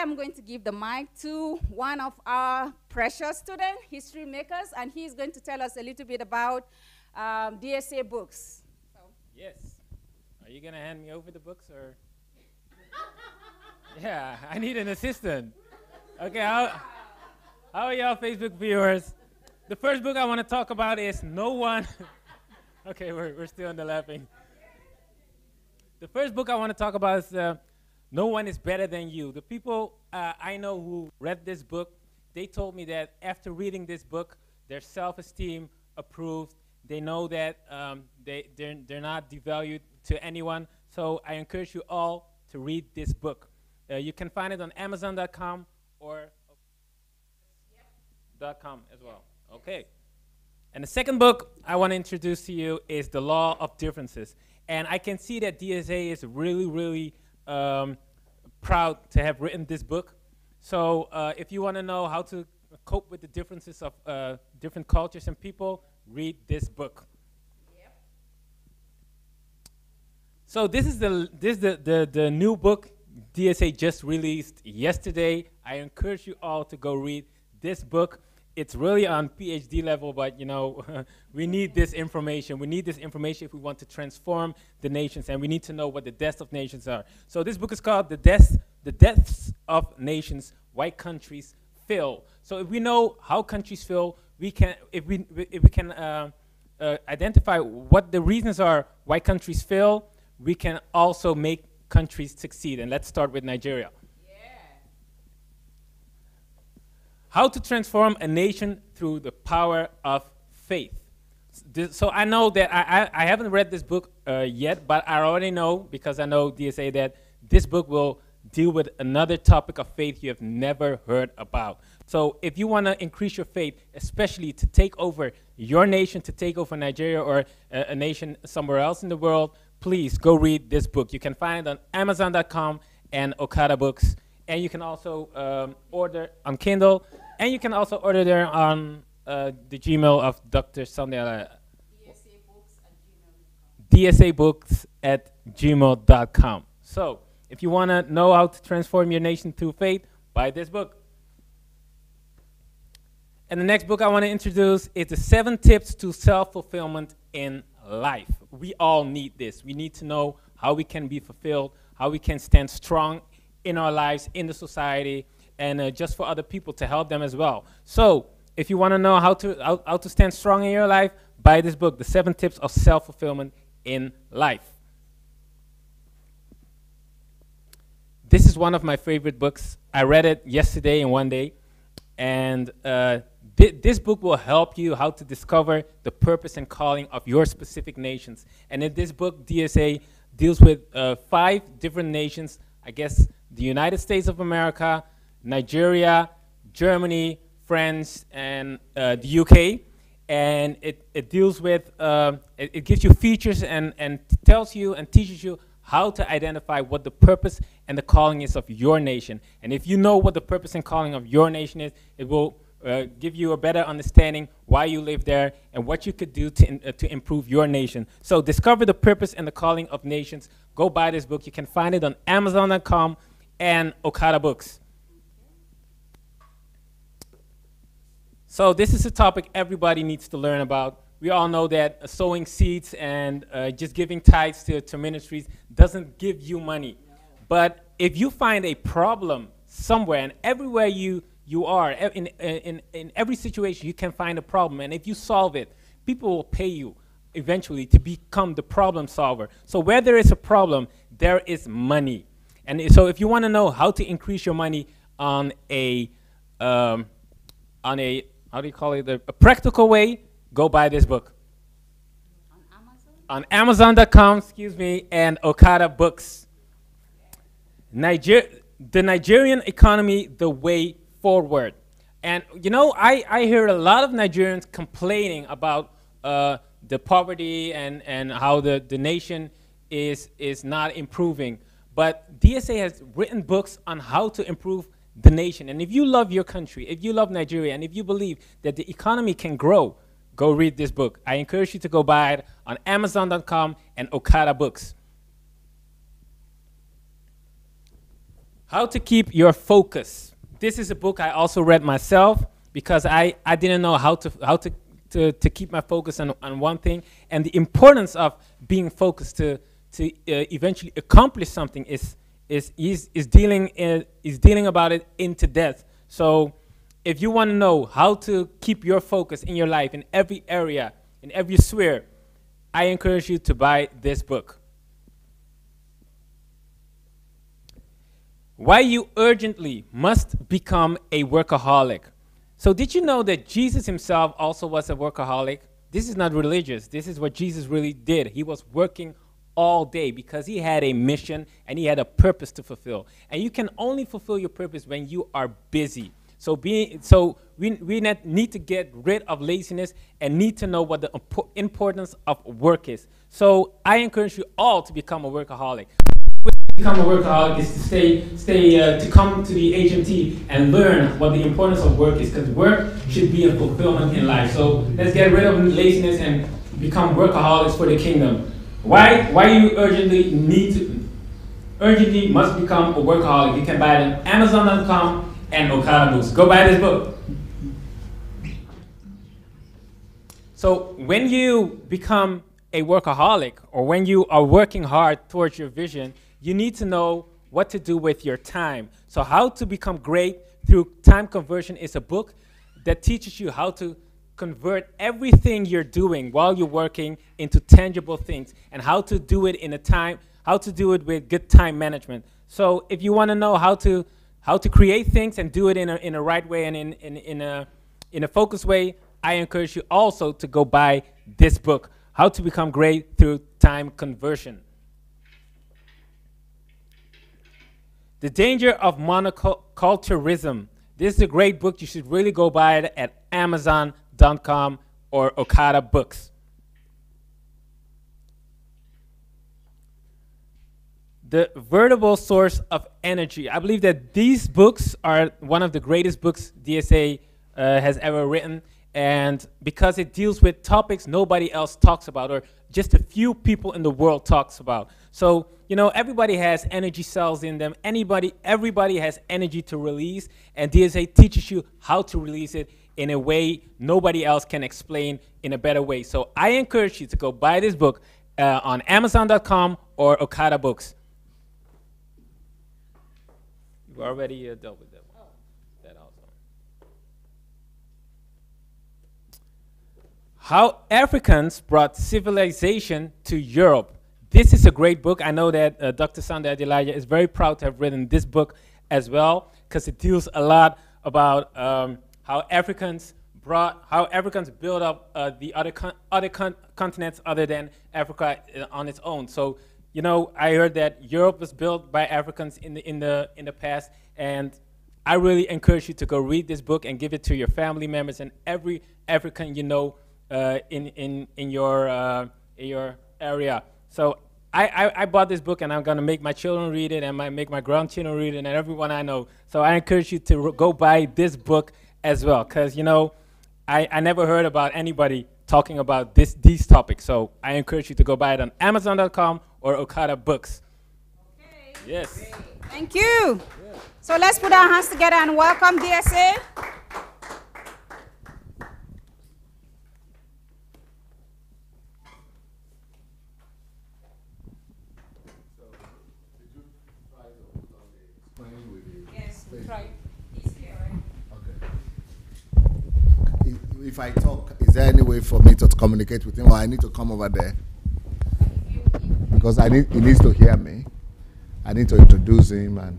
am going to give the mic to one of our precious students, history makers, and he's going to tell us a little bit about DSA books. So. Yes. Are you going to hand me over the books, or? Yeah, I need an assistant. Okay, how are y'all Facebook viewers? The first book I want to talk about is No One. Okay, we're still in the laughing. The first book I want to talk about is No One is Better Than You. The people I know who read this book, they told me that after reading this book, their self-esteem improved. They know that they're not devalued to anyone. So I encourage you all to read this book. You can find it on Amazon.com or .com as well. Okay. And the second book I want to introduce to you is The Law of Differences. And I can see that DSA is really, really proud to have written this book. So if you want to know how to cope with the differences of different cultures and people, read this book. Yep. So this is the new book DSA just released yesterday. I encourage you all to go read this book. It's really on PhD level, but you know, we need this information. We need this information if we want to transform the nations, and we need to know what the deaths of nations are. So this book is called The Deaths of Nations, Why Countries Fail. So if we know how countries fail, we can, if we can identify what the reasons are why countries fail, we can also make countries succeed. And let's start with Nigeria. How to transform a nation through the power of faith. So I know that I haven't read this book yet, but I already know, because I know DSA, that this book will deal with another topic of faith you have never heard about. So if you want to increase your faith, especially to take over your nation, to take over Nigeria or a nation somewhere else in the world, please go read this book. You can find it on Amazon.com and Okada Books. And you can also order on Kindle, and you can also order there on the Gmail of Dr. Sandhya. DSAbooks@gmail.com. So if you want to know how to transform your nation through faith, buy this book. And the next book I want to introduce is the 7 Tips to Self-Fulfillment in Life. We all need this. We need to know how we can be fulfilled, how we can stand strong in our lives, in the society, and just for other people, to help them as well. So if you want to know how to stand strong in your life, buy this book, The 7 Tips of Self-Fulfillment in Life. This is one of my favorite books. I read it yesterday in one day, and this book will help you how to discover the purpose and calling of your specific nations. And in this book, DSA deals with 5 different nations, I guess the United States of America, Nigeria, Germany, France, and the UK. And it deals with, it gives you features and tells you and teaches you how to identify what the purpose and the calling is of your nation. And if you know what the purpose and calling of your nation is, it will give you a better understanding why you live there and what you could do to improve your nation. So discover the purpose and the calling of nations. Go buy this book. You can find it on Amazon.com and Okada Books. So this is a topic everybody needs to learn about. We all know that sowing seeds and just giving tithes to ministries doesn't give you money. But if you find a problem somewhere, and everywhere you are, in every situation you can find a problem, and if you solve it, people will pay you eventually to become the problem solver. So where there is a problem, there is money. And so if you want to know how to increase your money on a how do you call it, a practical way, go buy this book. On Amazon? On Amazon.com, excuse me, and Okada Books. The Nigerian economy, the way forward. And you know, I hear a lot of Nigerians complaining about the poverty and how the nation is not improving. But DSA has written books on how to improve the nation. And if you love your country, if you love Nigeria, and if you believe that the economy can grow, go read this book. I encourage you to go buy it on Amazon.com and Okada Books. How to keep your focus. This is a book I also read myself because I didn't know how to keep my focus on one thing, and the importance of being focused to eventually accomplish something is dealing about it into depth. So if you want to know how to keep your focus in your life in every area, in every sphere, I encourage you to buy this book. Why you urgently must become a workaholic. So did you know that Jesus himself also was a workaholic? This is not religious. This is what Jesus really did. He was working all day because he had a mission and he had a purpose to fulfill. And you can only fulfill your purpose when you are busy. So we need to get rid of laziness and need to know what the importance of work is. So I encourage you all to become a workaholic. Become a workaholic is to come to the HMT and learn what the importance of work is, because work should be a fulfillment in life. So let's get rid of laziness and become workaholics for the kingdom. Why you urgently must become a workaholic? You can buy it on Amazon.com and Okada Books. Go buy this book. So when you become a workaholic, or when you are working hard towards your vision, you need to know what to do with your time. So How to Become Great Through Time Conversion is a book that teaches you how to convert everything you're doing while you're working into tangible things, and how to do it with good time management. So if you want to know how to create things and do it in a right way and in a focused way, I encourage you also to go buy this book, How to Become Great Through Time Conversion. The Danger of Monoculturism. This is a great book. You should really go buy it at Amazon.com or Okada Books. The Veritable Source of Energy. I believe that these books are one of the greatest books DSA has ever written, and because it deals with topics nobody else talks about, or just a few people in the world talks about. So, everybody has energy cells in them. Everybody has energy to release, and DSA teaches you how to release it in a way nobody else can explain in a better way. So I encourage you to go buy this book on Amazon.com or Okada Books. You already dealt with that one. That also. How Africans Brought Civilization to Europe. This is a great book. I know that Dr. Sandra Adelaja is very proud to have written this book as well, because it deals a lot about how Africans built up the other continents other than Africa on its own. So, I heard that Europe was built by Africans in the past, and I really encourage you to go read this book and give it to your family members and every African in your area. So I bought this book, and I'm gonna make my children read it, and make my grandchildren read it, and everyone I know. So I encourage you to go buy this book as well, because I never heard about anybody talking about these topics. So I encourage you to go buy it on Amazon.com or Okada Books. Okay. Yes. Great. Thank you. Yeah. So let's put our hands together and welcome DSA. Yes, we tried. He's here, right? Okay. If I talk, is there any way for me to communicate with him, or I need to come over there? Because he needs to hear me. I need to introduce him, and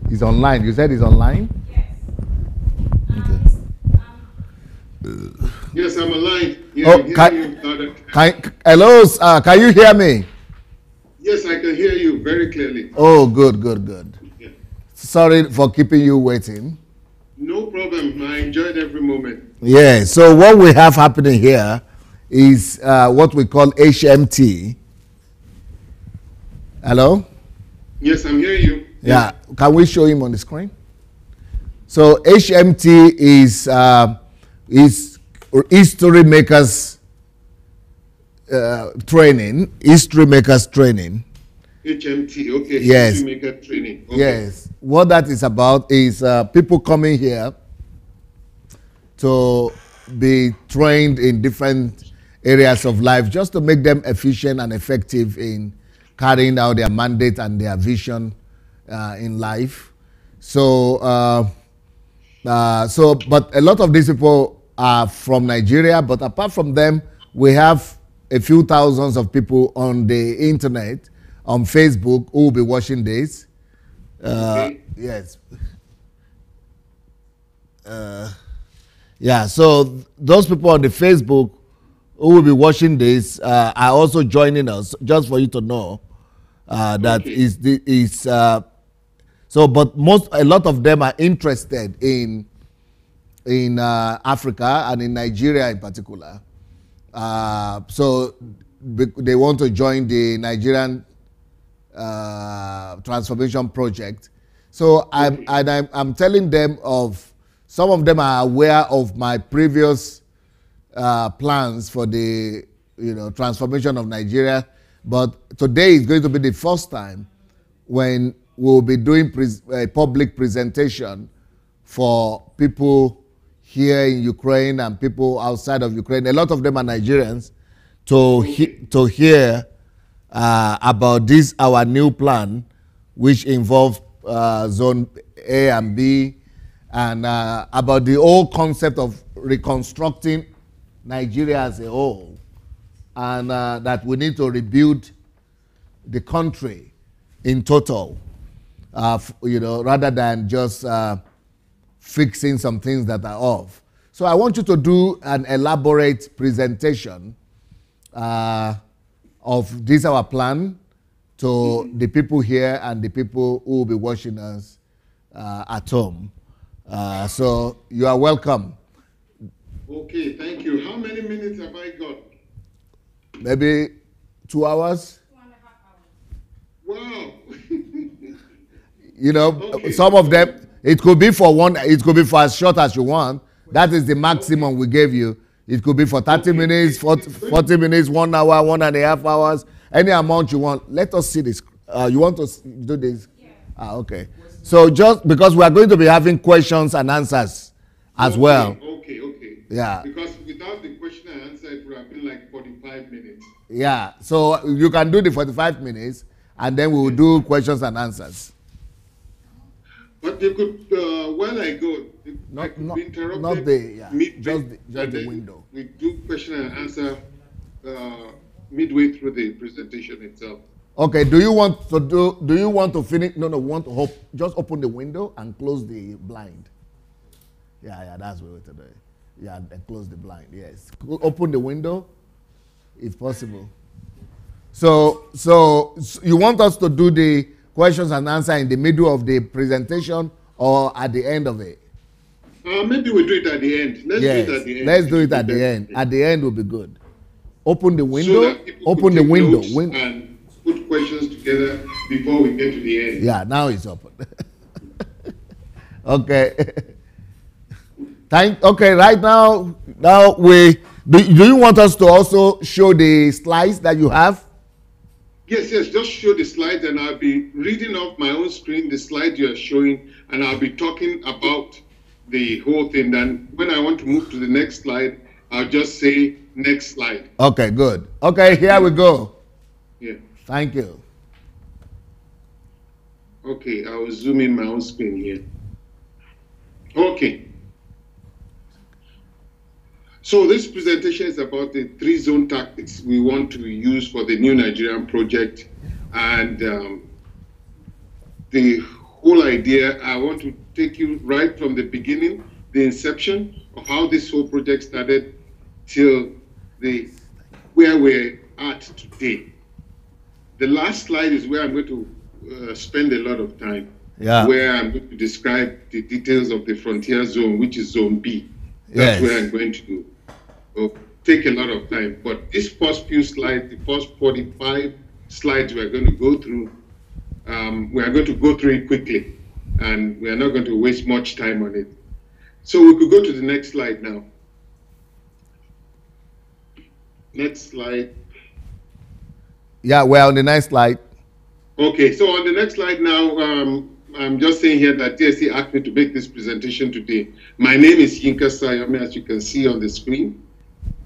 he's online. You said he's online? Yes. Okay. Yes, I'm online. Yeah, hello, can you hear me? Yes, I can hear you very clearly. Oh, good. Yeah. Sorry for keeping you waiting. No problem. I enjoyed every moment. Yeah, so what we have happening here is what we call HMT. Hello? Yes, I'm hearing you. Yeah, can we show him on the screen? So HMT is History Makers training, History Makers Training. HMT, okay. Yes. History Maker Training. Okay. Yes. What that is about is people coming here to be trained in different areas of life just to make them efficient and effective in carrying out their mandate and their vision in life. So, but a lot of these people are from Nigeria, but apart from them, we have a few thousands of people on the internet, on Facebook, who will be watching this. Okay. Yes. Yeah, so those people on the Facebook who will be watching this are also joining us, just for you to know that Okay. so. But a lot of them are interested in Africa and in Nigeria in particular. So they want to join the Nigerian transformation project. So I'm telling them of. Some of them are aware of my previous plans for the transformation of Nigeria, but today is going to be the first time when we'll be doing a public presentation for people here in Ukraine and people outside of Ukraine. A lot of them are Nigerians to hear about this our new plan, which involves Zone A and B. And about the whole concept of reconstructing Nigeria as a whole, and that we need to rebuild the country in total, rather than just fixing some things that are off. So I want you to do an elaborate presentation of this our plan to the people here and the people who will be watching us at home. So you are welcome. Okay, thank you. How many minutes have I got? Maybe 2 hours. 2.5 hours. Wow. Okay. Some of them, it could be for it could be for as short as you want. That is the maximum we gave you. It could be for 30 minutes, 40 minutes, 1 hour, 1.5 hours, any amount you want. Let us see this. You want to do this? Yeah. Okay. So just because we are going to be having questions and answers as well. Okay. Yeah. Because without the question and answer, it would have been like 45 minutes. Yeah. So you can do the 45 minutes and then we will do questions and answers. But you could, while I go, I could be interrupted. Not just the window. We do question and answer midway through the presentation itself. Okay, do you want to finish? No, we want to just open the window and close the blind. Yeah, that's what we're to do. Yeah, and close the blind, yes. Open the window, if possible. So you want us to do the questions and answer in the middle of the presentation or at the end of it? Maybe we'll do it at the end. Let's do it at the end. Let's do it at the end. At the end will be good. Open the window. Open the window. And put questions together before we get to the end. Yeah, now it's open. Okay. Okay, right now do you want us to also show the slides that you have? Yes, just show the slides and I'll be reading off my own screen the slide you're showing and I'll be talking about the whole thing. Then when I want to move to the next slide, I'll just say next slide. Okay, good. Okay, here we go. Yeah. Thank you. Okay, I will zoom in my own screen here. Okay. So this presentation is about the 3-zone tactics we want to use for the new Nigerian project. And the whole idea, I want to take you right from the beginning, the inception of how this whole project started till where we're at today. The last slide is where I'm going to spend a lot of time, where I'm going to describe the details of the frontier zone, which is Zone B. That's where I'm going to take a lot of time. But this first few slides, the first 45 slides we're going to go through, we are going to go through it quickly, and we are not going to waste much time on it. So we could go to the next slide now. Next slide. Yeah, we're on the next slide. Okay, so on the next slide now, I'm just saying here that DSC asked me to make this presentation today. My name is Yinka Sayomi, as you can see on the screen.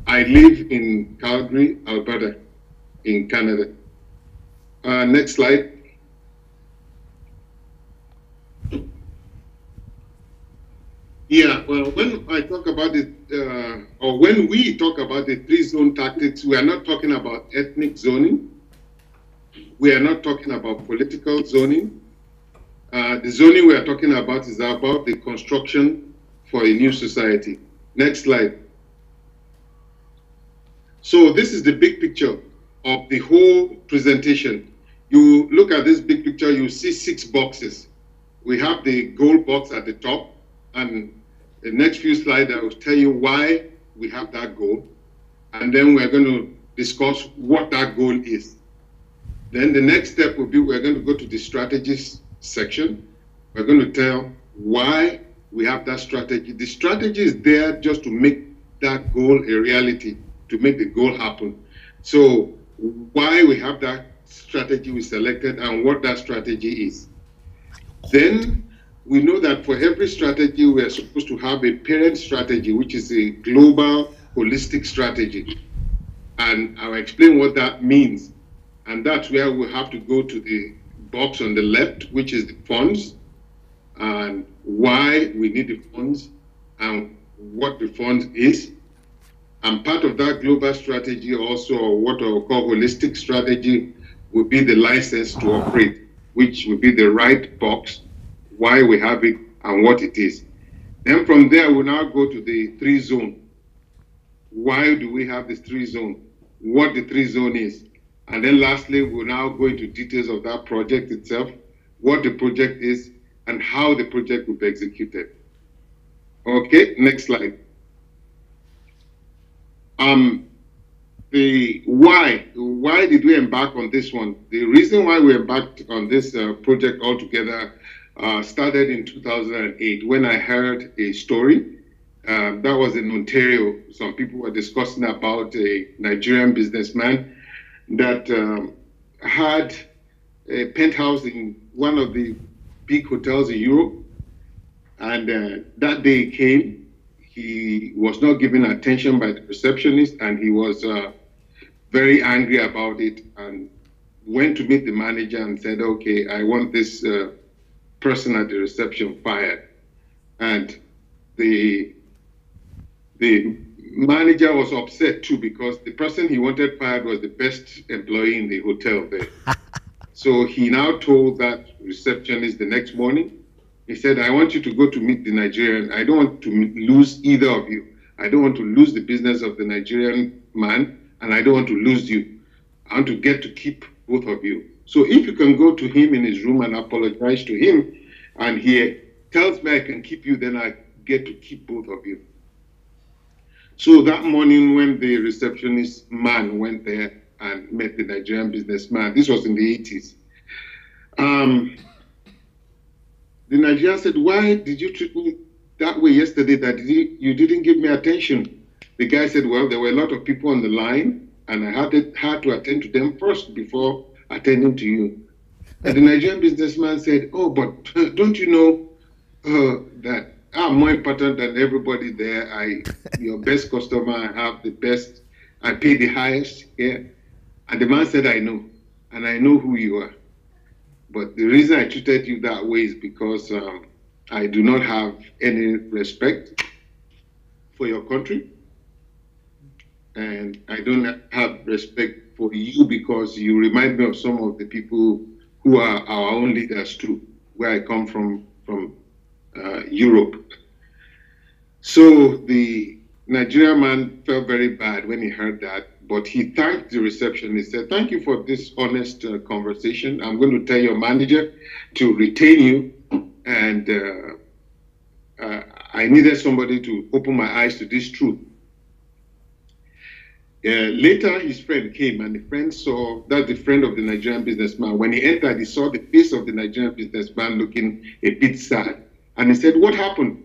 I live in Calgary, Alberta, in Canada. Next slide. Yeah, well, when I talk about it, or when we talk about the three-zone tactics, we are not talking about ethnic zoning. We are not talking about political zoning. The zoning we are talking about is about the construction for a new society. Next slide. So this is the big picture of the whole presentation. You look at this big picture, you see 6 boxes. We have the goal box at the top, and the next few slides I will tell you why we have that goal, and then we're going to discuss what that goal is. Then the next step will be we're going to go to the strategies section. We're going to tell why we have that strategy. The strategy is there just to make that goal a reality, to make the goal happen. So why we have that strategy we selected and what that strategy is. Then we know that for every strategy, we are supposed to have a parent strategy, which is a global, holistic strategy. And I'll explain what that means. And that's where we have to go to the box on the left, which is the funds, and why we need the funds, and what the funds is. And part of that global strategy also, or what I call holistic strategy, will be the license to operate, which will be the right box, why we have it, and what it is. Then from there, we'll now go to the 3-zone. Why do we have this 3-zone? What the 3-zone is. And then lastly, we'll now go into details of that project itself, what the project is, and how the project will be executed. Okay, next slide. The why did we embark on this one? The reason why we embarked on this project altogether started in 2008 when I heard a story. That was in Ontario. Some people were discussing about a Nigerian businessman that had a penthouse in one of the big hotels in Europe. And that day came, he was not given attention by the receptionist, and he was very angry about it, and went to meet the manager and said, okay, I want this person at the reception fired. And the manager was upset too, because the person he wanted fired was the best employee in the hotel there. So he now told that receptionist the next morning, he said, I want you to go to meet the Nigerian. I don't want to lose either of you. I don't want to lose the business of the Nigerian man, and I don't want to lose you. I want to get to keep both of you. So if you can go to him in his room and apologize to him, and he tells me I can keep you, then I get to keep both of you. So that morning when the receptionist man went there and met the Nigerian businessman, this was in the 80s, the Nigerian said, why did you treat me that way yesterday that you didn't give me attention? The guy said, well, there were a lot of people on the line, and I had to attend to them first before attending to you. And the Nigerian businessman said, oh, but don't you know that I'm more important than everybody there. Your best customer, I have the best, I pay the highest. Yeah. And the man said, I know, and I know who you are. But the reason I treated you that way is because I do not have any respect for your country. And I don't have respect for you because you remind me of some of the people who are our own leaders too, where I come from Europe. So the Nigerian man felt very bad when he heard that, but he thanked the receptionist. He said, thank you for this honest conversation. I'm going to tell your manager to retain you, and I needed somebody to open my eyes to this truth. Later, his friend came, and the friend saw, that's the friend of the Nigerian businessman. When he entered, he saw the face of the Nigerian businessman looking a bit sad. And he said, what happened?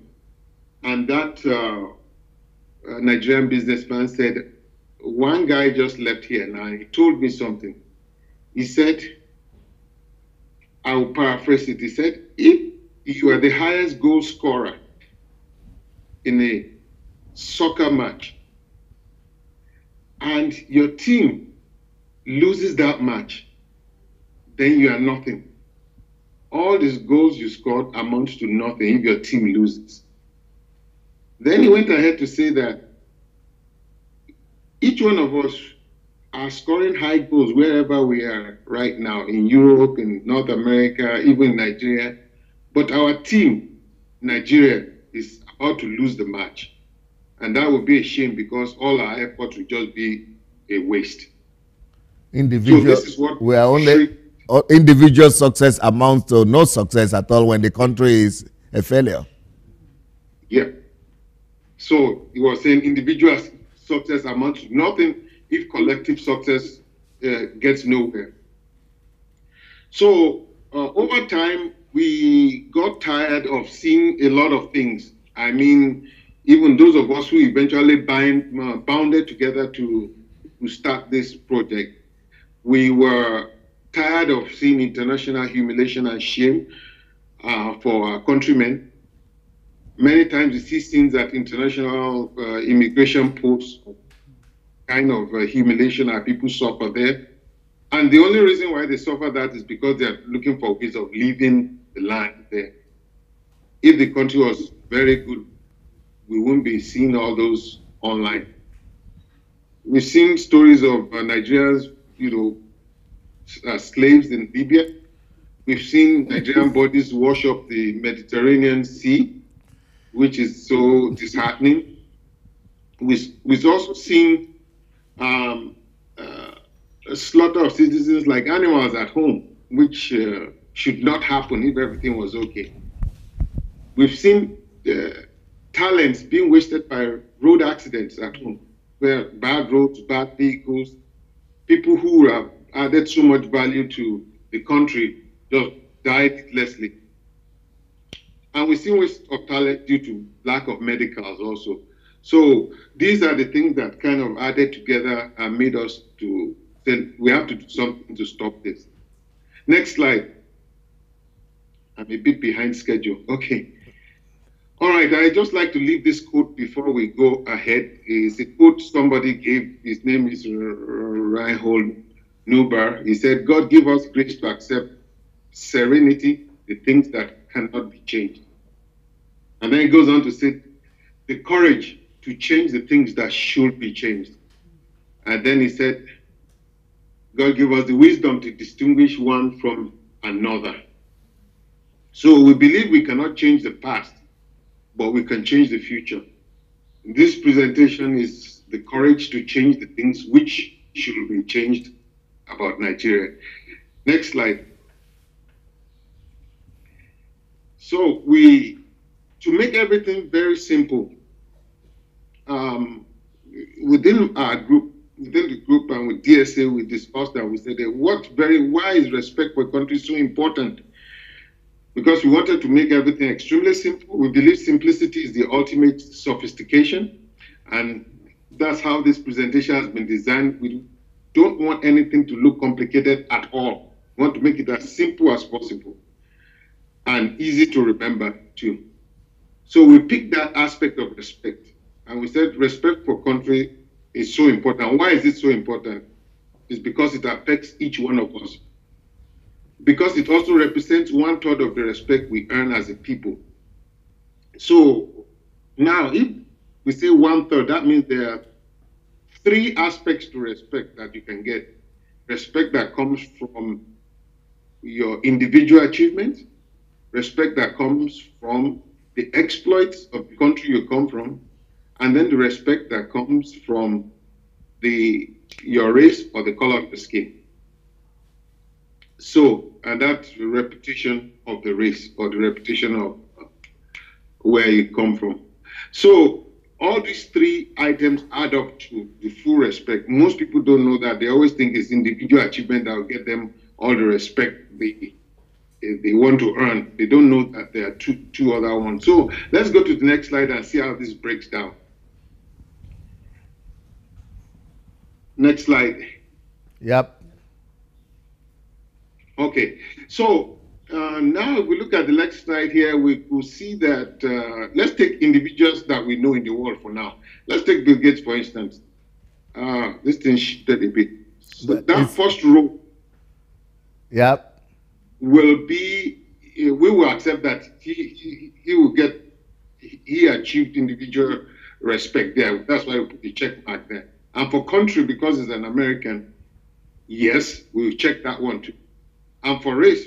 And that Nigerian businessman said, one guy just left here now. He told me something. He said, I will paraphrase it. He said, if you are the highest goal scorer in a soccer match and your team loses that match, then you are nothing. All these goals you scored amount to nothing if your team loses. Then he went ahead to say that each one of us are scoring high goals wherever we are right now, in Europe, in North America, even in Nigeria. But our team, Nigeria, is about to lose the match. And that would be a shame because all our efforts would just be a waste. Individual, so this is what we are only individual success amounts to no success at all when the country is a failure. Yeah. So he was saying individual success amounts to nothing if collective success gets nowhere. So over time, we got tired of seeing a lot of things. I mean, even those of us who eventually bounded together to start this project, we were tired of seeing international humiliation and shame for our countrymen. Many times you see scenes at international immigration posts, kind of humiliation that people suffer there. And the only reason why they suffer that is because they're looking for ways of leaving the land there. If the country was very good, we wouldn't be seeing all those online. We've seen stories of Nigerians, slaves in Libya. We've seen Nigerian bodies wash up the Mediterranean Sea, which is so disheartening. We've also seen a slaughter of citizens like animals at home, which should not happen if everything was okay. We've seen talents being wasted by road accidents at home, where bad roads, bad vehicles, people who have added so much value to the country just died needlessly. And we see waste of talent due to lack of medicals also. So these are the things that kind of added together and made us to say we have to do something to stop this. Next slide. I'm a bit behind schedule. Okay. All right, I'd just like to leave this quote before we go ahead. It's a quote somebody gave. His name is Reinhold Neuber. He said, God give us grace to accept serenity, the things that cannot be changed. And then he goes on to say, the courage to change the things that should be changed. And then he said, God give us the wisdom to distinguish one from another. So we believe we cannot change the past, but we can change the future. This presentation is the courage to change the things which should be changed about Nigeria. Next slide. So to make everything very simple, within the group and with DSA, we discussed that. We said, why is respect for country so important? Because we wanted to make everything extremely simple. We believe simplicity is the ultimate sophistication. And that's how this presentation has been designed. We don't want anything to look complicated at all. We want to make it as simple as possible and easy to remember too. So we picked that aspect of respect. And we said respect for country is so important. Why is it so important? It's because it affects each one of us. Because it also represents 1/3 of the respect we earn as a people. So now, if we say 1/3, that means there are 3 aspects to respect that you can get. Respect that comes from your individual achievements, respect that comes from the exploits of the country you come from, and then the respect that comes from your race or the color of the skin. So, and that's the reputation of the race or the reputation of where you come from. So, all these 3 items add up to the full respect. Most people don't know that. They always think it's individual achievement that will get them all the respect they want to earn. They don't know that there are two other ones. So, let's go to the next slide and see how this breaks down. Next slide. Yep. Okay, so now if we look at the next slide here, we will see that, let's take individuals that we know in the world for now. Let's take Bill Gates, for instance. This thing shifted a bit. So But that first row yep. will be, we will accept that he will get, he achieved individual respect there. That's why we put the check mark there. And for country, because he's an American, yes, we'll check that one too. And for race,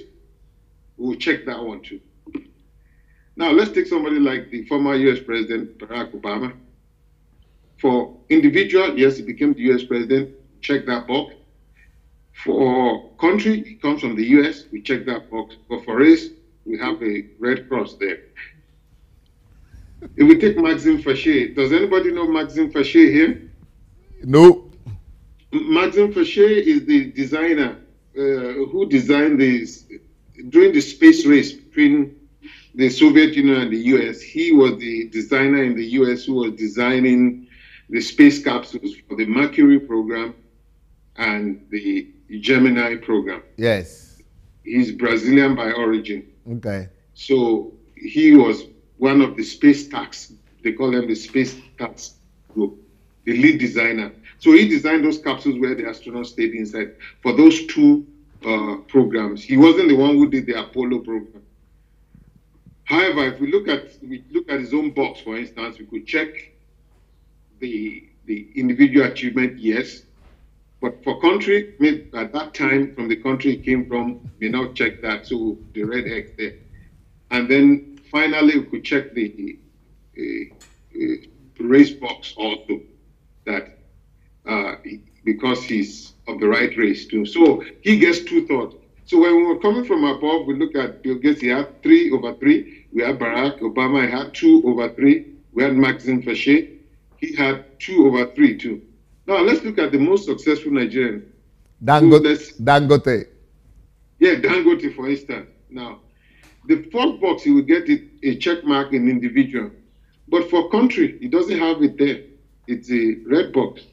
we'll check that one too. Now, let's take somebody like the former US President, Barack Obama. For individual, yes, he became the US President, check that box. For country, he comes from the US, we check that box. But for race, we have a red cross there. If we take Maxime Faché, does anybody know Maxime Faché here? No. Maxime Faché is the designer who designed this during the space race between the Soviet Union and the US. He was the designer in the US who was designing the space capsules for the Mercury program and the Gemini program. Yes. He's Brazilian by origin. Okay. So he was one of the space tax. They call them the space tax group, the lead designer. So he designed those capsules where the astronauts stayed inside for those two programs. He wasn't the one who did the Apollo program. However, if we look at his own box, for instance, we could check the individual achievement, yes. But for country, at that time, from the country he came from, we now check that, so the red X there. And then finally, we could check the race box also, that because he's of the right race too. So he gets 2/3. So when we were coming from above, we look at Bill Gates, he had 3/3. We had Barack Obama, he had 2/3. We had Maxime Faché, he had 2/3 too. Now let's look at the most successful Nigerian. Dangote. Yeah, Dangote, for instance. Now, the fourth box, he will get a check mark in individual. But for country, he doesn't have it there. It's a red box.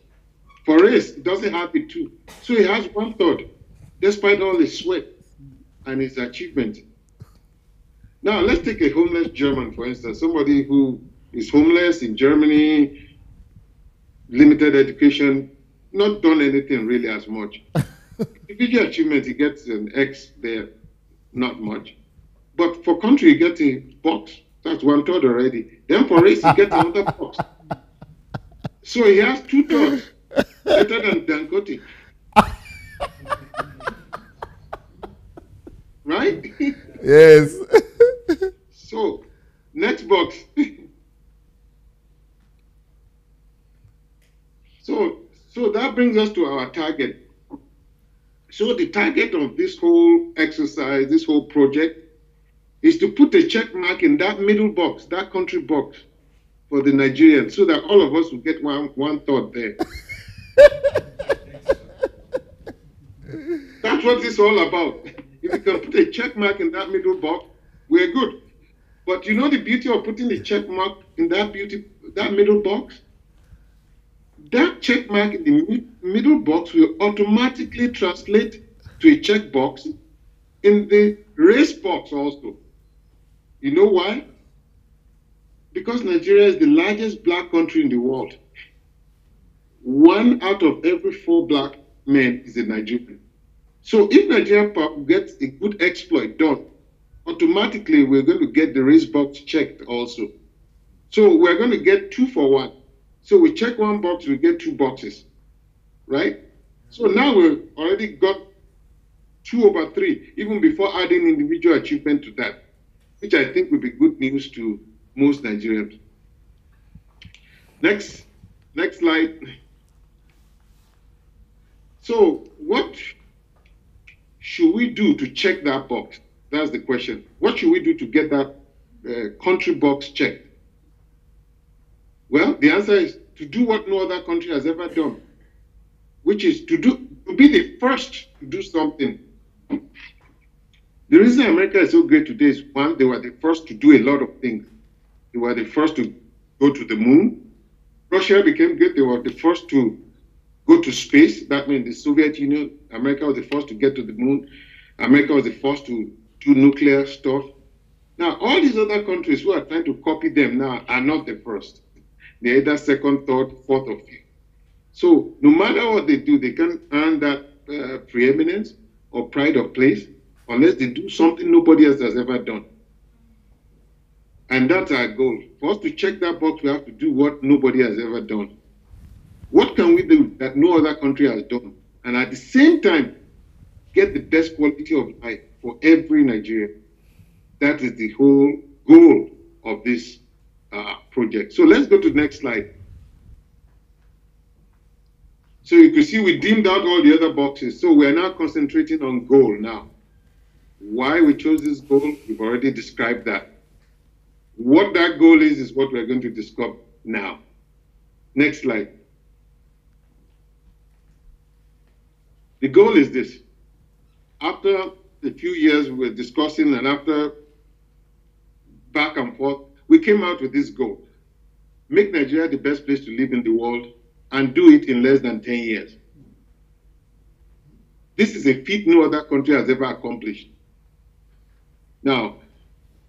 For race, he doesn't have it too. So he has 1/3, despite all his sweat and his achievement. Now, let's take a homeless German, for instance, somebody who is homeless in Germany, limited education, not done anything really as much. Individual achievement, he gets an X there, not much. But for country, he gets a box. That's 1/3 already. Then for race, he gets another box. So he has 2/3, better than Dangote. Right? Yes. So, next box. So that brings us to our target. So the target of this whole exercise, this whole project, is to put a check mark in that middle box, that country box, for the Nigerians, so that all of us will get 1/3 there. That's what it's all about. If you can put a check mark in that middle box, we're good. But you know the beauty of putting a check mark in that middle box? That check mark in the middle box will automatically translate to a check box in the race box also. You know why? Because Nigeria is the largest black country in the world. 1 out of every 4 black men is a Nigerian. So if Nigeria gets a good exploit done, automatically we're going to get the race box checked also. So we're going to get 2 for 1. So we check 1 box, we get 2 boxes, right? So now we've already got 2/3, even before adding individual achievement to that, which I think will be good news to most Nigerians. Next slide. So what should we do to check that box? That's the question. What should we do to get that country box checked? Well, the answer is to do what no other country has ever done, which is to be the first to do something. The reason America is so great today is, one, they were the first to do a lot of things. They were the first to go to the moon. Russia became great. They were the first to go to space. That means the Soviet Union, America was the first to get to the moon. America was the first to do nuclear stuff. Now, all these other countries who are trying to copy them now are not the first. They're either second, third, fourth, or fifth. So no matter what they do, they can't earn that preeminence or pride of place unless they do something nobody else has ever done. And that's our goal. For us to check that box, we have to do what nobody has ever done. What can we do that no other country has done? And at the same time, get the best quality of life for every Nigerian. That is the whole goal of this project. So let's go to the next slide. So you can see we dimmed out all the other boxes. So we are now concentrating on goal now. Why we chose this goal, we've already described that. What that goal is what we're going to discuss now. Next slide. The goal is this. After a few years we were discussing, and after back and forth, we came out with this goal. Make Nigeria the best place to live in the world and do it in less than 10 years. This is a feat no other country has ever accomplished. Now,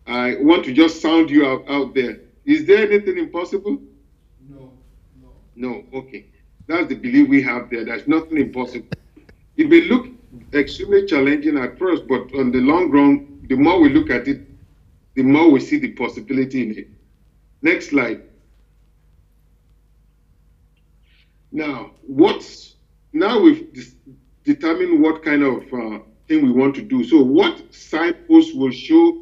I want to just sound you out there. Is there anything impossible? No. No, okay. That's the belief we have there. There's nothing impossible. It may look extremely challenging at first, but on the long run, the more we look at it, the more we see the possibility in it. Next slide. Now, now we've determined what kind of thing we want to do. So what signposts will show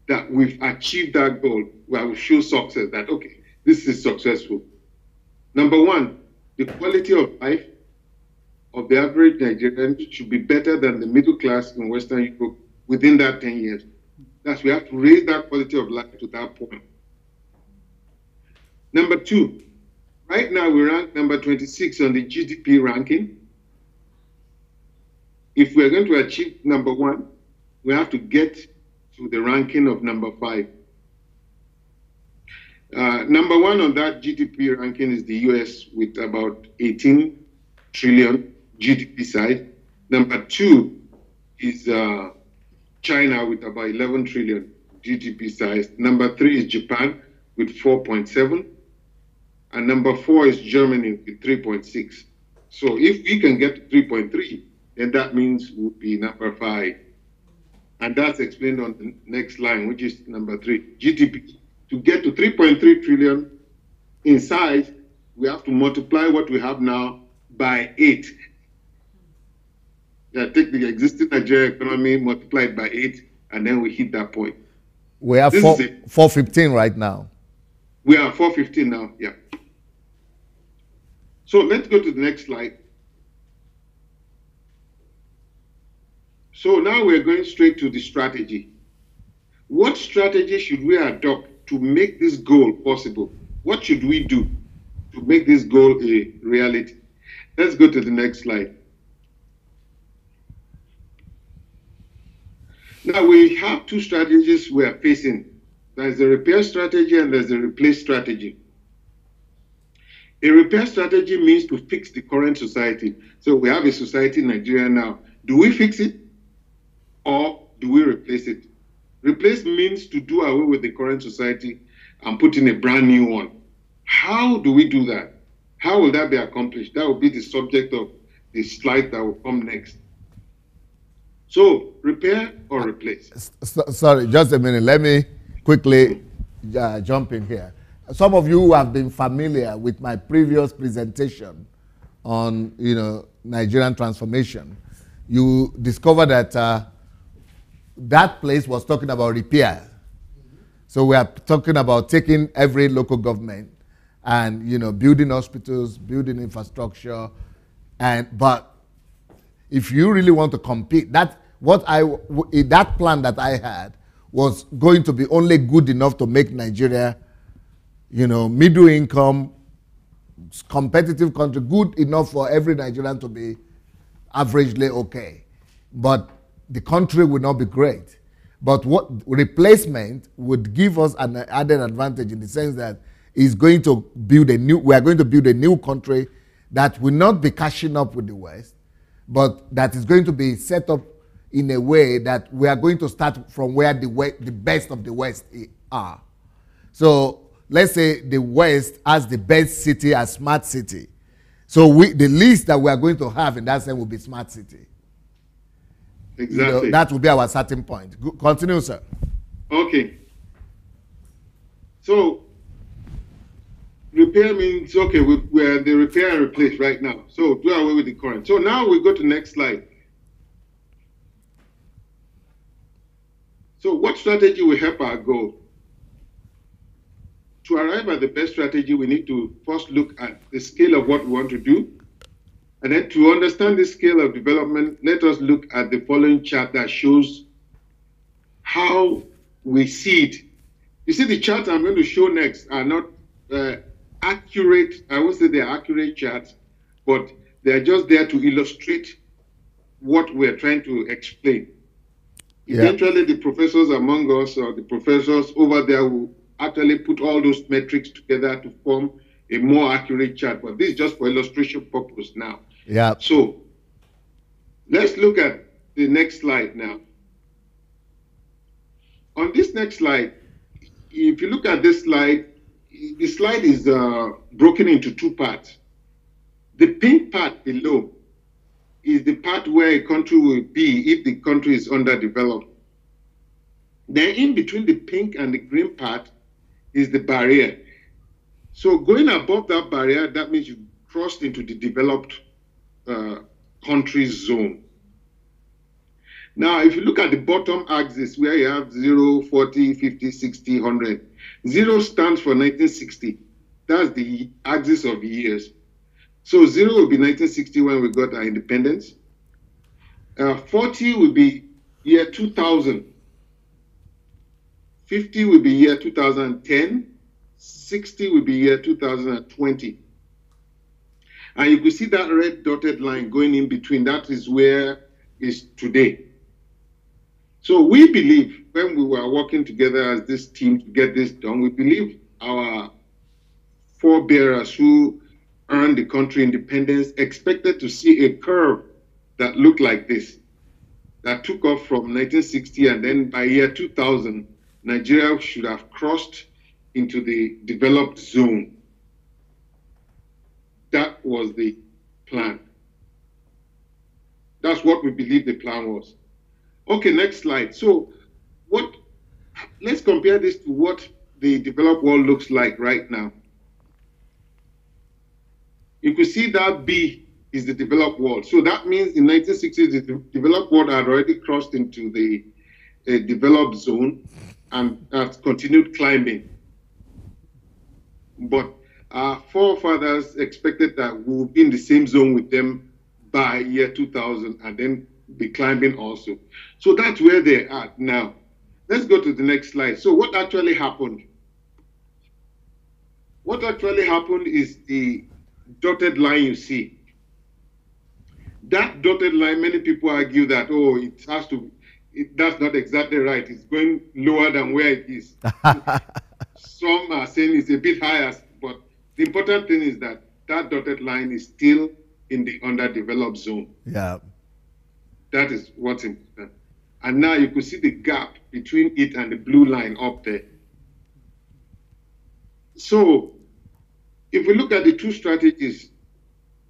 that we've achieved that goal, where we show success, that, okay, this is successful. Number one, the quality of life of the average Nigerian should be better than the middle class in Western Europe within that 10 years. That's, we have to raise that quality of life to that point. Number two, right now we rank number 26 on the GDP ranking. If we're going to achieve number one, we have to get to the ranking of number 5. Number one on that GDP ranking is the US with about 18 trillion GDP size. Number 2 is China with about 11 trillion GDP size. Number 3 is Japan with 4.7. And number 4 is Germany with 3.6. So if we can get to 3.3, then that means we'll be number 5. And that's explained on the next line, which is number 3, GDP. To get to 3.3 trillion in size, we have to multiply what we have now by 8. Yeah, take the existing Nigerian economy, multiply it by 8, and then we hit that point. We are 415 right now. We are 415 now, yeah. So let's go to the next slide. So now we're going straight to the strategy. What strategy should we adopt to make this goal possible? What should we do to make this goal a reality? Let's go to the next slide. Now we have 2 strategies we are facing. There's a repair strategy and there's a replace strategy. A repair strategy means to fix the current society. So we have a society in Nigeria now. Do we fix it or do we replace it? Replace means to do away with the current society and put in a brand new one. How do we do that? How will that be accomplished? That will be the subject of the slide that will come next. So, repair or replace? Sorry, just a minute. Let me quickly jump in here. Some of you who have been familiar with my previous presentation on, Nigerian transformation, you discover that that place was talking about repair. So we are talking about taking every local government and, building hospitals, building infrastructure, but if you really want to compete, that plan that I had was going to be only good enough to make Nigeria, middle income, competitive country, good enough for every Nigerian to be averagely okay. But the country would not be great. But what replacement would give us an added advantage in the sense that we are going to build a new country that will not be catching up with the West, but that is going to be set up in a way that we are going to start from where the best of the West are. So let's say the West has the best city as smart city. So the list that we are going to have in that sense will be smart city. Exactly. That will be our starting point. Continue, sir. Okay. So repair means, okay, we're the repair and replace right now. So do away with the current. So now we go to next slide. So what strategy will help our goal? To arrive at the best strategy, we need to first look at the scale of what we want to do. And then to understand the scale of development, let us look at the following chart that shows how we see it. You see, the charts I'm going to show next are not accurate. I won't say they're accurate charts, but they're just there to illustrate what we're trying to explain. Yeah. Eventually, the professors among us or the professors over there will actually put all those metrics together to form a more accurate chart. But this is just for illustration purpose now. Yeah. So let's look at the next slide now. On this next slide, if you look at this slide, the slide is broken into two parts. The pink part below is the part where a country will be if the country is underdeveloped. Then in between the pink and the green part is the barrier. So going above that barrier, that means you crossed into the developed countries zone. Now, if you look at the bottom axis where you have 0, 40, 50, 60, 100, 0 stands for 1960. That's the axis of years. So 0 will be 1960 when we got our independence. 40 will be year 2000. 50 will be year 2010. 60 will be year 2020. And you can see that red dotted line going in between. That is where is today. So we believe when we were working together as this team to get this done, we believe our forebearers who earned the country independence expected to see a curve that looked like this, that took off from 1960, and then by year 2000, Nigeria should have crossed into the developed zone. That was the plan. That's what we believe the plan was. Okay, next slide. So let's compare this to what the developed world looks like right now. You can see that B is the developed world. So that means in 1960s, the developed world had already crossed into the developed zone and has continued climbing. But our forefathers expected that we would be in the same zone with them by year 2000 and then be climbing also. So that's where they're at now. Let's go to the next slide. So what actually happened? What actually happened is the dotted line you see. That dotted line, many people argue that, oh, it has to, that's not exactly right. It's going lower than where it is. Some are saying it's a bit higher, but the important thing is that that dotted line is still in the underdeveloped zone. Yeah. That is what's important. And now you can see the gap between it and the blue line up there. So if we look at the two strategies,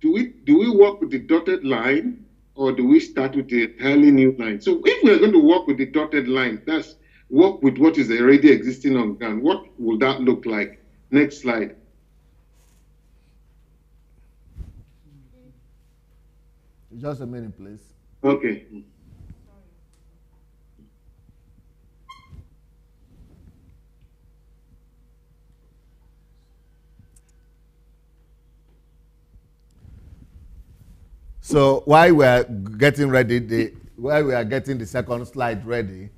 do we work with the dotted line or do we start with the entirely new line? So if we're going to work with the dotted line, that's work with what is already existing on ground. What will that look like? Next slide. Just a minute, please. Okay. So while we are getting ready, while we are getting the second slide ready,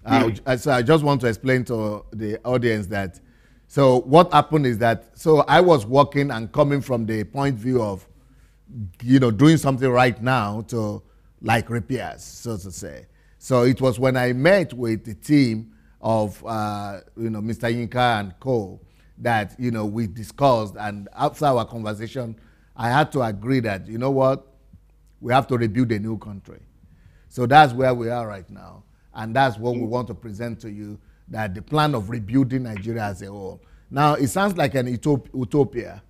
so I just want to explain to the audience that, so what happened is that, so I was working and coming from the point of view of, doing something right now to like repairs, so to say. So it was when I met with the team of, Mr. Yinka and co that, we discussed, and after our conversation, I had to agree that, you know what, we have to rebuild a new country. So that's where we are right now. And that's what we want to present to you, that the plan of rebuilding Nigeria as a whole. Now, it sounds like an utopia,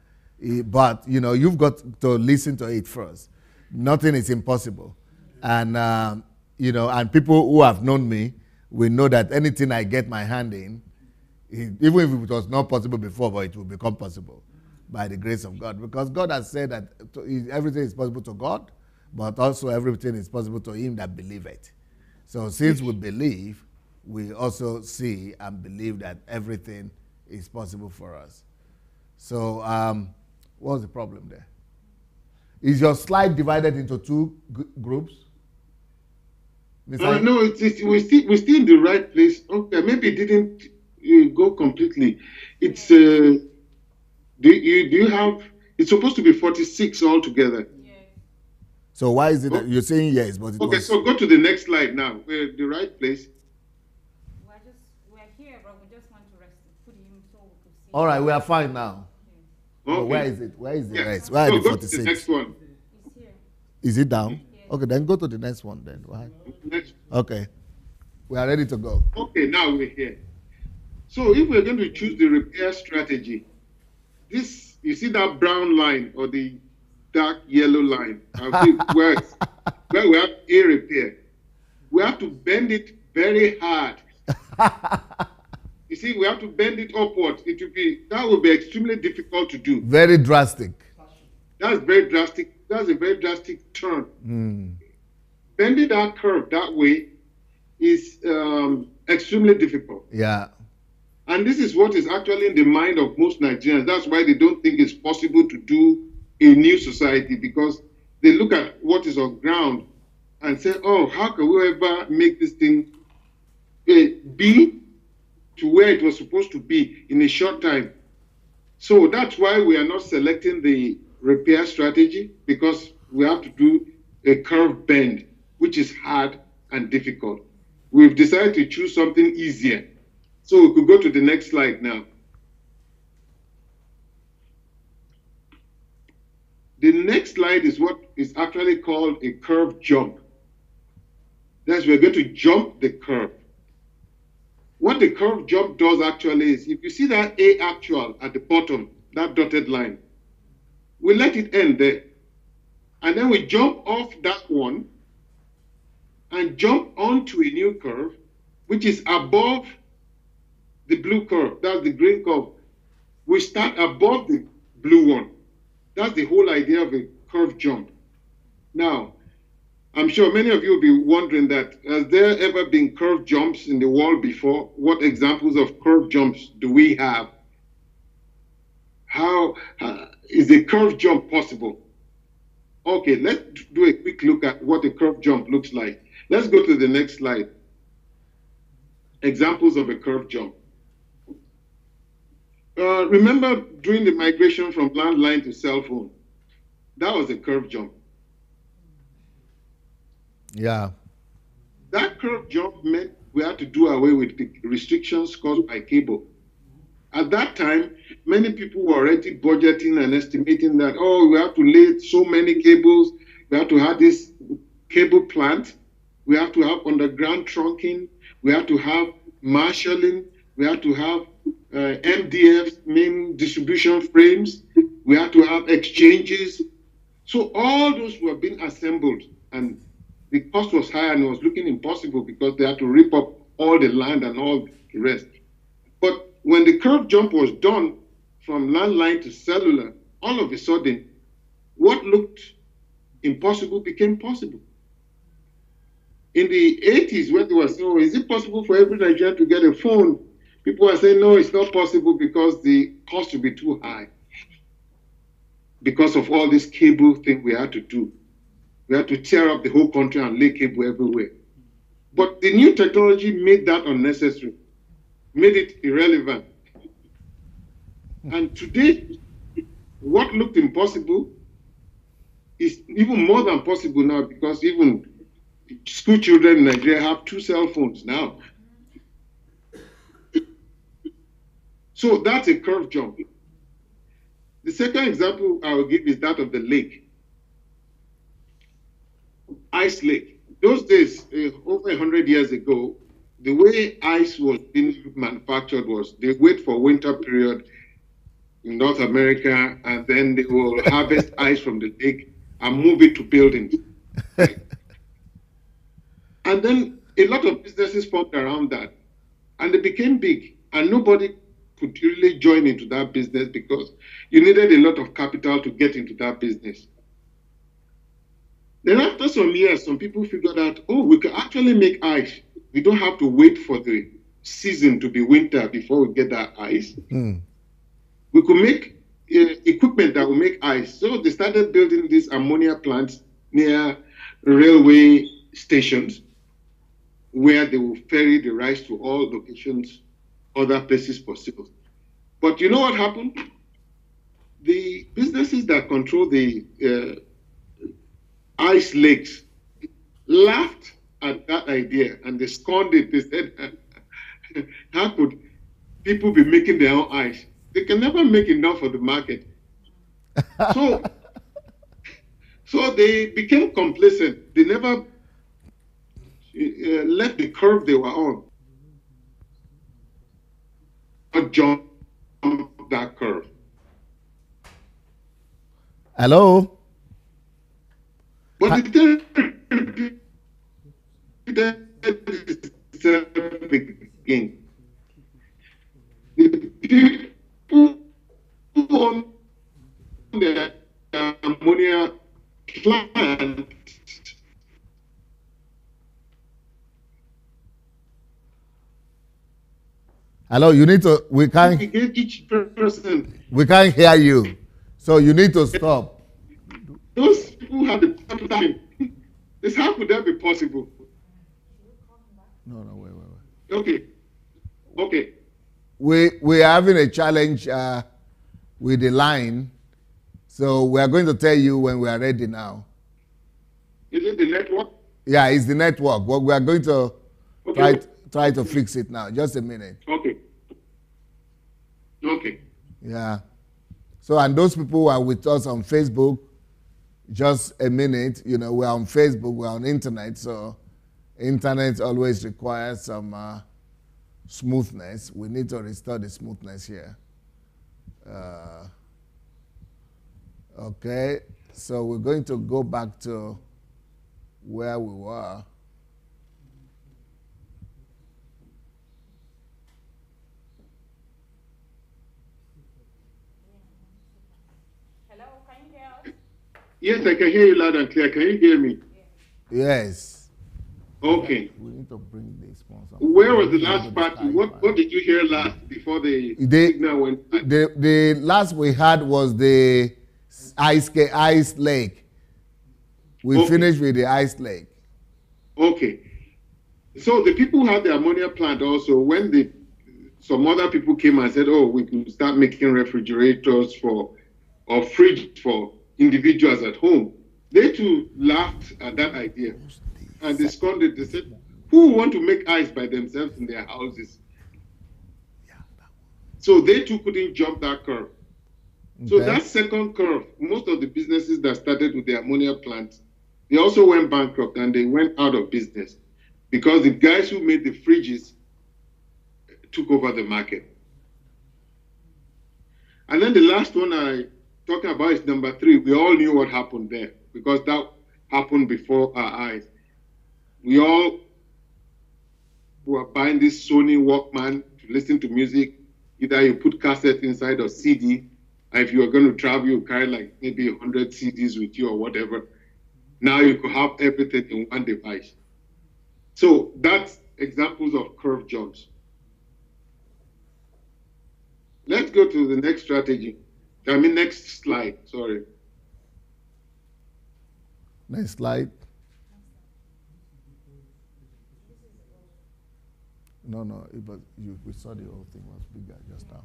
but, you know, you've got to listen to it first. Nothing is impossible. And, you know, and people who have known me will know that anything I get my hand in, even if it was not possible before, but it will become possible by the grace of God. Because God has said that everything is possible to God, but also everything is possible to him that believeth. So since we believe, we also see and believe that everything is possible for us. So what's the problem there? Is your slide divided into two groups? No, we're still in the right place. Okay, maybe it didn't go completely. It's do you have? It's supposed to be 46 altogether. Yes. So why is it that you're saying yes, but it Okay, was... so go to the next slide now. We're the right place. We're here, but we just want to put him so we could see. All right, we are fine now. Okay. But where is it? Where is the Yeah. rest? Where are So the go 46? to the next one. He's here. Is it down? Yes. Okay, then go to the next one then. Why? Next. Okay. We are ready to go. Okay, now we're here. So if we're going to choose the repair strategy, this, you see that brown line or the dark yellow line, where we have a repair, we have to bend it very hard. You see, we have to bend it upwards. That will be extremely difficult to do. Very drastic. That's very drastic. That's a very drastic turn. Bending that curve that way is extremely difficult. Yeah. And this is what is actually in the mind of most Nigerians. That's why they don't think it's possible to do a new society, because they look at what is on ground and say, oh, how can we ever make this thing be to where it was supposed to be in a short time? So that's why we are not selecting the repair strategy, because we have to do a curve bend, which is hard and difficult. We've decided to choose something easier. So we could go to the next slide now. The next slide is what is actually called a curve jump. That's we're going to jump the curve. What the curve jump does actually is, if you see that A actual at the bottom, that dotted line, we let it end there. And then we jump off that one and jump onto a new curve, which is above the blue curve. That's the green curve. We start above the blue one. That's the whole idea of a curve jump. Now, I'm sure many of you will be wondering that, has there ever been curve jumps in the world before? What examples of curve jumps do we have? How is a curve jump possible? Okay, let's do a quick look at what a curve jump looks like. Let's go to the next slide. Examples of a curve jump. Remember during the migration from landline to cell phone, that was a curve jump. Yeah. That curve jump meant we had to do away with the restrictions caused by cable. At that time, many people were already budgeting and estimating that, oh, we have to lay so many cables, we have to have this cable plant, we have to have underground trunking, we have to have marshalling, we have to have MDFs, main distribution frames, we have to have exchanges. So all those were being assembled, and the cost was high and it was looking impossible because they had to rip up all the land and all the rest. But when the curve jump was done from landline to cellular, all of a sudden, what looked impossible became possible. In the 80s, when they were saying, oh, is it possible for every Nigerian to get a phone? People were saying, no, it's not possible because the cost will be too high. Because of all this cable thing we had to do. We had to tear up the whole country and lay cable everywhere. But the new technology made that unnecessary, made it irrelevant. And today, what looked impossible is even more than possible now, because even school children in Nigeria have 2 cell phones now. So that's a curve jump. The second example I will give is that of the lake. Ice lake. those days, over 100 years ago, the way ice was being manufactured was they wait for winter period in North America, and then they will harvest ice from the lake and move it to buildings. Right? And then a lot of businesses formed around that, and they became big, and nobody could really join into that business because you needed a lot of capital to get into that business. Then after some years, some people figured out, oh, we can actually make ice. We don't have to wait for the season to be winter before we get that ice. We could make equipment that will make ice. So they started building these ammonia plants near railway stations where they will ferry the rice to all locations, other places for sale. But you know what happened? The businesses that control the ice lakes laughed at that idea and they scorned it. They said, how could people be making their own ice? They can never make enough for the market. So they became complacent. They never left the curve they were on. Not jump that curve. Hello? But the again. The people on the ammonia plant Hello, you need to, we can't each person. We can't hear you. So you need to stop. Those who have the time, this how could that be possible? No, wait. Okay. We are having a challenge with the line. So we are going to tell you when we are ready now. Is it the network? Yeah, it's the network. But we are going to try to fix it now. Just a minute. Okay. Yeah. So, and those people who are with us on Facebook, just a minute. You know, we're on Facebook, we're on internet. So internet always requires some smoothness. We need to restore the smoothness here. Okay. So we're going to go back to where we were. Yes, I can hear you loud and clear. Can you hear me? Yes. Okay. We need to bring the sponsor. Where was the last part? What did you hear last before the signal went? The last we had was the ice lake. We finished with the ice lake. Okay. So the people who had the ammonia plant also, when some other people came and said, oh, we can start making refrigerators or fridge for individuals at home, they too laughed at that idea and they scorned it. They said, who want to make ice by themselves in their houses? So they too couldn't jump that curve. Okay. So that second curve, most of the businesses that started with the ammonia plant, they also went bankrupt and they went out of business because the guys who made the fridges took over the market. And then the last one I talking about is number 3. We all knew what happened there because that happened before our eyes. We all were buying this Sony Walkman to listen to music. Either you put cassette inside or CD. And if you were going to travel, you carry like maybe 100 CDs with you or whatever. Now you could have everything in one device. So that's examples of curve jumps. Let's go to the next strategy. Next slide, sorry. Next slide. No, we saw the whole thing was bigger just now.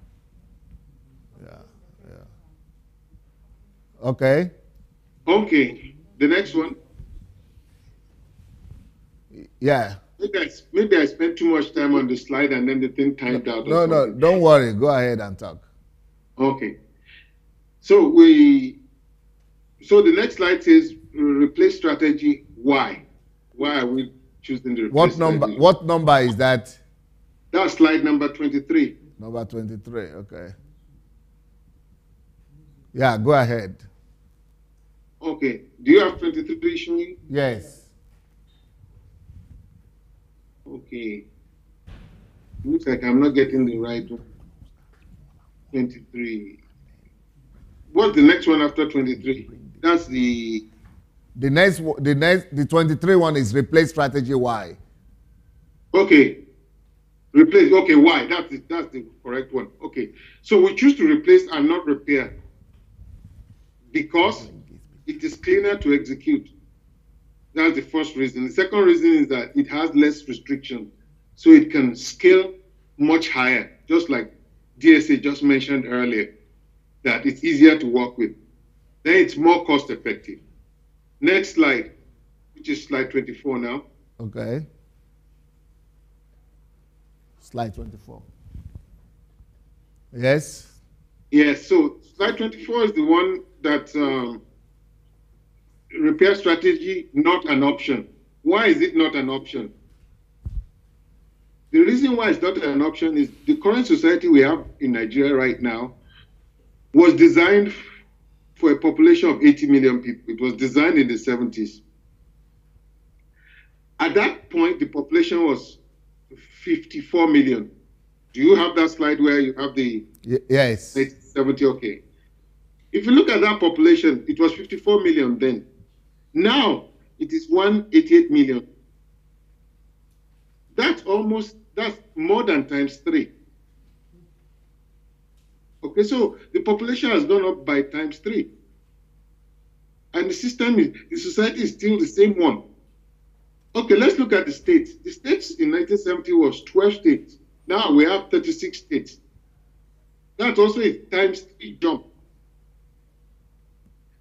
Yeah. Okay. Okay, the next one. Yeah. Maybe I spent too much time on the slide and then the thing timed out. No, don't worry. Go ahead and talk. Okay. So the next slide says replace strategy. Why? Why are we choosing the What number? What number is that? That's slide number 23. Number 23. Okay. Yeah, go ahead. Okay. Do you have 23 showing? Yes. Okay. Looks like I'm not getting the right one. 23. What's the next one after 23? That's the the 23 one is replace strategy Y. Okay. Replace. Okay, why? That's the correct one. Okay. So we choose to replace and not repair because it is cleaner to execute. That's the first reason. The second reason is that it has less restriction, so it can scale much higher, just like DSA just mentioned earlier, that it's easier to work with. Then it's more cost effective. Next slide, which is slide 24 now. Okay. Slide 24. Yes? Yes, so slide 24 is the one that repair strategy, not an option. Why is it not an option? The reason why it's not an option is the current society we have in Nigeria right now was designed for a population of 80 million people. It was designed in the 70s. At that point, the population was 54 million. Do you have that slide where you have the yes 70? Okay. If you look at that population, it was 54 million then. Now it is 188 million. That's more than times 3. Okay, so the population has gone up by times 3. And the society is still the same one. Okay, let's look at the states. The states in 1970 was 12 states. Now we have 36 states. That's also a times 3 jump.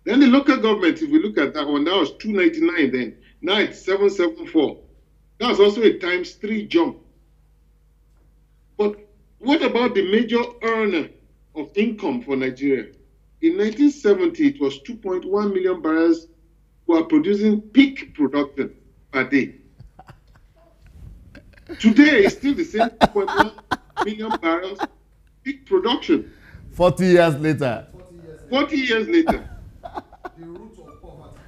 Then the local government, if we look at that one, that was 299 then. Now it's 774. That's also a times 3 jump. But what about the major earner of income for Nigeria? In 1970, it was 2.1 million barrels who are producing peak production per day. Today, it's still the same 2.1 million barrels peak production. 40 years later. 40 years later. The root of poverty.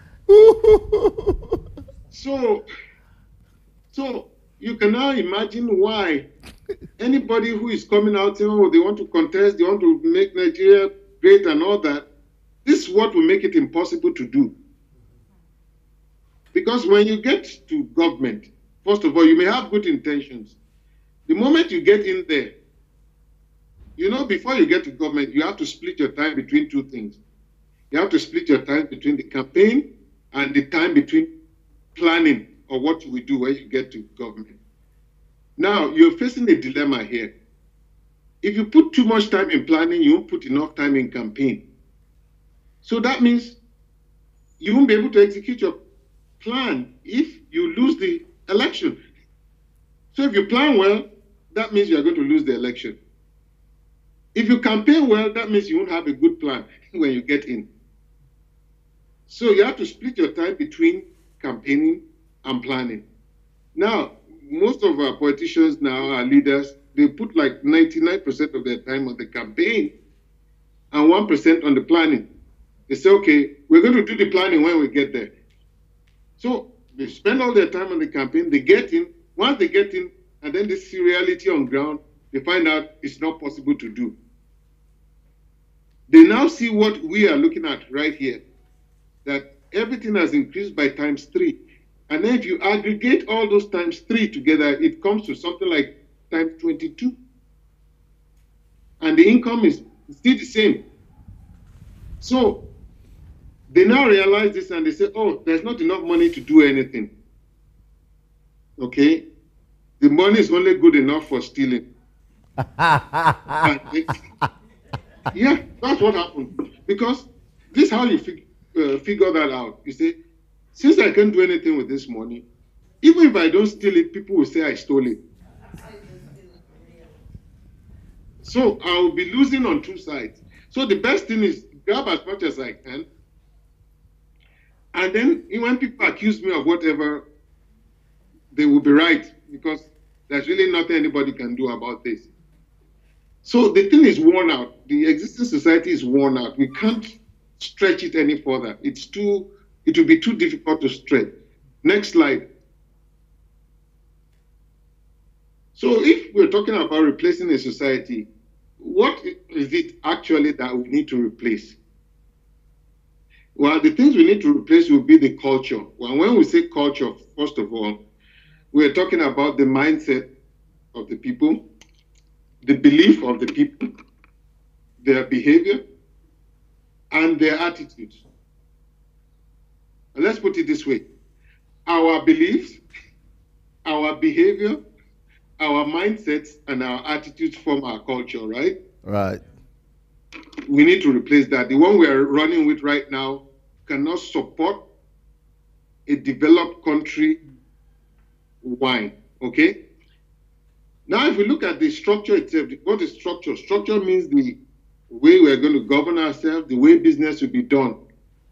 So you can now imagine why anybody who is coming out saying, oh, they want to contest, they want to make Nigeria great and all that, this is what will make it impossible to do. Because when you get to government, first of all, you may have good intentions. The moment you get in there, you know, before you get to government, you have to split your time between 2 things. You have to split your time between the campaign and the time between planning or what you will do when you get to government. Now, you're facing a dilemma here. If you put too much time in planning, you won't put enough time in campaign. So that means you won't be able to execute your plan if you lose the election. So if you plan well, that means you are going to lose the election. If you campaign well, that means you won't have a good plan when you get in. So you have to split your time between campaigning and planning. Now, most of our politicians now, our leaders, they put like 99% of their time on the campaign and 1% on the planning. They say, okay, we're going to do the planning when we get there. So they spend all their time on the campaign, they get in. Once they get in, and then they see reality on ground, they find out it's not possible to do. They now see what we are looking at right here, that everything has increased by times 3. And then if you aggregate all those times 3 together, it comes to something like times 22. And the income is still the same. So they now realize this and they say, oh, there's not enough money to do anything. Okay? The money is only good enough for stealing. Yeah, that's what happened. Because this is how you figure that out. You say, since I can't do anything with this money, even if I don't steal it, people will say I stole it. So I will be losing on 2 sides. So the best thing is grab as much as I can. And then when people accuse me of whatever, they will be right, because there's really nothing anybody can do about this. So the thing is worn out. The existing society is worn out. We can't stretch it any further. It will be too difficult to stretch. Next slide. So if we're talking about replacing a society, what is it actually that we need to replace? Well, the things we need to replace will be the culture. Well, when we say culture, first of all, we're talking about the mindset of the people, the belief of the people, their behavior, and their attitudes. And let's put it this way. Our beliefs, our behavior, our mindsets, and our attitudes form our culture, right? Right. We need to replace that. The one we are running with right now cannot support a developed country wine, okay? Now, if we look at the structure itself, what is structure? Structure means the way we're going to govern ourselves, the way business will be done.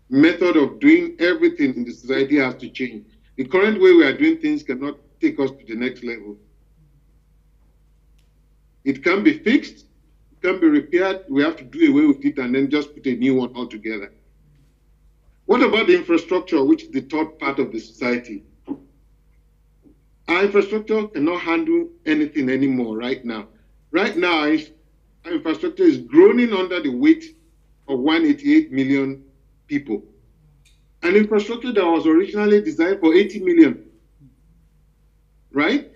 Method of doing everything in the society has to change. The current way we are doing things cannot take us to the next level. It can be fixed, it can be repaired. We have to do away with it and then just put a new one altogether. What about the infrastructure, which is the third part of the society? Our infrastructure cannot handle anything anymore right now. Right now, our infrastructure is groaning under the weight of 188 million people. An infrastructure that was originally designed for 80 million, right?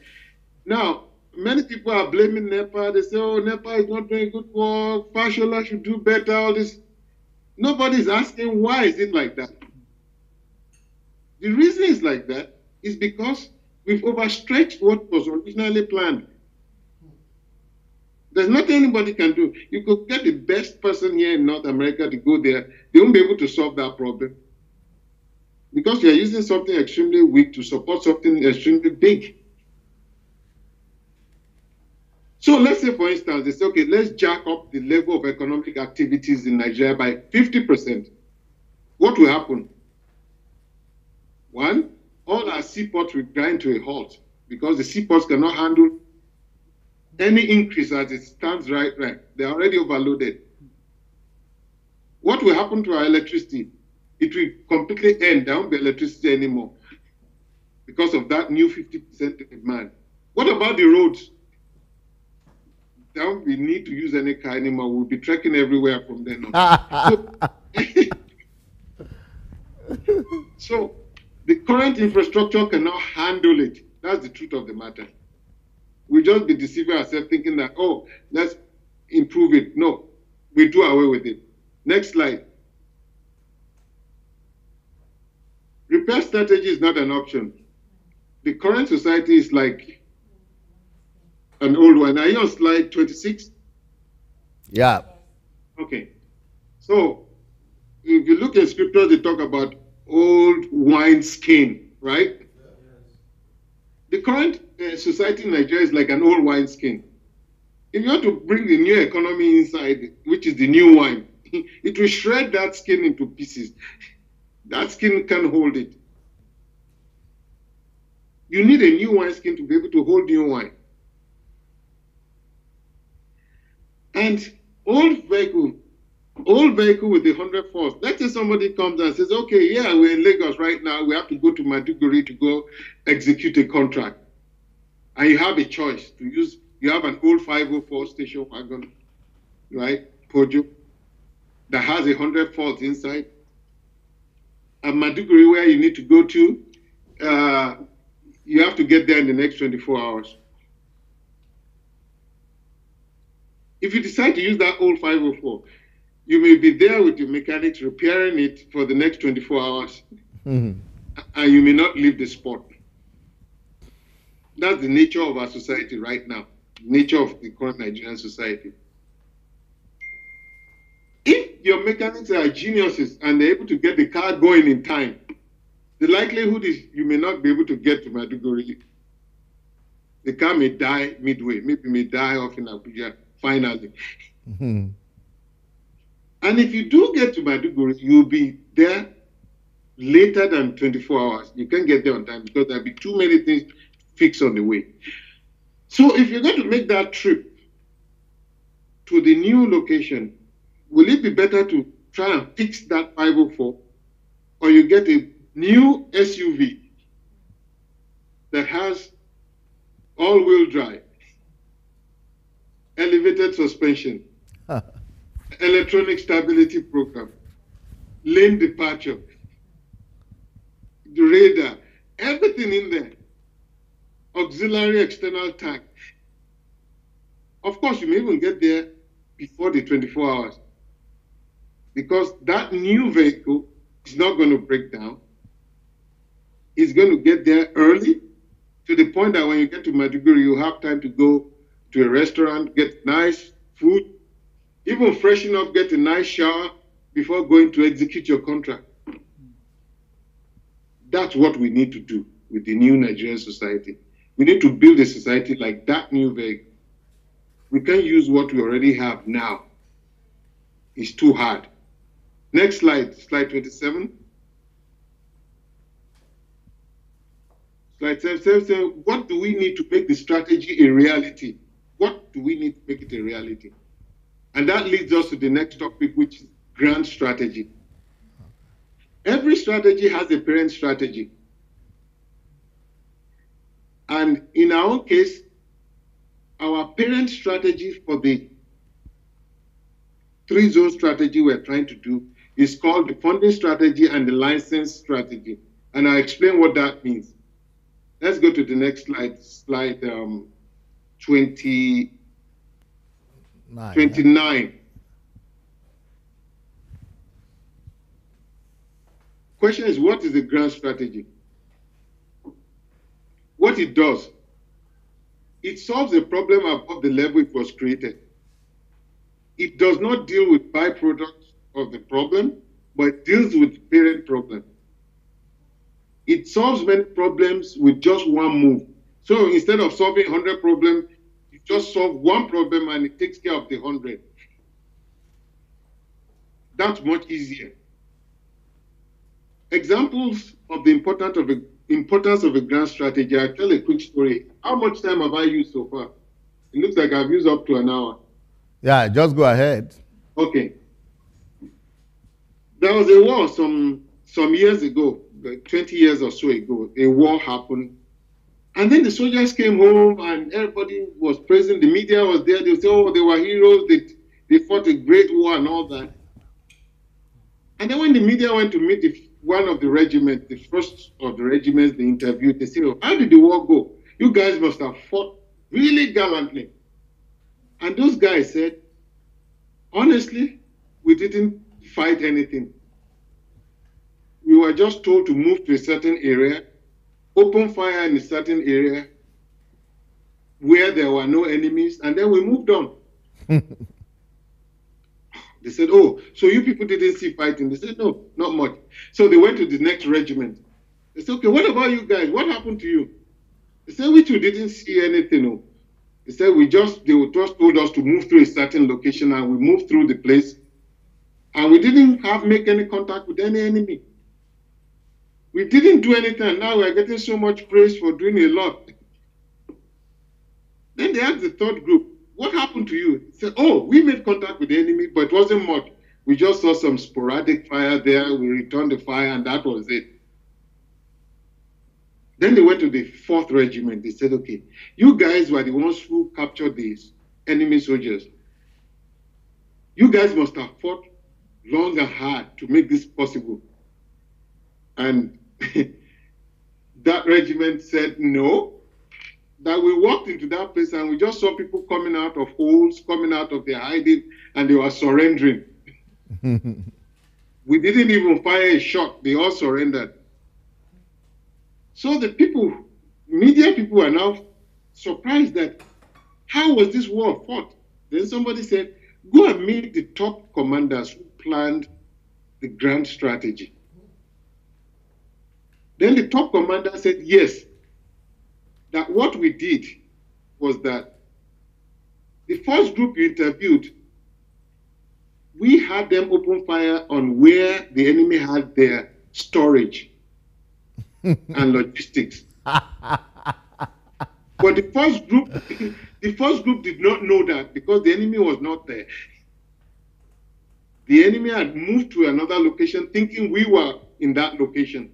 Now, many people are blaming NEPA. They say, oh, NEPA is not doing good work. Fashola should do better, all this. Nobody is asking why is it like that. The reason it's like that is because we've overstretched what was originally planned. There's nothing anybody can do. You could get the best person here in North America to go there. They won't be able to solve that problem, because you're using something extremely weak to support something extremely big. So let's say, for instance, they say, okay, let's jack up the level of economic activities in Nigeria by 50%. What will happen? One, all our seaports will grind to a halt, because the seaports cannot handle any increase as it stands right. They're already overloaded. What will happen to our electricity? It will completely end. There won't be electricity anymore because of that new 50% demand. What about the roads? There won't be need to use any car anymore. We'll be trekking everywhere from then on. So the current infrastructure cannot handle it. That's the truth of the matter. We'll just be deceiving ourselves thinking that, oh, let's improve it. No, we do away with it. Next slide. Repair strategy is not an option. The current society is like an old one. Are you on slide 26? Yeah. Okay. So if you look at scriptures, they talk about old wine skin, right? The current society in Nigeria is like an old wine skin. If you want to bring the new economy inside, which is the new wine, it will shred that skin into pieces. That skin can't hold it. You need a new wine skin to be able to hold new wine. And old vehicle with 100 force. Let's say somebody comes and says, okay, yeah, we're in Lagos right now. We have to go to Maiduguri to go execute a contract. And you have a choice to use, you have an old 504 station wagon, right, Pojo, that has 100 force inside. And Maiduguri, where you need to go to, you have to get there in the next 24 hours. If you decide to use that old 504, you may be there with your mechanics repairing it for the next 24 hours, and you may not leave the spot. That's the nature of our society right now, nature of the current Nigerian society. If your mechanics are geniuses and they're able to get the car going in time, the likelihood is you may not be able to get to Maiduguri. The car may die midway, maybe may die off in Abuja finally. And if you do get to Maiduguri, you'll be there later than 24 hours. You can't get there on time because there'll be too many things fix on the way. So if you're going to make that trip to the new location, will it be better to try and fix that 504, or you get a new SUV that has all-wheel drive, elevated suspension, electronic stability program, lane departure, the radar, everything in there, auxiliary external tank. Of course, you may even get there before the 24 hours, because that new vehicle is not going to break down. It's going to get there early, to the point that when you get to Maiduguri, you have time to go to a restaurant, get nice food, even freshen up, get a nice shower before going to execute your contract. That's what we need to do with the new Nigerian society. We need to build a society like that new vehicle. We can't use what we already have now. It's too hard. Next slide, slide 27. Slide 7, what do we need to make the strategy a reality? What do we need to make it a reality? And that leads us to the next topic, which is grand strategy. Every strategy has a parent strategy. And in our own case, our parent strategy for the 3-zone strategy we're trying to do is called the funding strategy and the license strategy. And I'll explain what that means. Let's go to the next slide, slide 29. Question is, what is the grand strategy? What it does, it solves a problem above the level it was created. It does not deal with byproducts of the problem, but it deals with the parent problem. It solves many problems with just one move. So instead of solving 100 problems, you just solve one problem and it takes care of the 100. That's much easier. Examples of the importance of a grand strategy. I'll tell a quick story. How much time have I used so far? It looks like I've used up to an hour. Yeah, just go ahead. Okay. There was a war some years ago, like 20 years or so ago. A war happened. And then the soldiers came home and everybody was present. The media was there. They would say, oh, they were heroes. They fought a great war and all that. And then when the media went to meet one of the regiments, the first of the regiments they interviewed, they said, oh, how did the war go? You guys must have fought really gallantly. And those guys said, honestly, we didn't fight anything. We were just told to move to a certain area, open fire in a certain area where there were no enemies, and then we moved on. They said, oh, so you people didn't see fighting? They said, no, not much. So they went to the next regiment. They said, okay, what about you guys? What happened to you? They said, we too didn't see anything. No. They said, they just told us to move through a certain location, and we moved through the place, and we didn't make any contact with any enemy. We didn't do anything, and now we're getting so much praise for doing a lot. Then they asked the third group, what happened to you? They said, oh, we made contact with the enemy, but it wasn't much. We just saw some sporadic fire there. We returned the fire, and that was it. Then they went to the 4th regiment. They said, okay, you guys were the ones who captured these enemy soldiers. You guys must have fought long and hard to make this possible. And that regiment said no, that we walked into that place and we just saw people coming out of holes, coming out of their hiding, and they were surrendering. We didn't even fire a shot. They all surrendered. So the media people are now surprised that how was this war fought? Then somebody said, go and meet the top commanders who planned the grand strategy. Then the top commander said, yes, that what we did was that the first group you interviewed, we had them open fire on where the enemy had their storage and logistics. But the first group, the first group did not know that because the enemy was not there. The enemy had moved to another location thinking we were in that location.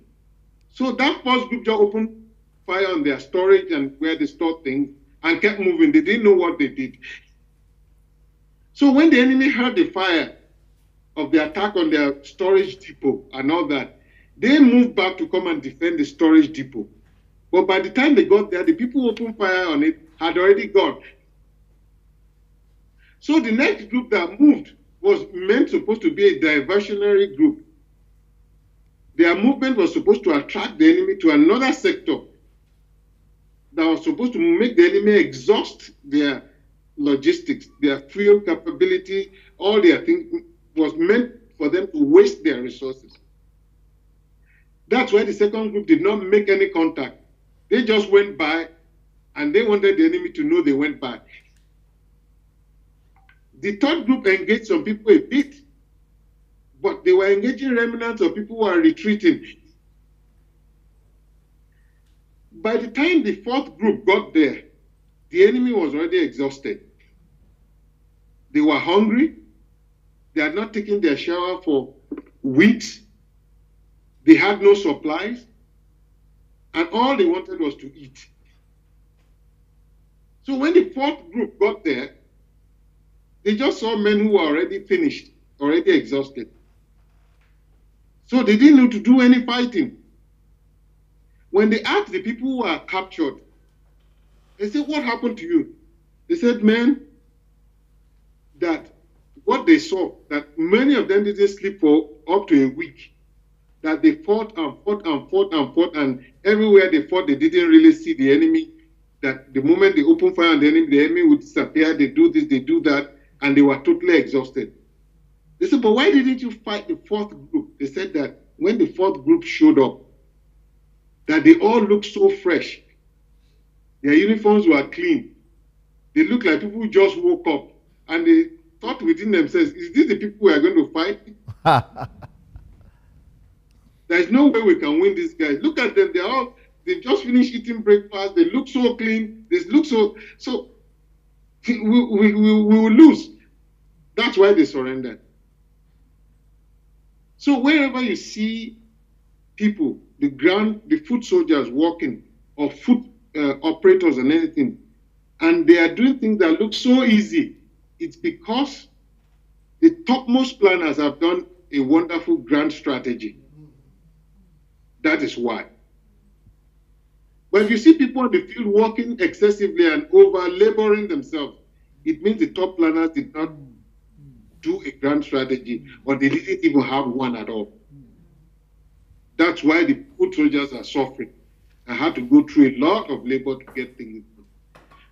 So that first group just opened fire on their storage and where they stored things and kept moving. They didn't know what they did. So when the enemy heard the fire of the attack on their storage depot and all that, they moved back to come and defend the storage depot. But by the time they got there, the people who opened fire on it had already gone. So the next group that moved was supposed to be a diversionary group. Their movement was supposed to attract the enemy to another sector that was supposed to make the enemy exhaust their logistics, their fuel capability, all their things was meant for them to waste their resources. That's why the second group did not make any contact. They just went by and they wanted the enemy to know they went by. The third group engaged some people a bit, but they were engaging remnants of people who are retreating. By the time the fourth group got there, the enemy was already exhausted. They were hungry. They had not taken their shower for weeks. They had no supplies. And all they wanted was to eat. So when the fourth group got there, they just saw men who were already finished, already exhausted. So they didn't need to do any fighting. When they asked the people who were captured, they said, "What happened to you?" They said, "Men, that what they saw, that many of them didn't sleep for up to a week, that they fought and fought and fought and fought, and everywhere they fought, they didn't really see the enemy, that the moment they opened fire on the enemy would disappear, they do this, they do that, and they were totally exhausted." They said, "But why didn't you fight the fourth group?" They said that when the fourth group showed up, that they all looked so fresh. Their uniforms were clean. They looked like people who just woke up, and they thought within themselves, "Is this the people we are going to fight?" There's no way we can win these guys. Look at them. They've just finished eating breakfast. They look so clean. They look so we will lose. That's why they surrendered. So wherever you see people, the foot soldiers walking, or foot operators and anything, and they are doing things that look so easy, it's because the topmost planners have done a wonderful grand strategy. That is why. But if you see people on the field working excessively and over-laboring themselves, it means the top planners did not do a grand strategy, or they didn't even have one at all. That's why the foot soldiers are suffering and had to go through a lot of labor to get things done.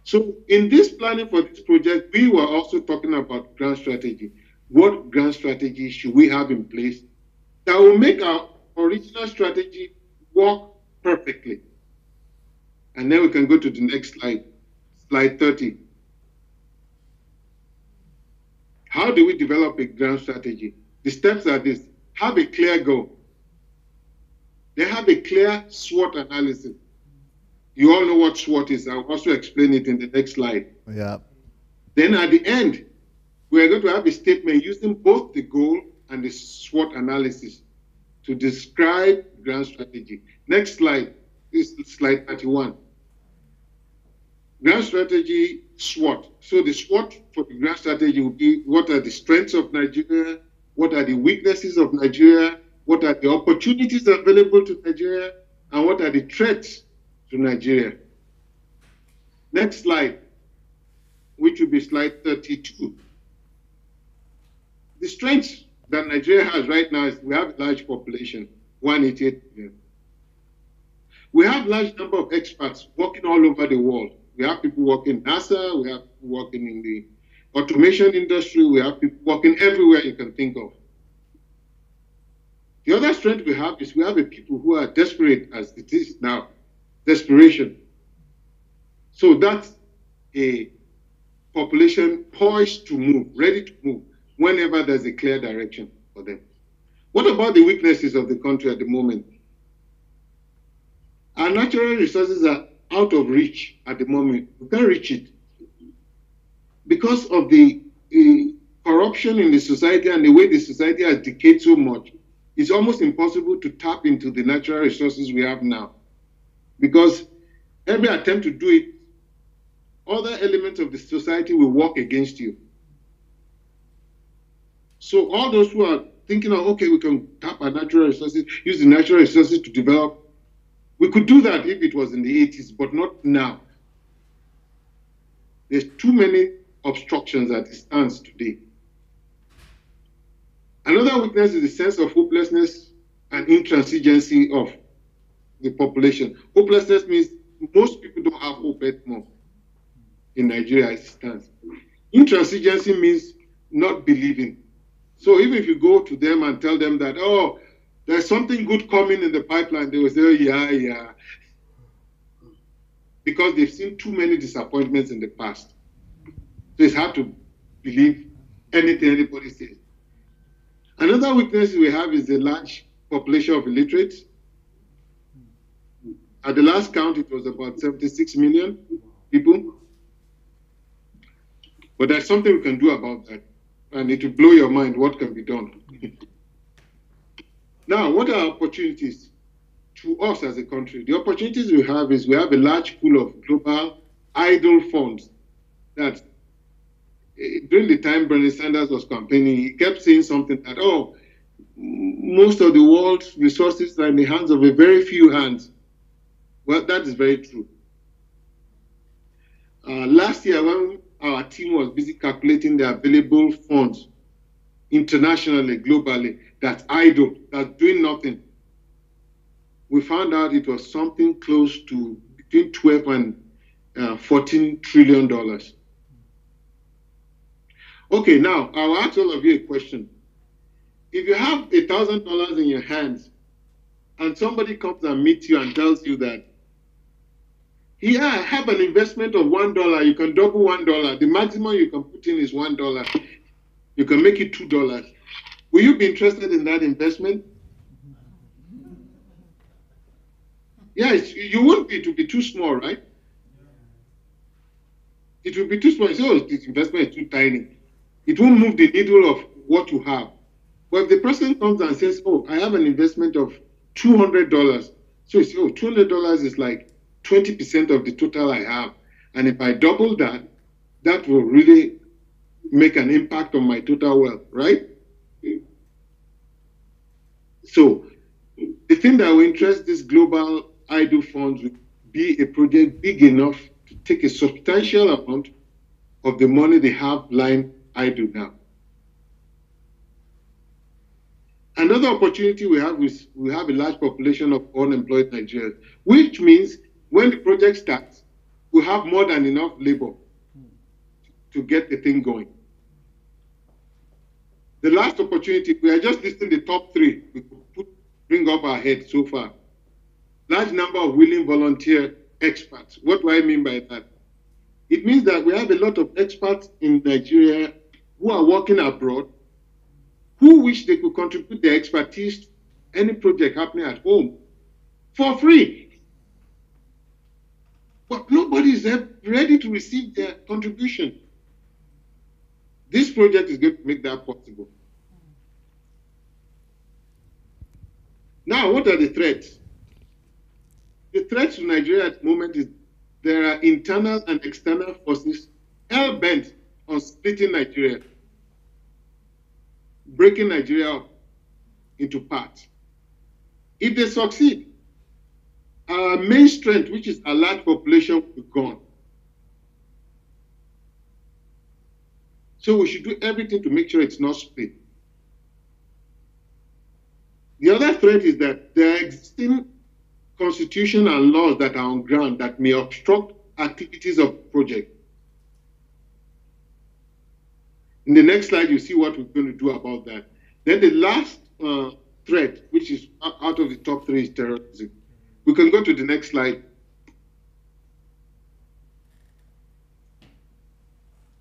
So in this planning for this project, we were also talking about grand strategy. What grand strategy should we have in place that will make our original strategy work perfectly? And then we can go to the next slide, slide 30. How do we develop a grand strategy? The steps are this: have a clear goal. Then have a clear SWOT analysis. You all know what SWOT is. I'll also explain it in the next slide. Yeah. Then at the end, we're going to have a statement using both the goal and the SWOT analysis to describe grand strategy. Next slide is slide 31. Grand strategy, SWOT. So the SWOT for the grand strategy will be: what are the strengths of Nigeria? What are the weaknesses of Nigeria? What are the opportunities available to Nigeria? And what are the threats to Nigeria? Next slide, which will be slide 32. The strengths that Nigeria has right now is we have a large population, 188 million. We have a large number of experts working all over the world. We have people working in NASA, we have people working in the automation industry, we have people working everywhere you can think of. The other strength we have is we have a people who are desperate as it is now, desperation. So that's a population poised to move, ready to move, whenever there's a clear direction for them. What about the weaknesses of the country at the moment? Our natural resources are out of reach at the moment. We can't reach it because of the corruption in the society and the way the society has decayed so much. It's almost impossible to tap into the natural resources we have now, because every attempt to do it, other elements of the society will work against you. So all those who are thinking of, okay, we can tap our natural resources, use the natural resources to develop, we could do that if it was in the 80s, but not now. There's too many obstructions as it stands today. Another weakness is the sense of hopelessness and intransigency of the population. Hopelessness means most people don't have hope anymore in Nigeria as it stands. Intransigency means not believing. So even if you go to them and tell them that, oh, there's something good coming in the pipeline, they will say, oh, yeah. Because they've seen too many disappointments in the past. So it's hard to believe anything anybody says. Another weakness we have is the large population of illiterates. At the last count, it was about 76 million people. But there's something we can do about that. And it will blow your mind what can be done. Now, what are opportunities to us as a country? The opportunities we have is we have a large pool of global idle funds that during the time Bernie Sanders was campaigning, he kept saying something that, oh, most of the world's resources are in the hands of a very few hands. Well, that is very true. Last year, when our team was busy calculating the available funds internationally, globally, that's idle, that's doing nothing, we found out it was something close to between 12 and $14 trillion. Okay, now I'll ask all of you a question. If you have $1,000 in your hands and somebody comes and meets you and tells you that, yeah, I have an investment of $1, you can double $1, the maximum you can put in is $1, you can make it $2. Will you be interested in that investment? Yes, you won't be, it will be too small, right? It will be too small. So this investment is too tiny. It won't move the needle of what you have. But if the person comes and says, oh, I have an investment of $200, so you say, oh, $200 is like 20% of the total I have. And if I double that, that will really make an impact on my total wealth, right? So the thing that will interest these global idle funds would be a project big enough to take a substantial amount of the money they have lying idle now. Another opportunity we have is we have a large population of unemployed Nigerians, which means when the project starts, we have more than enough labor to get the thing going. The last opportunity, we are just listing the top three we could bring up our head so far. Large number of willing volunteer experts. What do I mean by that? It means that we have a lot of experts in Nigeria who are working abroad, who wish they could contribute their expertise to any project happening at home for free. But nobody is ready to receive their contribution. This project is going to make that possible. Now, what are the threats? The threats to Nigeria at the moment is there are internal and external forces hell-bent on splitting Nigeria, breaking Nigeria up into parts. If they succeed, our main strength, which is a large population, will be gone. So we should do everything to make sure it's not split. The other threat is that there are existing constitution and laws that are on ground that may obstruct activities of the project. In the next slide, you see what we're going to do about that. Then the last threat, which is out of the top three, is terrorism. We can go to the next slide.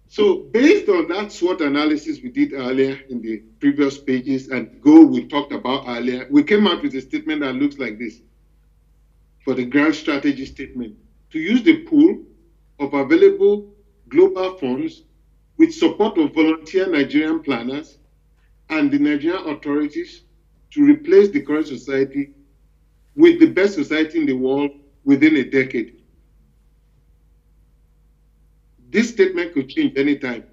So based on that SWOT analysis we did earlier in the previous pages and goal we talked about earlier, we came out with a statement that looks like this for the grand strategy statement to use the pool of available global funds with support of volunteer Nigerian planners and the Nigerian authorities to replace the current society with the best society in the world within a decade. This statement could change anytime.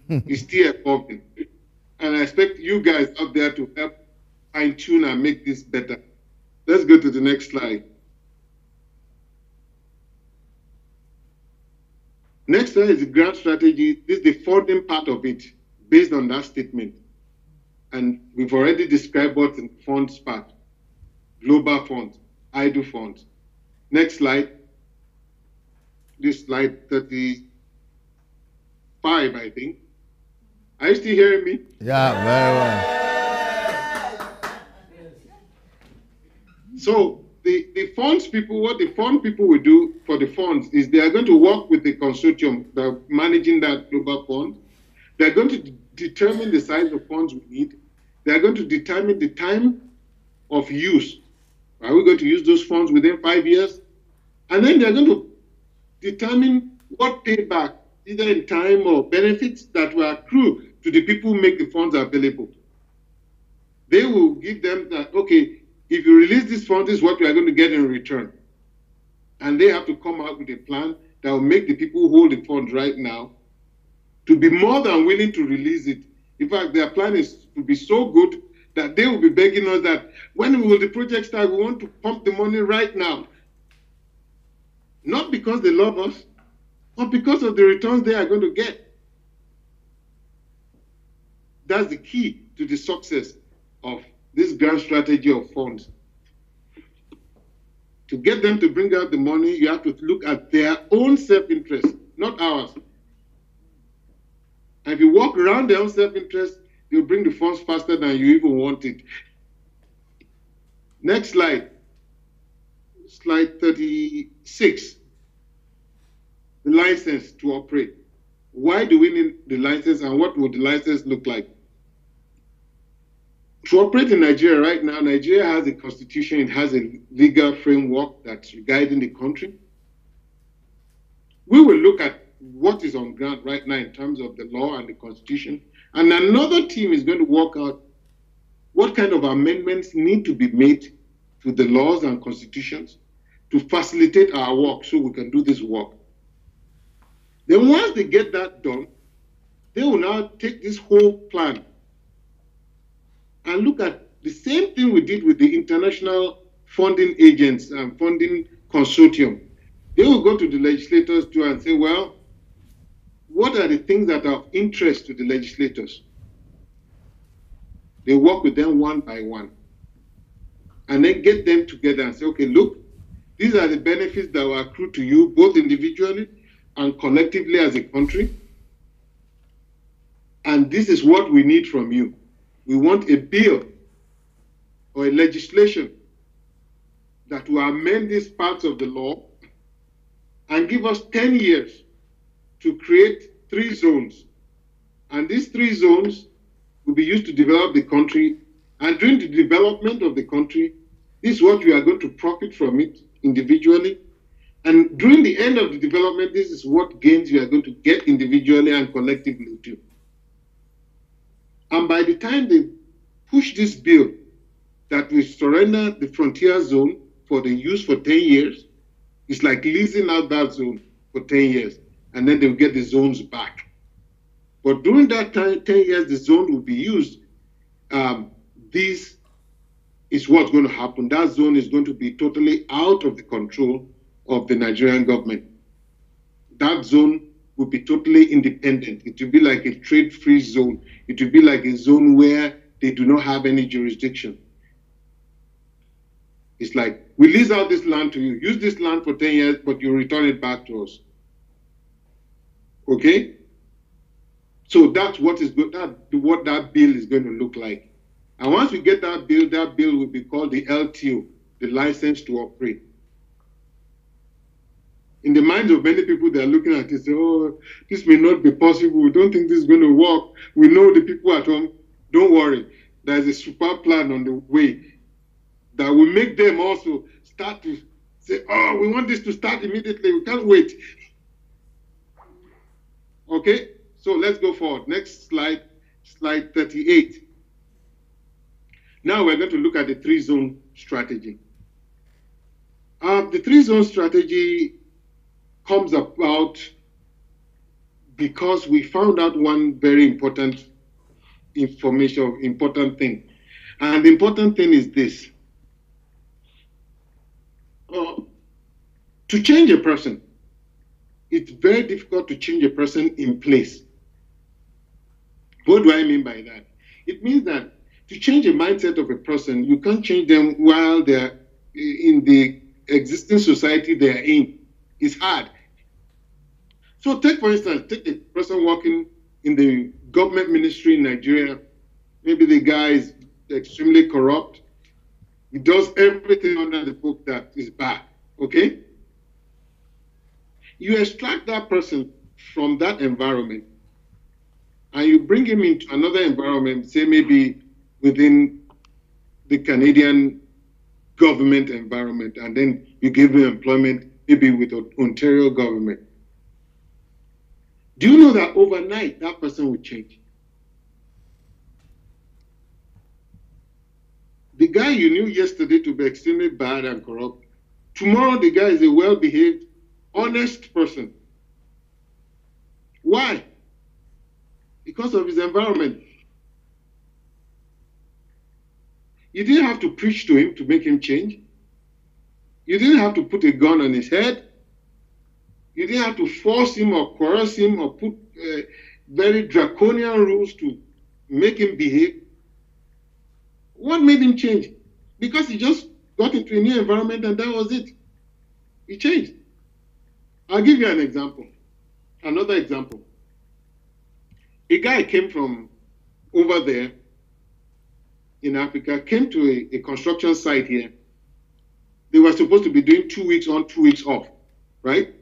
It's still evolving. And I expect you guys out there to help fine-tune and make this better. Let's go to the next slide. Next slide is the grant strategy. This is the funding part of it, based on that statement. And we've already described what's in funds part. Global funds, idle funds. Next slide. This slide 35, I think. Are you still hearing me? Yeah, very well. So the funds people, what the fund people will do for the funds is they are going to work with the consortium that are managing that global fund. They're going to determine the size of funds we need. They're going to determine the time of use. Are we going to use those funds within 5 years? And then they're going to determine what payback, either in time or benefits, that will accrue to the people who make the funds available. They will give them that, okay, if you release these funds, this is what we are going to get in return. And they have to come out with a plan that will make the people who hold the funds right now to be more than willing to release it. In fact, their plan is to be so good that they will be begging us that when will the project start, we want to pump the money right now. Not because they love us, but because of the returns they are going to get. That's the key to the success of this grand strategy of funds. To get them to bring out the money, you have to look at their own self-interest, not ours. And if you walk around their own self-interest, they'll bring the funds faster than you even want it. Next slide. Slide 36. The license to operate. Why do we need the license, and what would the license look like? To operate in Nigeria right now, Nigeria has a constitution, it has a legal framework that's guiding the country. We will look at what is on ground right now in terms of the law and the constitution, and another team is going to work out what kind of amendments need to be made to the laws and constitutions to facilitate our work so we can do this work. Then once they get that done, they will now take this whole plan and look at the same thing we did with the international funding agents and funding consortium. They will go to the legislators too and say, well, what are the things that are of interest to the legislators? They work with them one by one and then get them together and say, okay, look, these are the benefits that will accrue to you both individually and collectively as a country. And this is what we need from you. We want a bill or a legislation that will amend these parts of the law and give us 10 years to create 3 zones. And these 3 zones will be used to develop the country. And during the development of the country, this is what we are going to profit from it individually. And during the end of the development, this is what gains we are going to get individually and collectively too. And by the time they push this bill that will surrender the frontier zone for the use for 10 years, it's like leasing out that zone for 10 years, and then they'll get the zones back. But during that time, 10 years, the zone will be used. This is what's going to happen. That zone is going to be totally out of the control of the Nigerian government. That zone will be totally independent. It will be like a trade-free zone. It will be like a zone where they do not have any jurisdiction. It's like, we lease out this land to you. Use this land for 10 years, but you return it back to us. Okay? So that's what is good. What that bill is going to look like. And once we get that bill will be called the LTO, the license to operate. In the minds of many people, they're looking at it, say, oh, this may not be possible. We don't think this is going to work. We know the people at home. Don't worry. There's a super plan on the way that will make them also start to Say, oh, we want this to start immediately. We can't wait. Okay, so let's go forward. Next slide, slide 38. Now we're going to look at the three-zone strategy. The three-zone strategy comes about because we found out one very important thing. And the important thing is this. To change a person, it's very difficult to change a person in place. What do I mean by that? It means that to change a mindset of a person, you can't change them while they're in the existing society they're in. It's hard. So take, for instance, take a person working in the government ministry in Nigeria. Maybe the guy is extremely corrupt. He does everything under the book that is bad, okay? You extract that person from that environment and you bring him into another environment, say maybe within the Canadian government environment, and then you give him employment maybe with the Ontario government. Do you know that overnight that person will change? The guy you knew yesterday to be extremely bad and corrupt, tomorrow the guy is a well-behaved, honest person. Why? Because of his environment. You didn't have to preach to him to make him change. You didn't have to put a gun on his head. You didn't have to force him or coerce him or put very draconian rules to make him behave. What made him change? Because he just got into a new environment and that was it. He changed. I'll give you an example. Another example. A guy came from over there in Africa, came to a construction site here. They were supposed to be doing 2 weeks on, 2 weeks off, right?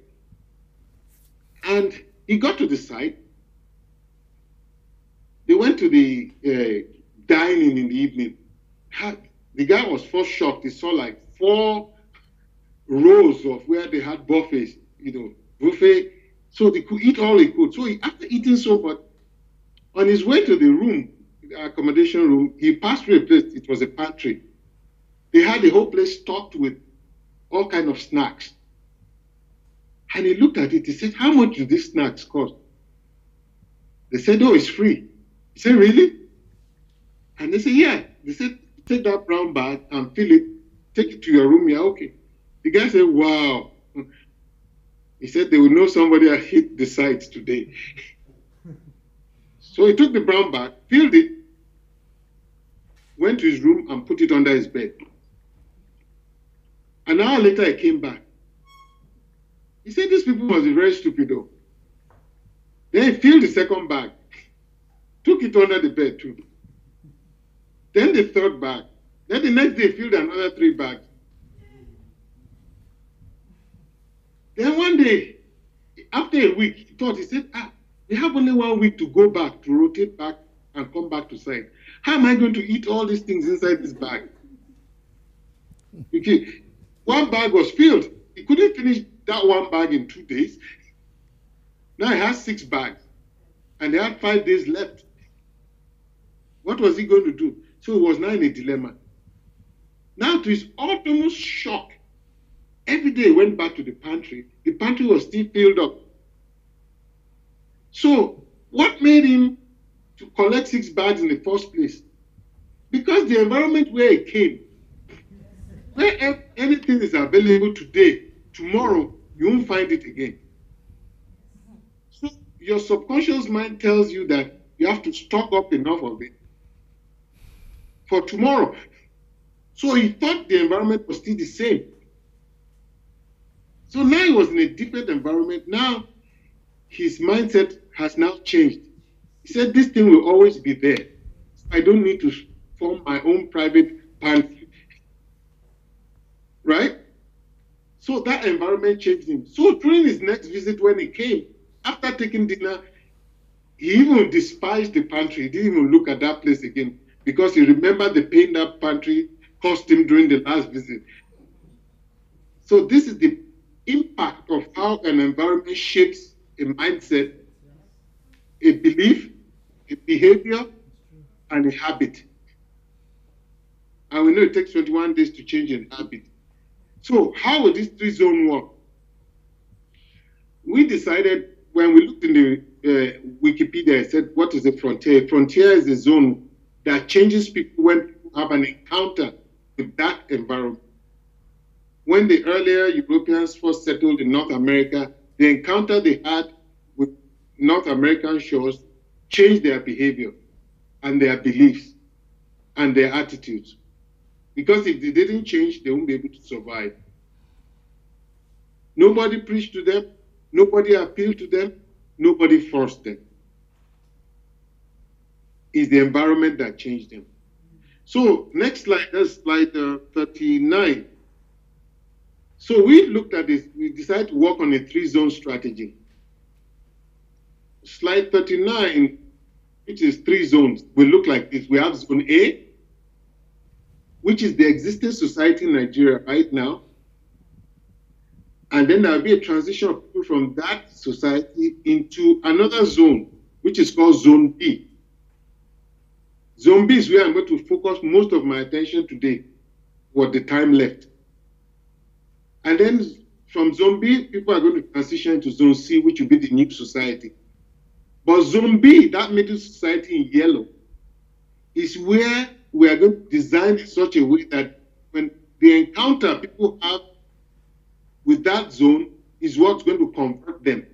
And he got to the site. They went to the dining in the evening. The guy was first shocked. He saw like 4 rows of where they had buffets, buffet. So they could eat all they could. So after eating so much, on his way to the room, the accommodation room, he passed through a place. It was a pantry. They had the whole place stocked with all kinds of snacks. And he looked at it. He said, "How much do these snacks cost?" They said, "Oh, it's free." He said, "Really?" And they said, "Yeah." They said, "Take that brown bag and fill it. Take it to your room. Yeah, okay." The guy said, "Wow." He said, "They will know somebody has hit the site today." So he took the brown bag, filled it, went to his room and put it under his bed. An hour later, he came back. He said, "These people must be very stupid though." Then he filled the second bag, took it under the bed too. Then the third bag. Then the next day, he filled another 3 bags. Then one day, after a week, he said, we have only 1 week to go back, to rotate back and come back to site. How am I going to eat all these things inside this bag? Okay, 1 bag was filled. He couldn't finish that 1 bag in 2 days. Now he has 6 bags, and they had 5 days left. What was he going to do? So he was now in a dilemma. Now, to his utmost shock, every day he went back to the pantry was still filled up. So what made him to collect 6 bags in the first place? Because the environment where he came, where anything is available today, tomorrow, you won't find it again. So your subconscious mind tells you that you have to stock up enough of it for tomorrow. So he thought the environment was still the same. So now he was in a different environment. Now his mindset has now changed. He said, "This thing will always be there. I don't need to form my own private pantry." Right? So that environment changed him. So during his next visit, when he came, after taking dinner, he even despised the pantry. He didn't even look at that place again because he remembered the pain that pantry cost him during the last visit. So this is the impact of how an environment shapes a mindset, a belief, a behavior, and a habit. And we know it takes 21 days to change a habit. So how will this 3-zone work? We decided when we looked in the Wikipedia, it said, what is a frontier? A frontier is a zone that changes people when people have an encounter with that environment. When the earlier Europeans first settled in North America, the encounter they had with North American shores changed their behavior and their beliefs and their attitudes. Because if they didn't change, they won't be able to survive. Nobody preached to them, nobody appealed to them, nobody forced them. It's the environment that changed them. So next slide, that's slide 39. So we looked at this, we decided to work on a 3-zone strategy. Slide 39, which is 3 zones, will look like this. We have zone A, which is the existing society in Nigeria right now. And then there'll be a transition of people from that society into another zone, which is called zone B. Zone B is where I'm going to focus most of my attention today, what the time left. And then from zone B, people are going to transition to zone C, which will be the new society. But zone B, that middle society in yellow, is where we are going to design in such a way that when the encounter people have with that zone is what's going to convert them.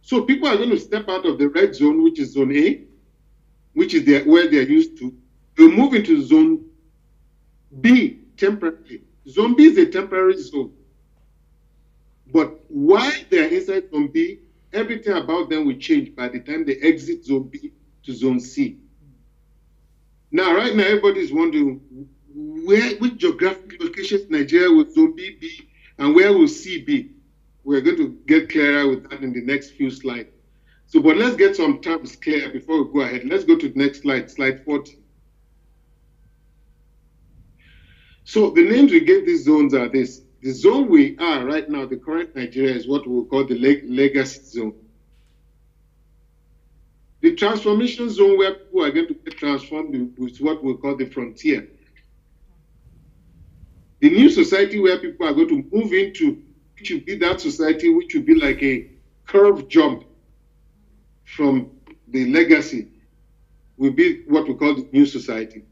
So people are going to step out of the red zone, which is zone A, which is where they're used to. They'll move into zone B temporarily. Zone B is a temporary zone. But while they're inside zone B, everything about them will change by the time they exit zone B to zone C. Now, right now, everybody's wondering which geographic locations in Nigeria will zone B be and where will C be? We're going to get clearer with that in the next few slides. So, but let's get some terms clear before we go ahead. Let's go to the next slide, slide 40. So the names we gave these zones are this. The zone we are right now, the current Nigeria, is what we'll call the legacy zone. The transformation zone where people are going to get transformed is what we'll call the frontier. The new society where people are going to move into, which will be that society which will be like a curve jump from the legacy, will be what we call the new society.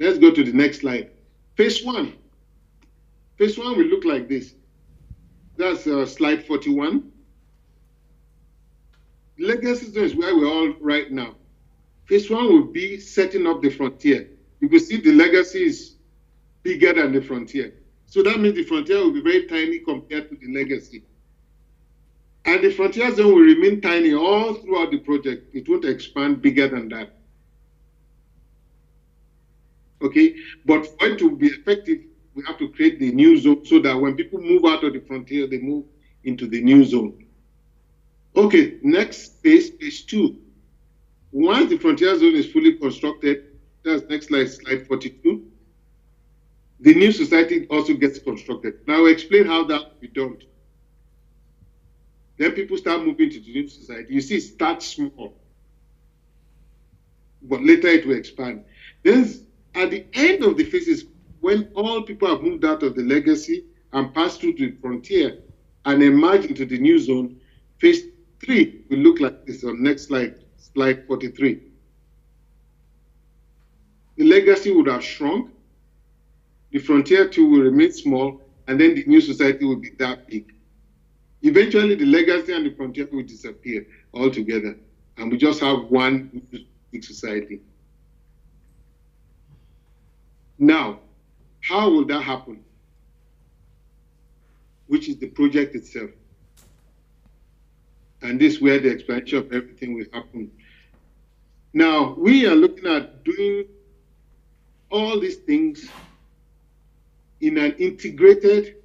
Let's go to the next slide. Phase 1. Phase 1 will look like this. That's slide 41. Legacy zone is where we're all right now. Phase 1 will be setting up the frontier. You can see the legacy is bigger than the frontier. So that means the frontier will be very tiny compared to the legacy. And the frontier zone will remain tiny all throughout the project. It won't expand bigger than that. Okay, but for it to be effective, we have to create the new zone so that when people move out of the frontier, they move into the new zone. Okay, next phase, phase 2. Once the frontier zone is fully constructed, that's next slide, slide 42, the new society also gets constructed. Now I'll explain how that will be done. Then people start moving to the new society. You see, it starts small, but later it will expand. Then at the end of the phases, when all people have moved out of the legacy and passed through the frontier and emerged into the new zone, phase 3 will look like this on next slide, slide 43. The legacy would have shrunk, the frontier too will remain small, and then the new society will be that big. Eventually, the legacy and the frontier will disappear altogether, and we just have one big society. Now, how will that happen? Which is the project itself. And this is where the explanation of everything will happen. Now, we are looking at doing all these things in an integrated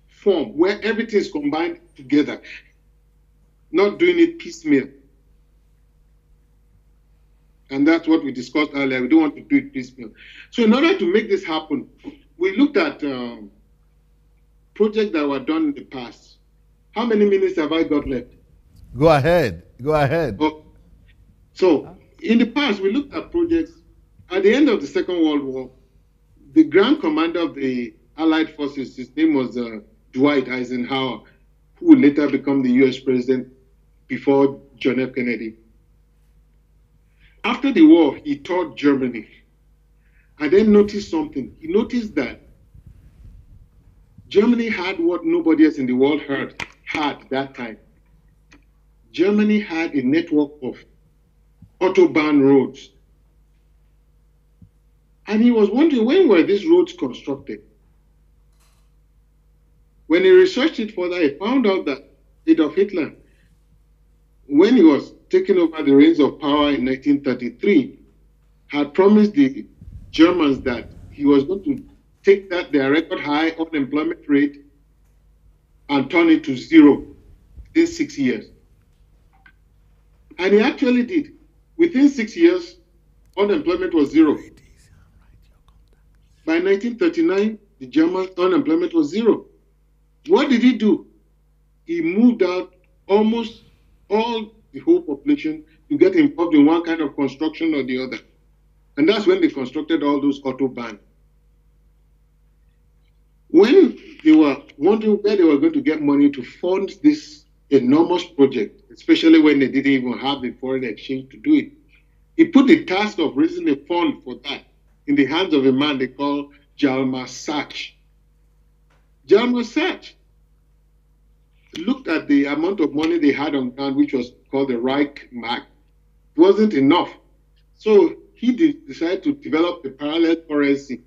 form where everything is combined together, not doing it piecemeal. And that's what we discussed earlier. We don't want to do it piecemeal. So in order to make this happen, we looked at projects that were done in the past. How many minutes have I got left? Go ahead. Go ahead. Oh, so in the past, we looked at projects. At the end of the Second World War, the Grand Commander of the Allied Forces, his name was Dwight Eisenhower, who would later become the US president before John F. Kennedy. After the war, he toured Germany and then noticed something. He noticed that Germany had what nobody else in the world had that time. Germany had a network of autobahn roads. And he was wondering, when were these roads constructed? When he researched it further, he found out that Adolf Hitler, when he was taking over the reins of power in 1933, had promised the Germans that he was going to take their record high unemployment rate and turn it to zero in 6 years. And he actually did. Within 6 years, unemployment was zero. By 1939, the German unemployment was zero. What did he do? He moved out almost all the whole population to get involved in one kind of construction or the other. And that's when they constructed all those autobahns. When they were wondering where they were going to get money to fund this enormous project, especially when they didn't even have the foreign exchange to do it, he put the task of raising a fund for that in the hands of a man they call Hjalmar Sachs. Hjalmar Sachs looked at the amount of money they had on ground, which was called the Reichsmark. It wasn't enough. So he decided to develop a parallel currency,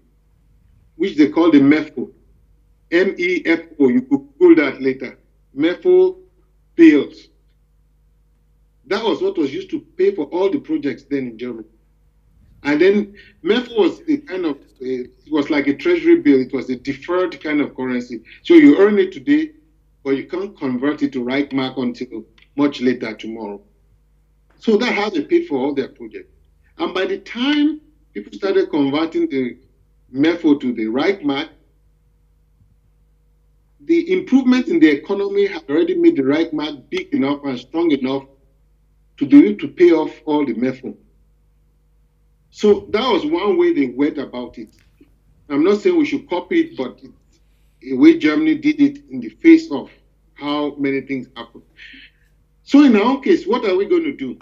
which they call the MEFO. MEFO, you could Google that later. MEFO bills. That was what was used to pay for all the projects then in Germany. And then MEFO was a kind of, it was like a treasury bill. It was a deferred kind of currency. So you earn it today, but you can't convert it to Reichsmark until much later tomorrow. So that's how they paid for all their projects. And by the time people started converting the MEFO to the Reichsmark, the improvement in the economy had already made the Reichsmark big enough and strong enough to be able to pay off all the MEFO. So that was one way they went about it. I'm not saying we should copy it, but it's the way Germany did it in the face of how many things happened. So in our case, what are we going to do?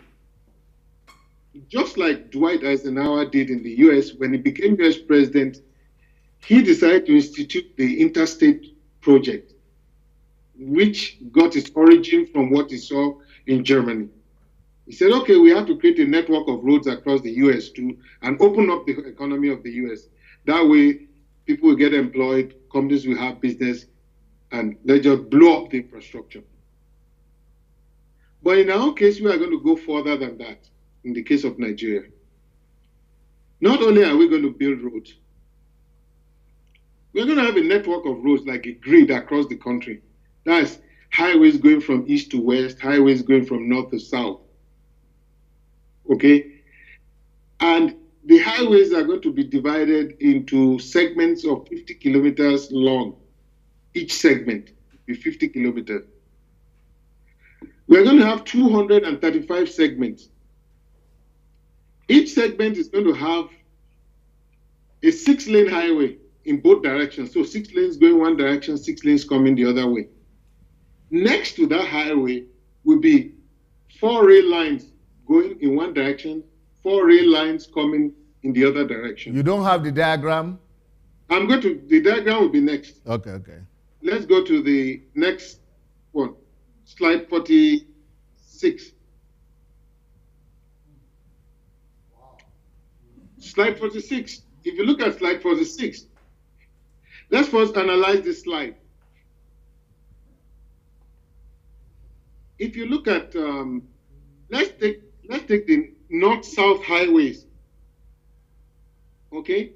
Just like Dwight Eisenhower did in the US, when he became US president, he decided to institute the Interstate Project, which got its origin from what he saw in Germany. He said, okay, we have to create a network of roads across the US too and open up the economy of the US. That way, people will get employed, companies will have business, and they just blow up the infrastructure. But in our case, we are going to go further than that in the case of Nigeria. Not only are we going to build roads, we're going to have a network of roads like a grid across the country. That's highways going from east to west, highways going from north to south. Okay? And the highways are going to be divided into segments of 50 kilometers long. Each segment will be 50 kilometers. We're going to have 235 segments. Each segment is going to have a 6-lane highway in both directions. So 6 lanes going one direction, 6 lanes coming the other way. Next to that highway will be 4 rail lines going in one direction, 4 rail lines coming in the other direction. You don't have the diagram? The diagram will be next. Okay. Let's go to the next one, slide 46. Wow. Slide 46. If you look at slide 46, let's first analyze this slide. If you look at, let's take the north-south highways. Okay?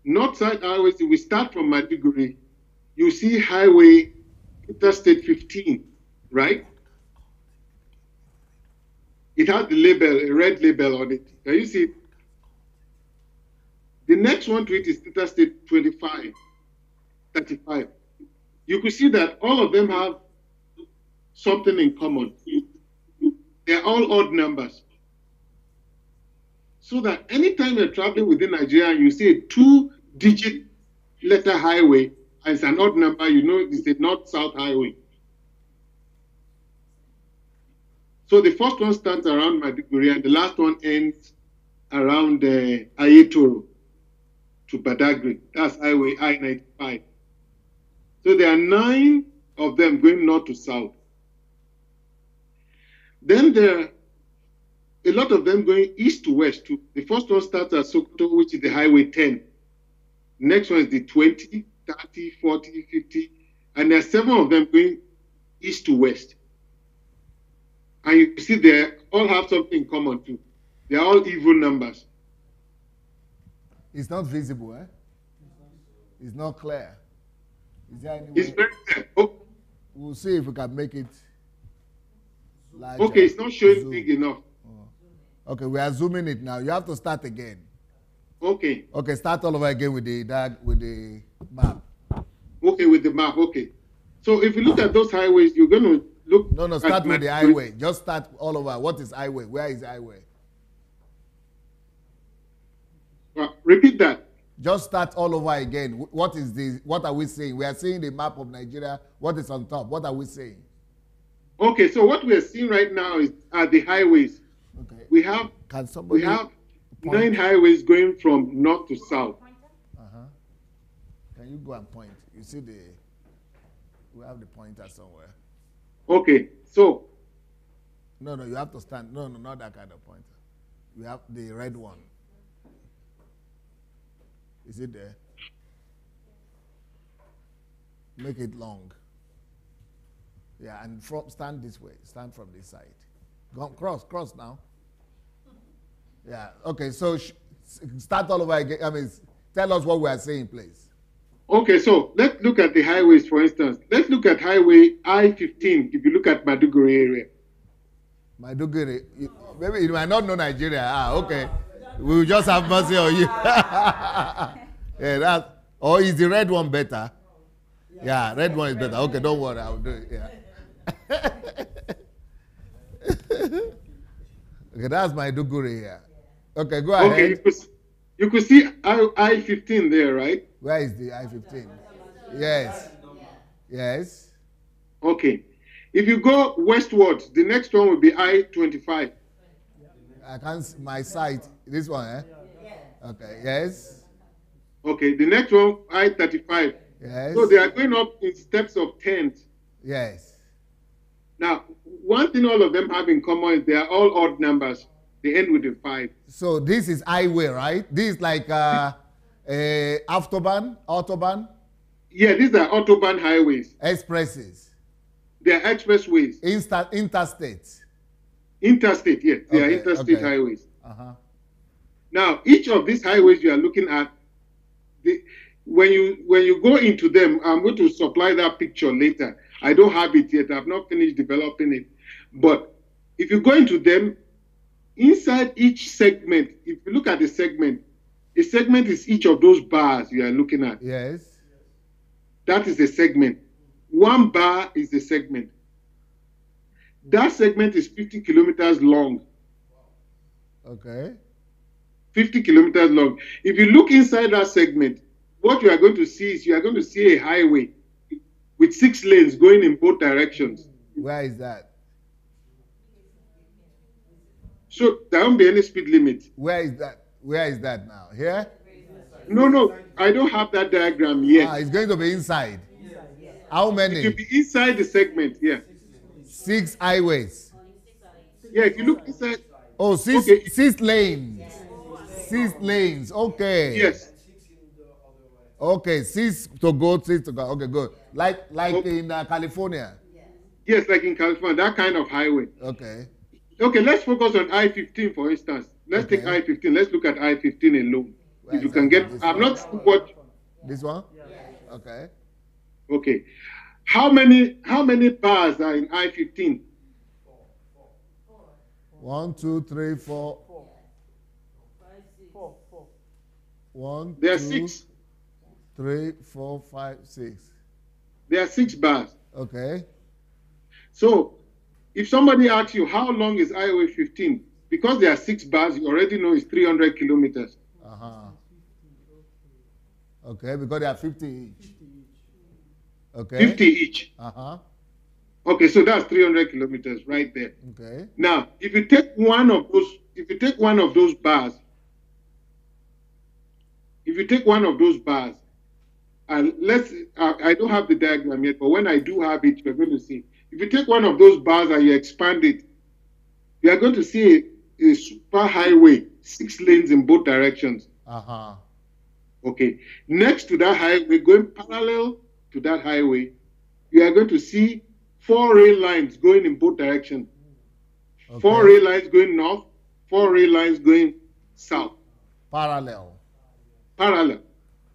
North-south highways, if we start from Maiduguri, you see highway Interstate 15, right? It has the label, a red label on it. Can you see it? The next one to it is Interstate 25, 35. You could see that all of them have something in common. They're all odd numbers. So that anytime you're traveling within Nigeria and you see a 2-digit letter highway and it's an odd number, you know it's a north-south highway. So the first one starts around Maiduguri and the last one ends around Ayetoro to Badagry. That's highway I-95. So there are 9 of them going north to south. Then there are a lot of them going east to west too. The first one starts at Sokoto, which is the highway 10. Next one is the 20, 30, 40, 50. And there are 7 of them going east to west. And you see they all have something in common too. They are all even numbers. It's not visible, eh? It's not clear. Is there any It's way? very clear. Oh, We'll see if we can make it larger. okay, it's not showing Zoom. big enough. Okay, we are zooming it now. You have to start again. Okay. Okay, start all over again with the map. Okay, with the map. Okay. So if you look at those highways, you're going to look. No, start with the highway. Just start all over. What is highway? Where is highway? Repeat that. Just start all over again. What is this? What are we saying? We are seeing the map of Nigeria. What is on top? What are we saying? Okay, so what we are seeing right now are the highways. Okay. We have Can somebody we have point? 9 highways going from north to south. Can you go and point? You see we have the pointer somewhere. Okay, so No, you have to stand. No, not that kind of pointer. You have the red one. Is it there? Make it long. Yeah, and stand this way. Stand from this side. Go cross now. Yeah. Okay. So start all over again. I mean, tell us what we are saying, please. okay, so let's look at the highways, for instance. Let's look at highway I-15, if you look at Maiduguri area. Maiduguri, maybe you might not know Nigeria. Okay. We will just have mercy on you. Yeah, or is the red one better? Yeah, red one is better. Okay, don't worry, I'll do it. Yeah. Okay, that's Maiduguri here. Okay, go ahead. Okay, you could see I-15 there, right? Where is the I-15? Yes. Yes. Okay. If you go westwards, the next one will be I-25. I can't see my site. This one, eh? Okay, yes. Okay, the next one, I-35. Yes. So they are going up in steps of 10s. Yes. Now, one thing all of them have in common is they are all odd numbers. They end with a 5. So this is highway, right? This is like autobahn, Yeah, these are autobahn highways. expresses, They are expressways. interstates. Interstate, yes. They are Okay, interstate okay. highways. Uh-huh. Now, each of these highways you are looking at, when you go into them, I'm going to supply that picture later. I don't have it yet. I've not finished developing it. But if you go into them, inside each segment, if you look at a segment is each of those bars you are looking at. Yes. That is a segment. One bar is a segment. That segment is 50 kilometers long. Okay. 50 kilometers long. If you look inside that segment, what you are going to see is you are going to see a highway with 6 lanes going in both directions. Where is that? So there won't be any speed limit. Where is that? Where is that now? Here? No, I don't have that diagram yet. It's going to be inside. How It many? will be inside the segment, yeah. 6 highways. Yeah, if you look inside, Oh, six, Okay. 6 lanes. 6 lanes. Okay. yes. Okay, 6 to go, 6 to go. Okay, good. Like in California. Yes, like in California, that kind of highway. Okay. Okay, let's focus on I-15, for instance. Let's take Okay. I-15. Let's look at I-15 alone. Where If you is can that? get, This I'm one? not sure what, This one? Okay. okay. How many bars are in I-15? 1, 2, 3, 4. Four. 4, 4. 1, There are 2, 6. 3, 4, 5, 6. There are 6 bars. Okay. So if somebody asks you how long is Highway 15, because there are 6 bars, you already know it's 300 kilometers. Uh-huh. Okay, because they are 50 each. Okay. 50 each. Uh-huh. Okay, so that's 300 kilometers right there. Okay. Now, if you take one of those bars, and I don't have the diagram yet, but when I do have it, you're going to see. If you take one of those bars and you expand it, you are going to see a super highway, 6 lanes in both directions. Uh-huh. Okay. Next to that highway, going parallel to that highway, you are going to see 4 rail lines going in both directions. Okay. 4 rail lines going north, 4 rail lines going south. Parallel.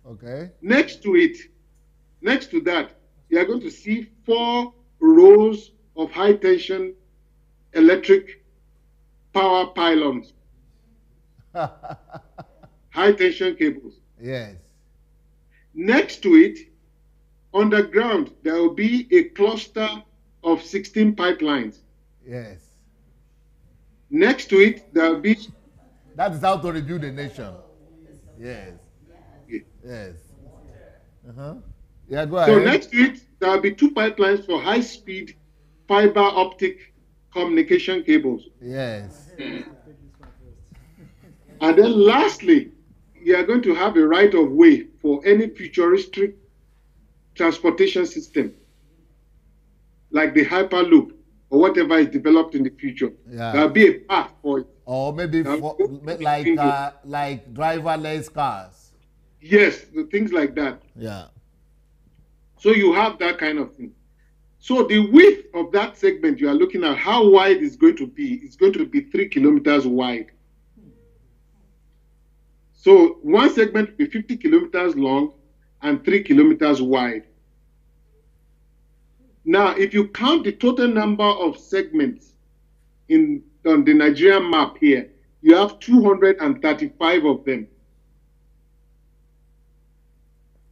Okay. Next to that, you are going to see 4 rows of high tension electric power pylons, high tension cables. Yes. Next to it, underground, there will be a cluster of 16 pipelines. Yes. Next to it, there will be. That is how to rebuild a nation. Yes. Yes. Uh-huh. Yeah, go ahead. So next to it, there will be 2 pipelines for high-speed fiber optic communication cables. Yes. And then lastly, you are going to have a right-of-way for any futuristic transportation system, like the Hyperloop or whatever is developed in the future. Yeah. There will be a path for it. Or maybe like driverless cars. Yes, things like that. Yeah. So you have that kind of thing. So the width of that segment you are looking at, how wide it's going to be, it's going to be 3 kilometers wide. So one segment will be 50 kilometers long and 3 kilometers wide. Now, if you count the total number of segments on the Nigerian map here, you have 235 of them.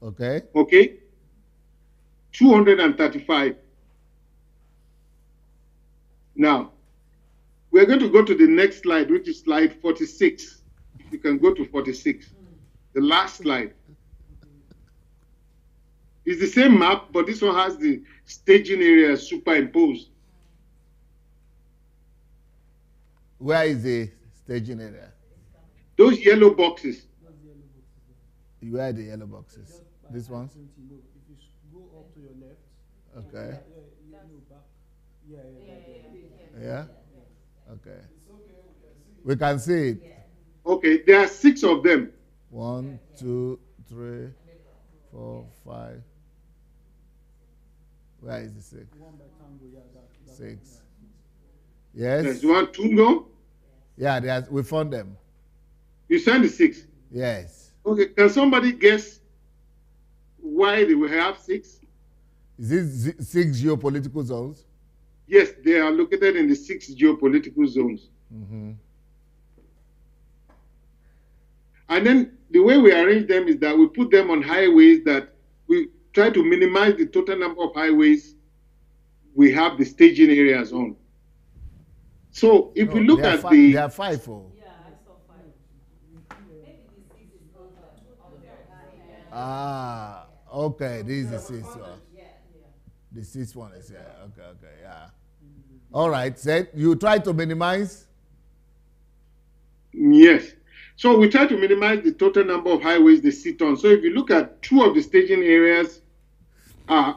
Okay. Okay? 235. Now, we're going to go to the next slide, which is slide 46. If you can go to 46, the last slide. It's the same map, but this one has the staging area superimposed. Where is the staging area? Those yellow boxes. Where are the yellow boxes? This one? If you go up to your left. Okay. Yeah. Yeah? Okay. We can see it. Okay, there are 6 of them. 1, 2, 3, 4, 5. Where is the 6? 6. Yes. There's one Tungo. Yeah, we found them. You send the 6. Yes. Okay, can somebody guess why they will have 6? Is this 6 geopolitical zones? Yes, they are located in the 6 geopolitical zones. Mm-hmm. And then the way we arrange them is that we put them on highways that we try to minimize the total number of highways we have the staging areas on. So if we look at the... There are 5. Oh. Yeah, I saw 5. Maybe the 6 is not Ah, okay. This is the 6th one. The 6th one is here. Okay, yeah. All right. So you try to minimize? Yes. So we try to minimize the total number of highways they sit on. So if you look at 2 of the staging areas, 3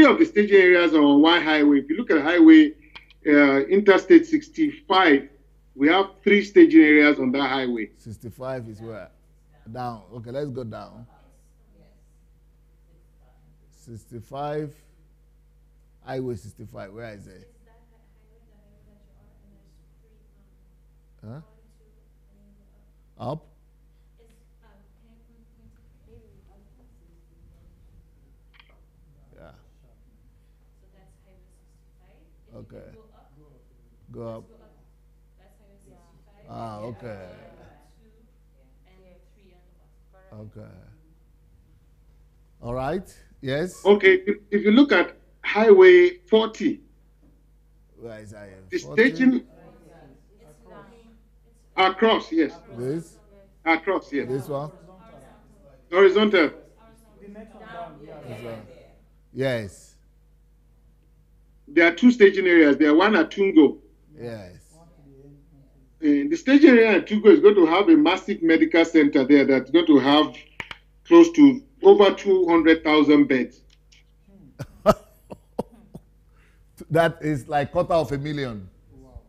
of the staging areas are on one highway. If you look at highway Interstate 65, we have 3 staging areas on that highway. 65 is where? Down. Okay, let's go down. 65. Highway 65. Where is it? Is that highway, the highway that you are, and there's 3, Huh? 1, 2, and then go up. Up? Is, can you point to 3? Yeah. So that's highway 65. If Okay. you go up, Go up. go up. That's Ah, okay. 2 and 3 on the bottom. Okay. All right. Yes. Okay, if you look at Highway 40, Where is I? the 40? staging It's long. across, yes. This? Across, yes. This one? Horizontal. The next one down, yeah. This one? Yes. There are two staging areas. There are one at Tungo. Yes. The staging area at Tungo is going to have a massive medical center there that's going to have close to over 200,000 beds. That is like 250,000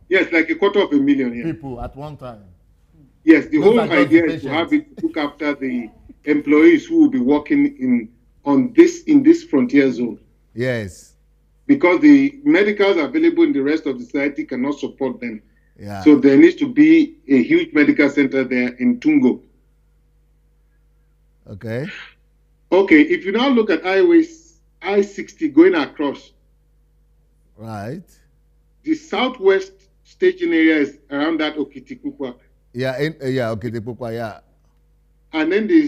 Yes, like 250,000. Yeah. people at one time. Yes, the Those whole are just idea the is to have patients. it look after the employees who will be working in this frontier zone, Yes. because the medicals available in the rest of the society cannot support them. Yeah. So there needs to be a huge medical center there in Tungo. Okay. Okay, if you now look at I-60 going across, Right. the southwest staging area is around that Okitikukwa. Yeah. Okay. The Pukwa. Yeah. And then the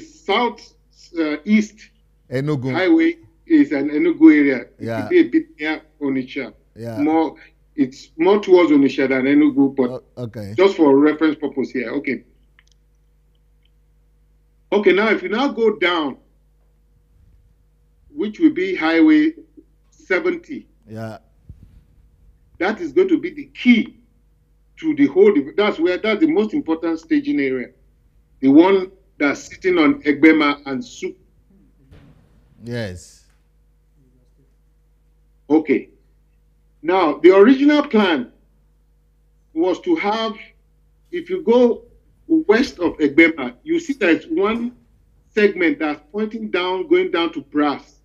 east Enugu. highway is an Enugu area. It Yeah. could be a bit near Onitsha. Yeah. It's more towards Onitsha than Enugu, but Okay. just for reference purpose here. Okay. Okay, now if you now go down, which will be Highway 70, Yeah. that is going to be the key to the whole. That's the most important staging area. The one that's sitting on Egbema and Soup. Yes. Okay. Now, the original plan was to have, if you go west of Egbema, you see there's one segment that's pointing down, going down to Brass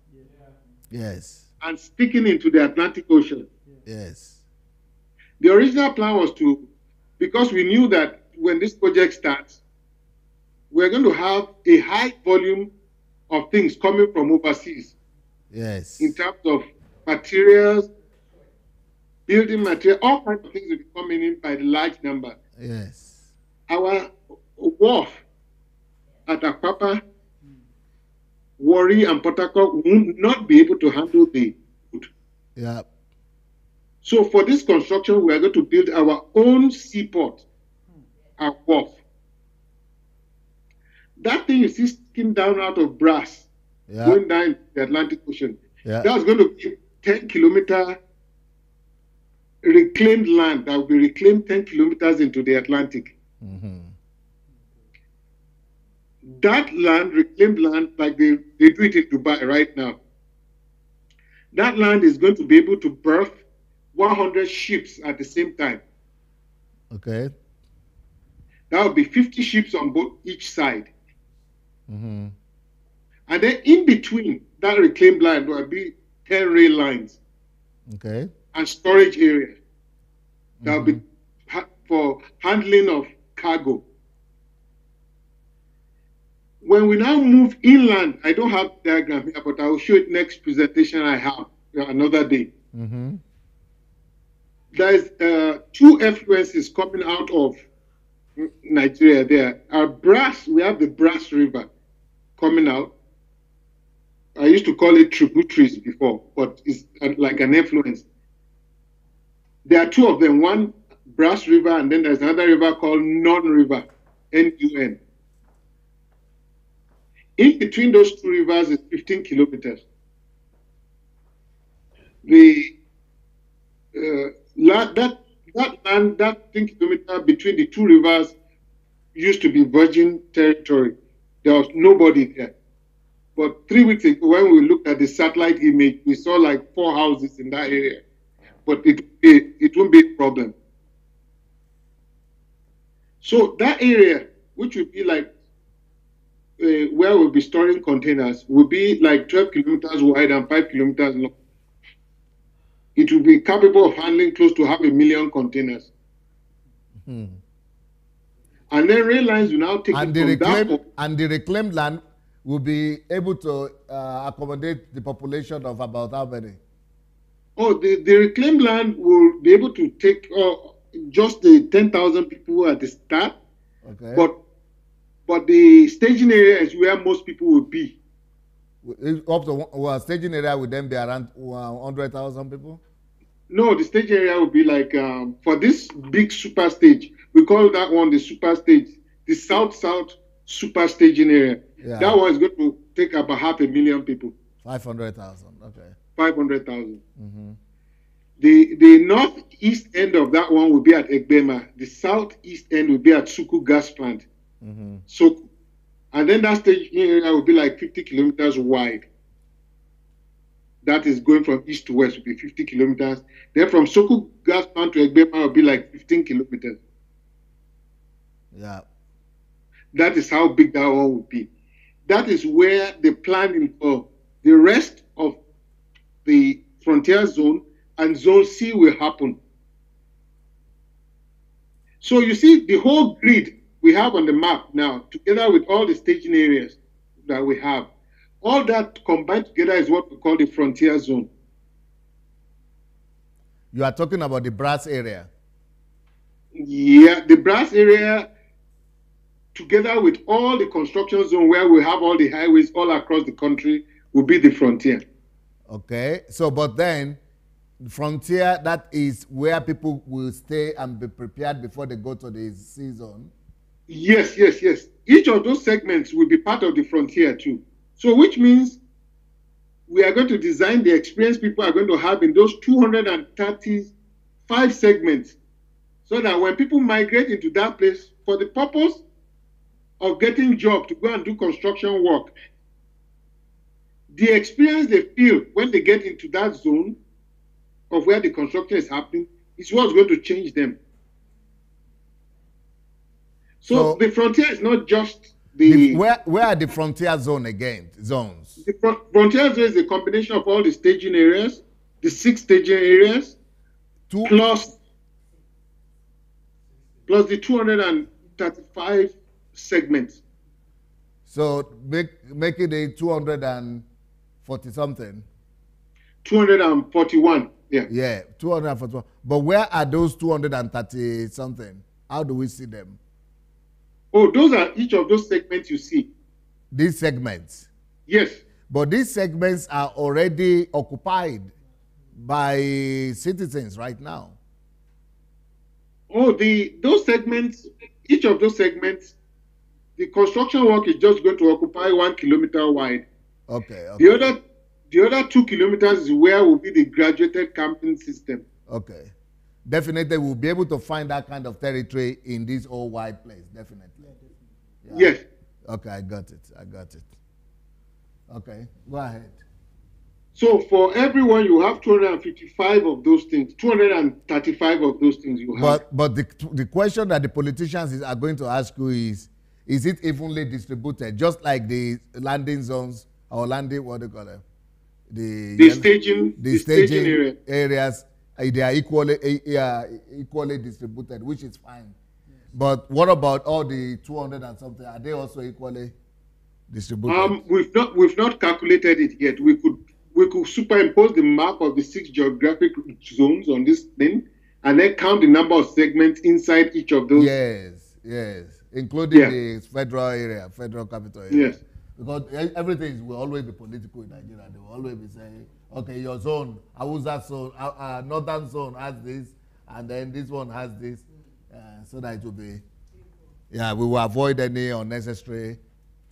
Yes. and sticking into the Atlantic Ocean. Yes. The original plan was to, because we knew that when this project starts, we're going to have a high volume of things coming from overseas Yes. in terms of materials, building material, all kinds of things will be coming in by the large number. Yes. Our wharf at Apapa, Warri, and Port Harcourt will not be able to handle the food. Yeah. So for this construction, we are going to build our own seaport, our wharf. That thing is sticking down out of Brass, Yeah. going down the Atlantic Ocean. Yeah. That's going to be 10-kilometer reclaimed land that will be reclaimed 10 kilometers into the Atlantic. Mm-hmm. That land, reclaimed land, like they do it in Dubai right now, that land is going to be able to berth 100 ships at the same time. Okay. That will be 50 ships on both each side. Mm-hmm. And then in between that reclaimed land will be 10 rail lines Okay. and storage area. That will be for handling of cargo. When we now move inland, I don't have diagram here, but I will show it next presentation I have another day. Mm-hmm. There's two effluences coming out of Nigeria there. We have the Brass River coming out. I used to call it tributaries before, but it's like an effluence. There are two of them, one Brass River, and then there's another river called Non River, N-U-N. In between those two rivers is 15 kilometers. That land, that 15 kilometers between the two rivers used to be virgin territory. There was nobody there. But 3 weeks ago, when we looked at the satellite image, we saw like 4 houses in that area. But it won't be a problem. So that area, which would be like where we'll be storing containers, will be like 12 kilometers wide and 5 kilometers long. It will be capable of handling close to 500,000 containers. Mm-hmm. And then rail lines will now take And it from the reclaimed land will be able to accommodate the population of about how many? Oh, the reclaimed land will be able to take just the 10,000 people at the start, Okay. but the staging area is where most people will be. Up to staging area would then be around 100,000 people. No, the stage area will be like for this big super stage. We call that one the super stage, the South super staging area. Yeah. That one is going to take about 500,000 people. 500,000. Okay. 500,000. Mm-hmm. The northeast end of that one will be at Egbema. The southeast end will be at Suku gas plant. Mm-hmm. So, and then that stage area will be like 50 kilometers wide. That is going from east to west will be 50 kilometers. Then from Soku gas plant to Egbema will be like 15 kilometers. Yeah. That is how big that one will be. That is where the planning for the rest of the frontier zone and zone C will happen. So you see the whole grid we have on the map now, together with all the staging areas that we have, all that combined together is what we call the frontier zone. You are talking about the brass area. Yeah, the brass area, together with all the construction zone where we have all the highways all across the country, will be the frontier. Okay. So, but then, the frontier, that is where people will stay and be prepared before they go to the C zone. Yes. Each of those segments will be part of the frontier too. So, which means we are going to design the experience people are going to have in those 235 segments, so that when people migrate into that place for the purpose of getting job to go and do construction work, the experience they feel when they get into that zone of where the construction is happening is what's going to change them. So the frontier is not just where are the frontier zones? The frontier zone is a combination of all the staging areas, the 6 staging areas, plus the 235 segments. So make it a 240 something. 241. Yeah. Yeah, 241. But where are those 230 something? How do we see them? Oh, those are each of those segments you see. These segments? Yes. But these segments are already occupied by citizens right now. Oh, those segments, each of those segments, the construction work is just going to occupy 1 kilometer wide. Okay. The other 2 kilometers is where will be the graduated camping system. Okay. Definitely, we'll be able to find that kind of territory in this whole wide place. Definitely. Yeah. Yes. Okay, I got it. Okay, go ahead. So for everyone, you have 255 of those things, 235 of those things you have. But the question that the politicians are going to ask you is it evenly distributed, just like the landing zones or landing, what do you call them? The staging areas, they are equally distributed, which is fine. Yes. But what about all the 200 and something? Are they also equally distributed? We've not calculated it yet. We could superimpose the map of the 6 geographic zones on this thing, and then count the number of segments inside each of those. Yes, including the federal capital area. Yes. Because everything will always be political in Nigeria. They will always be saying, okay, your zone, Awuza zone, northern zone has this, and then this one has this, so that it will be, we will avoid any unnecessary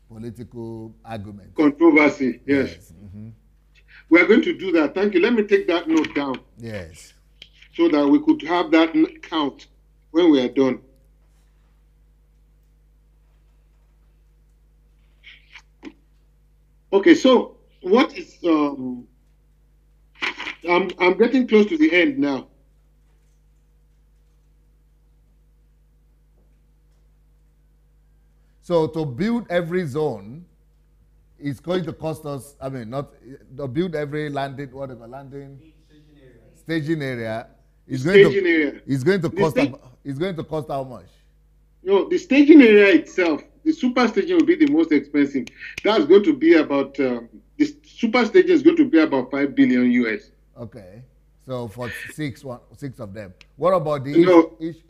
political argument. Controversy, yes. Mm-hmm. We are going to do that. Thank you. Let me take that note down. Yes. So that we could have that count when we are done. Okay, so what is I'm getting close to the end now. So to build every zone is going to cost us, not to build every staging area is going to cost how much? No, the staging area itself, the super staging will be the most expensive. That's going to be about the super staging is going to be about $5 billion US. Okay. So for six of them. What about the No. each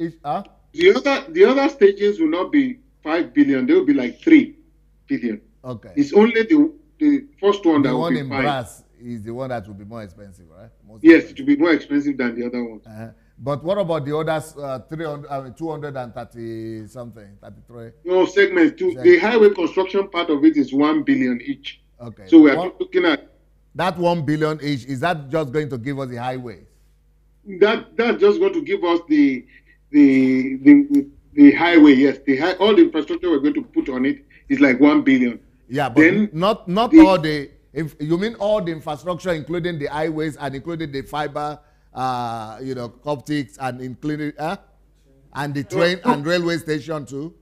The other stages will not be 5 billion. They will be like 3 billion. Okay. It's only the first one that The will one be in 5. brass is the one that will be more expensive, right? Yes, it will be more expensive than the other one. But what about the others? 230 something, 33. No segments. The highway construction part of it is 1 billion each. Okay. So we are looking at that 1 billion each. Is that just going to give us the highways? That's just going to give us the highway. Yes, all the infrastructure we're going to put on it is like 1 billion. Yeah, but then not all the. If you mean all the infrastructure, including the highways and including the fiber, optics, and including and the train and railway station too.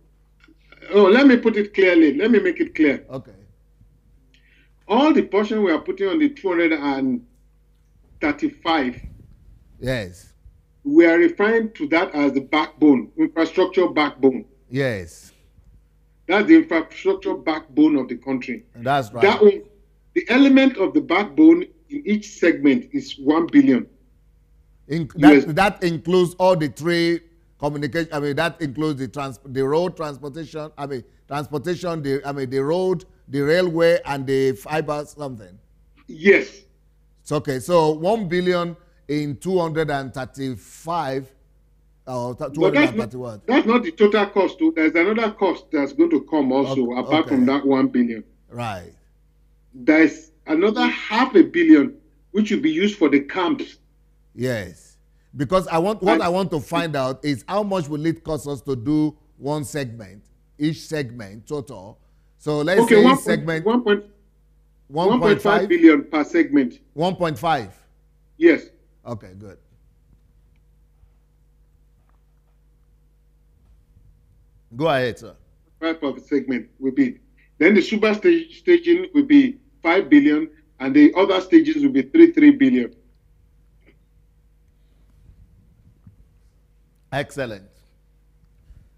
Oh, let me put it clearly. Let me make it clear. Okay. All the portion we are putting on the 235. Yes. We are referring to that as the backbone, infrastructure backbone. Yes. That's the infrastructure backbone of the country. That's right. That one, the element of the backbone in each segment is 1 billion. That includes all the three communication. I mean, that includes the road transportation. I mean, transportation. The road, the railway, and the fiber something. Yes. It's okay. So 1 billion in 235 or 231. That's not the total cost. There's another cost that's going to come also apart from that 1 billion. Right. There's another 500 million which will be used for the camps. Yes, because I want to find out is how much will it cost us to do one segment, each segment total. So let's say each segment 1.5 billion per segment. 1.5. Yes. Okay, good. Go ahead, sir. 5 per segment will be. Then the super staging will be 5 billion, and the other stages will be 3 billion. Excellent.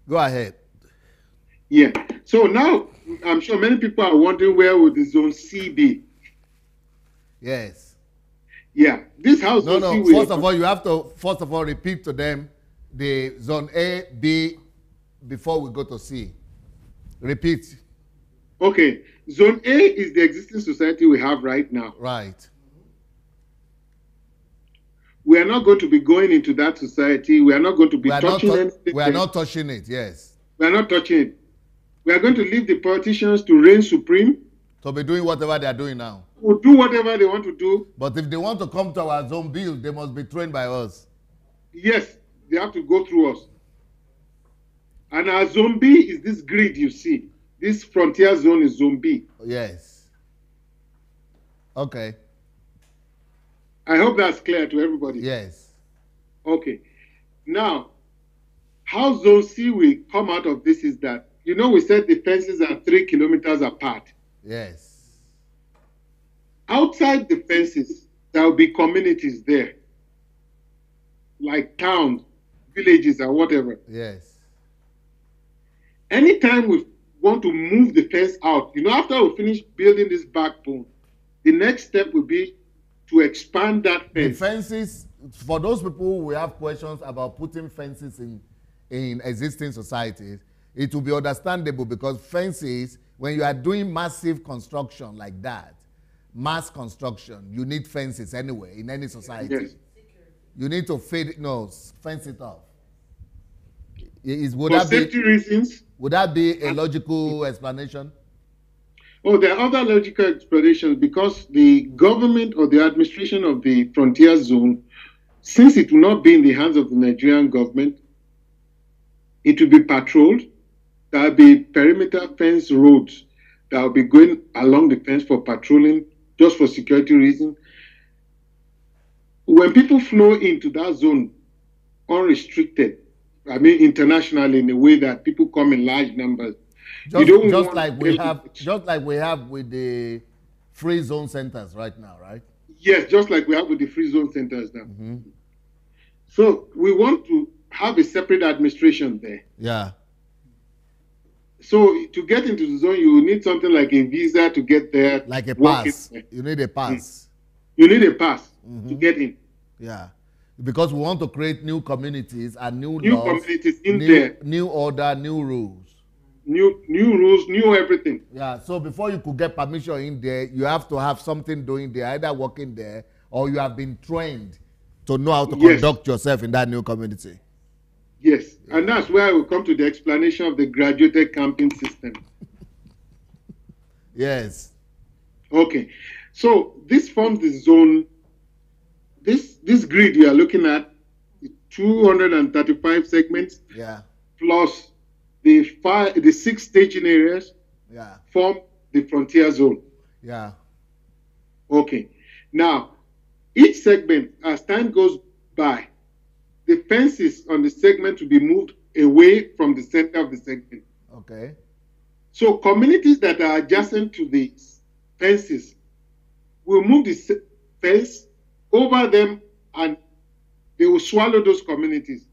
Go ahead. Yeah. So now I'm sure many people are wondering where would the zone C be? Yes. Yeah. This house. No. First of all, you have to repeat to them the zone A, B before we go to C. Repeat. Okay. Zone A is the existing society we have right now. Right. We are not going to be going into that society. We are not going to be touching anything. We are not touching it, yes. We are not touching it. We are going to leave the politicians to reign supreme. To be doing whatever they are doing now. We'll do whatever they want to do. But if they want to come to our zone bill, they must be trained by us. Yes, they have to go through us. And our zone B is this grid you see. This frontier zone is zone B. Yes. Okay. I hope that's clear to everybody. Yes. Okay. Now, how zone C will come out of this is that, we said the fences are 3 kilometers apart. Yes. Outside the fences, there will be communities there, like towns, villages, or whatever. Yes. Anytime we want to move the fence out, after we finish building this backbone, the next step will be to expand that fence. The fences, for those people who have questions about putting fences in existing societies, it will be understandable because fences, when you are doing massive construction like that, mass construction, you need fences anyway in any society. Yes. You need to fence it off. For safety reasons. Would that be a logical explanation? Oh, there are other logical explanations because the government or the administration of the frontier zone, since it will not be in the hands of the Nigerian government, it will be patrolled. There will be perimeter fence roads that will be going along the fence for patrolling, just for security reasons. When people flow into that zone unrestricted, internationally, in a way that people come in large numbers, just like we have with the free zone centers right now, right? Yes, just like we have with the free zone centers now. Mm-hmm. So we want to have a separate administration there. Yeah. So to get into the zone, you need something like a visa to get there. Like a pass. You need a pass. You need a pass to get in. Yeah. Because we want to create new communities and new New laws, communities in there. new order, new rules. New rules, new everything. Yeah, so before you could get permission in there, you have to have something doing there, either working there or you have been trained to know how to conduct yourself in that new community. Yes, and that's where we come to the explanation of the graduated camping system. Yes. Okay, so this forms the zone. This grid you are looking at, 235 segments, Yeah. plus the 6 staging areas, Yeah. form the frontier zone. Yeah. Okay, now each segment, as time goes by, the fences on the segment will be moved away from the center of the segment. Okay. So communities that are adjacent to the fences will move the fence over them and they will swallow those communities.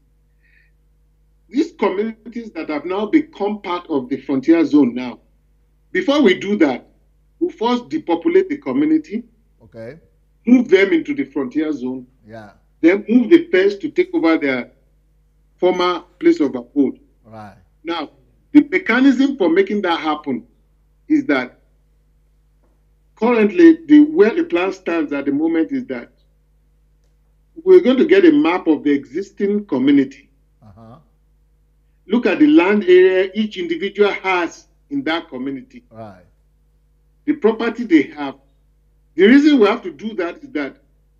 These communities that have now become part of the frontier zone now, before we do that, we first depopulate the community, Okay. move them into the frontier zone, Yeah. then move the fence to take over their former place of abode. Right. Now, the mechanism for making that happen is that currently, where the plan stands at the moment is that we're going to get a map of the existing community. Uh-huh. Look at the land area each individual has in that community. Right. The property they have. The reason we have to do that is that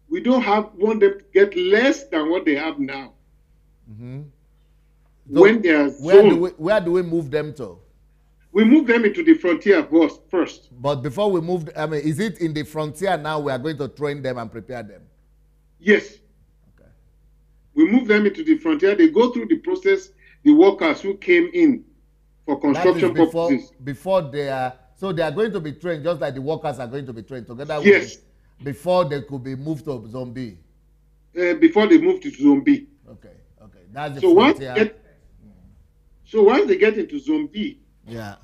we don't want them to get less than what they have now. Mm-hmm. So when they are zoned, where do we move them to? we move them into the frontier first. But before we move, I mean, is it in the frontier now we are going to train them and prepare them? Yes. Okay. We move them into the frontier. They go through the process, the workers who came in for construction purposes. Before they are, so they are going to be trained just like the workers are going to be trained together with Yes. before they could be moved to Zone B. Before they move to Zone B. Okay, okay. That's the So frontier. once they get into Zone B, Yeah.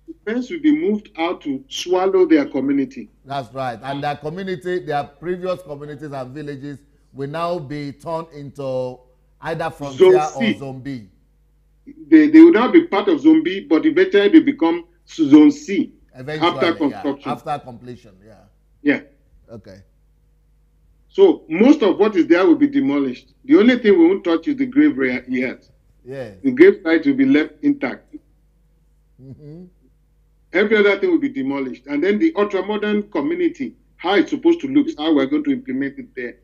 the fence will be moved out to swallow their community. That's right. And their community, their previous communities and villages will now be turned into either frontier or Zone B. They will now be part of Zone B, but eventually they become Zone C after construction. Yeah. After completion, yeah. Yeah. Okay. So most of what is there will be demolished. The only thing we won't touch is the grave yet. Yeah. The grave site will be left intact. Mm-hmm. Every other thing will be demolished. And then the ultra-modern community, how it's supposed to look, how we're going to implement it there.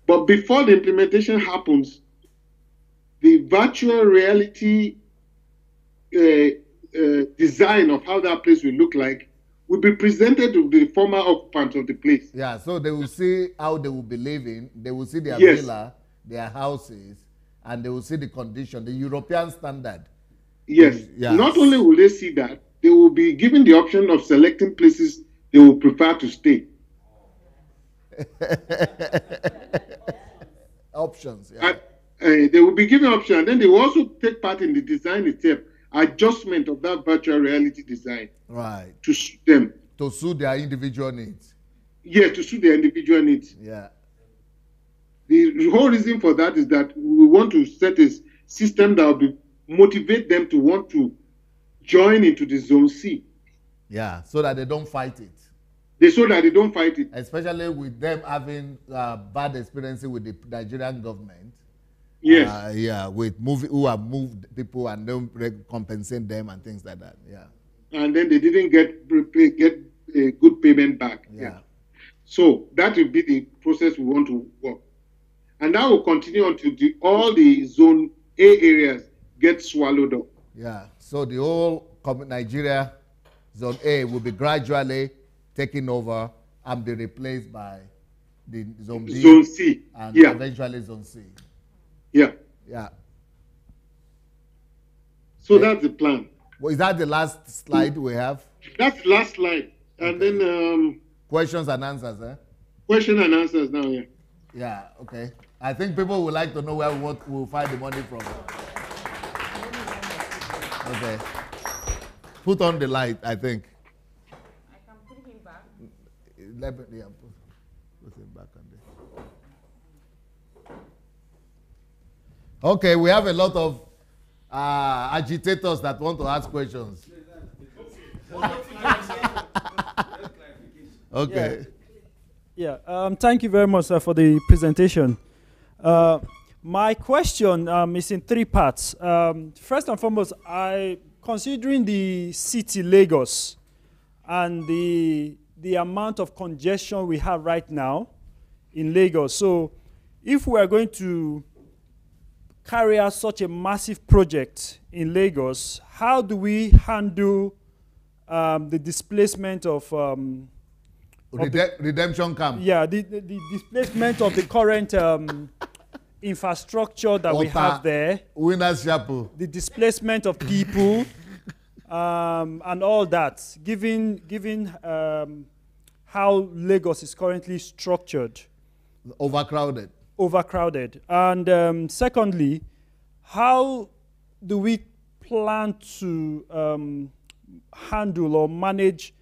But before the implementation happens, the virtual reality design of how that place will look like will be presented to the former occupants of the place. Yeah, so they will see how they will be living. They will see their Yes. villa, their houses, and they will see the condition, the European standard. Yes. Yes. Not only will they see that, they will be given the option of selecting places they will prefer to stay. Options, yeah. They will be given option, and then they will also take part in the design itself, adjustment of that virtual reality design. Right. To suit them. To suit their individual needs. Yes, to suit their individual needs. Yeah. The whole reason for that is that we want to set a system that will motivate them to want to join into the Zone C. Yeah, so that they don't fight it. So that they don't fight it. Especially with them having bad experiences with the Nigerian government. Yes. Yeah, with who have moved people and don't compensate them and things like that. Yeah. And then they didn't get a good payment back. Yeah. So that will be the process we want to work. And that will continue until all the Zone A areas get swallowed up. Yeah. So the whole Nigeria Zone A will be gradually taken over and be replaced by the Zone B. Zone C. And yeah. eventually Zone C. Yeah. Yeah. So that's the plan. Well, is that the last slide we have? That's the last slide. And okay. Then questions and answers, eh? Question and answers now, yeah. Yeah, okay. I think people would like to know where we'll find the money from. Okay. Put on the light, I think. I can put him back. Let me, yeah, put him back on there. Okay, we have a lot of agitators that want to ask questions. Okay. Yeah, thank you very much, sir, for the presentation. My question is in three parts. First and foremost, considering the city Lagos and the amount of congestion we have right now in Lagos. So if we are going to carry out such a massive project in Lagos, how do we handle the displacement of Redemption camp. yeah, the displacement of the current infrastructure that we have there, Winners Chapel. the displacement of people, and all that, given how Lagos is currently structured, Overcrowded. and secondly, how do we plan to handle or manage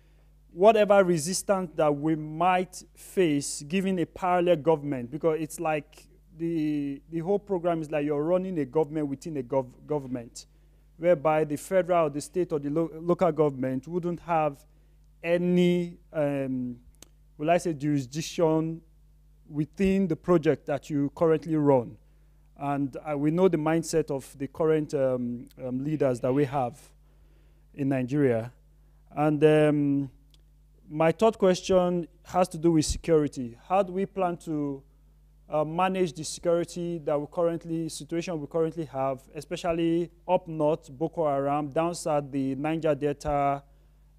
whatever resistance that we might face given a parallel government? Because it's like the whole program is like you're running a government within a government, whereby the federal or the state or the local government wouldn't have any, will I say, jurisdiction within the project that you currently run. And we know the mindset of the current leaders that we have in Nigeria. And my third question has to do with security. How do we plan to manage the security situation we currently have, especially up north, Boko Haram, down south, the Niger Delta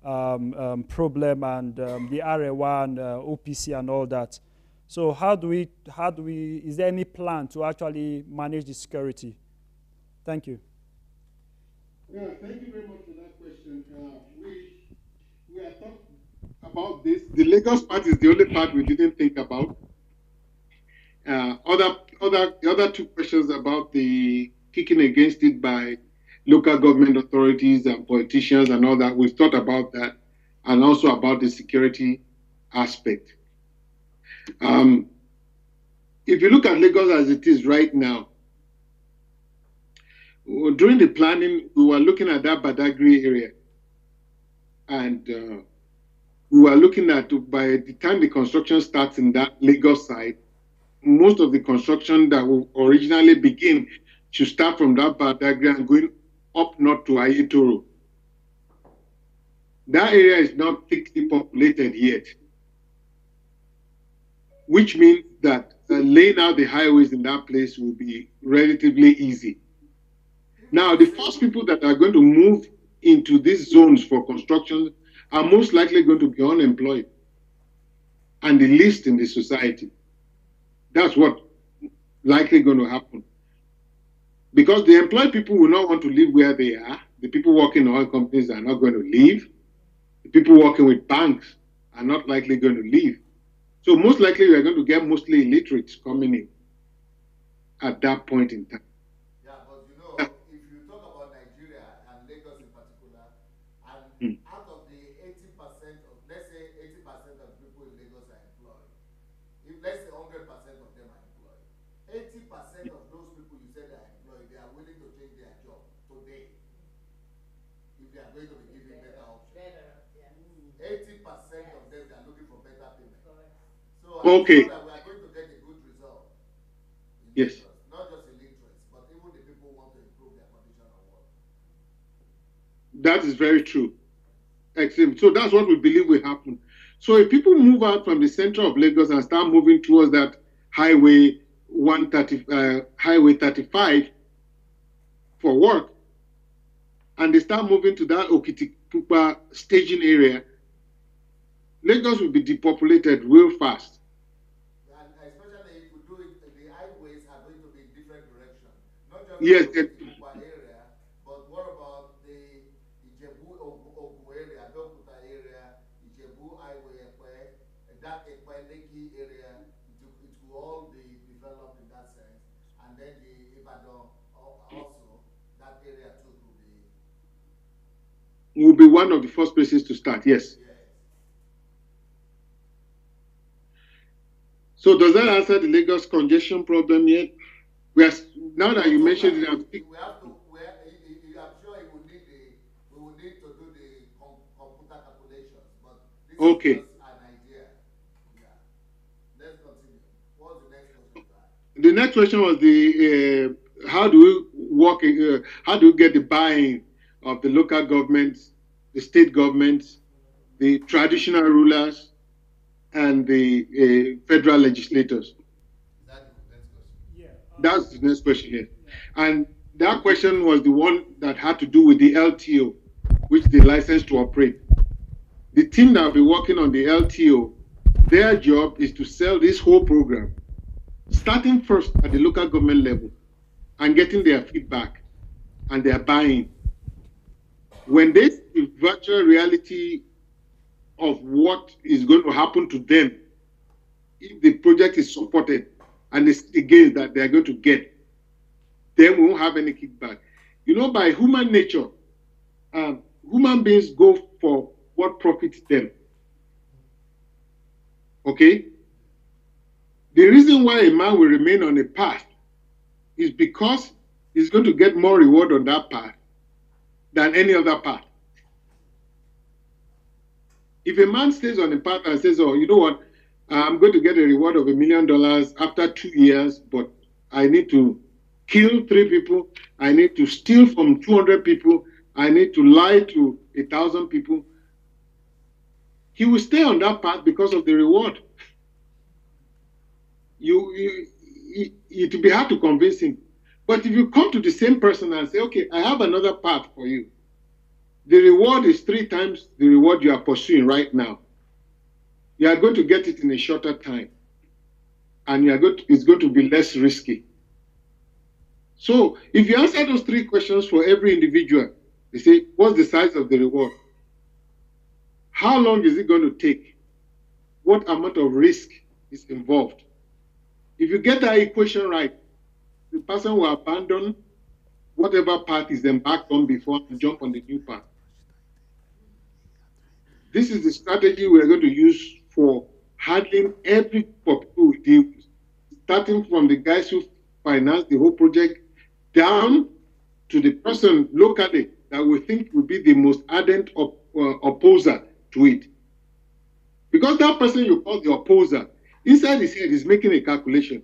problem, and the Arewa and OPC and all that? So is there any plan to actually manage the security? Thank you. Yeah, thank you very much for that question. We are talking about this. The Lagos part is the only part we didn't think about. The other two questions about the kicking against it by local government authorities and politicians and all that, we've thought about that, and also about the security aspect. If you look at Lagos as it is right now, during the planning, we were looking at that Badagry area, and we were looking at, by the time the construction starts in that Lagos side, most of the construction that will originally begin should start from that Badagry and going up north to Ayetoro. That area is not thickly populated yet, which means that laying out the highways in that place will be relatively easy. Now, the first people that are going to move into these zones for construction are most likely going to be unemployed and the least in the society. That's what likely going to happen. Because the employed people will not want to live where they are. The people working in oil companies are not going to leave. The people working with banks are not likely going to leave. So most likely we are going to get mostly illiterates coming in at that point in time. Yeah, but you know, if you talk about Nigeria and Lagos in particular, and out of the 80% of, let's say 80% of people in Lagos are employed, if let's say 100% of them are employed, 80% of those people you said are employed, they are willing to change their job today if they are going to be given better options. 80% of them are looking for better payment. So I'm sure that we are going to get a good result. Yes. Not just illiterates, but even the people who want to improve their condition of work. That is very true. Excellent. So that's what we believe will happen. So if people move out from the center of Lagos and start moving towards that highway 35 for work, and they start moving to that Okitipupa staging area, Lagos will be depopulated real fast. And especially if we do it, the highways are going to be in different directions. Not just Yes, the Okitipupa area, but what about the Ijebu Ogun area, Belkuta area, Ijebu Highway, that Lekki area, it will all be developed in that sense. And then the Ibadan also, that area too Will be one of the first places to start, yes. So does that answer the Lagos congestion problem yet? Now that you mentioned it, I'm thinking, We have to. I'm sure we will need to do the computer calculations, but this okay. is just an idea. Yeah. Let's continue. What's the next question? The next question was the how do we work? How do we get the buy-in of the local governments, the state governments, the traditional rulers, and the federal legislators? That's the next question. Yeah. That's the next question here. And that question was the one that had to do with the LTO, which is the license to operate. The team that will be working on the LTO, their job is to sell this whole program, starting first at the local government level and getting their feedback and their buy-in. When they see virtual reality of what is going to happen to them, if the project is supported and it's the gains that they are going to get, then we won't have any kickback. You know, by human nature, human beings go for what profits them. Okay? The reason why a man will remain on a path is because he's going to get more reward on that path than any other path. If a man stays on a path and says, oh, you know what, I'm going to get a reward of $1 million after 2 years, but I need to kill 3 people, I need to steal from 200 people, I need to lie to 1,000 people, he will stay on that path because of the reward. It will be hard to convince him. But if you come to the same person and say, okay, I have another path for you, the reward is 3 times the reward you are pursuing right now. You are going to get it in a shorter time, and it's going to be less risky. So if you answer those 3 questions for every individual, they say, what's the size of the reward? How long is it going to take? What amount of risk is involved? If you get that equation right, the person will abandon whatever path is embarked on before and jump on the new path. This is the strategy we're going to use for handling every people we deal with, starting from the guys who finance the whole project down to the person locally that we think will be the most ardent opposer to it. Because that person you call the opposer, inside his head is making a calculation.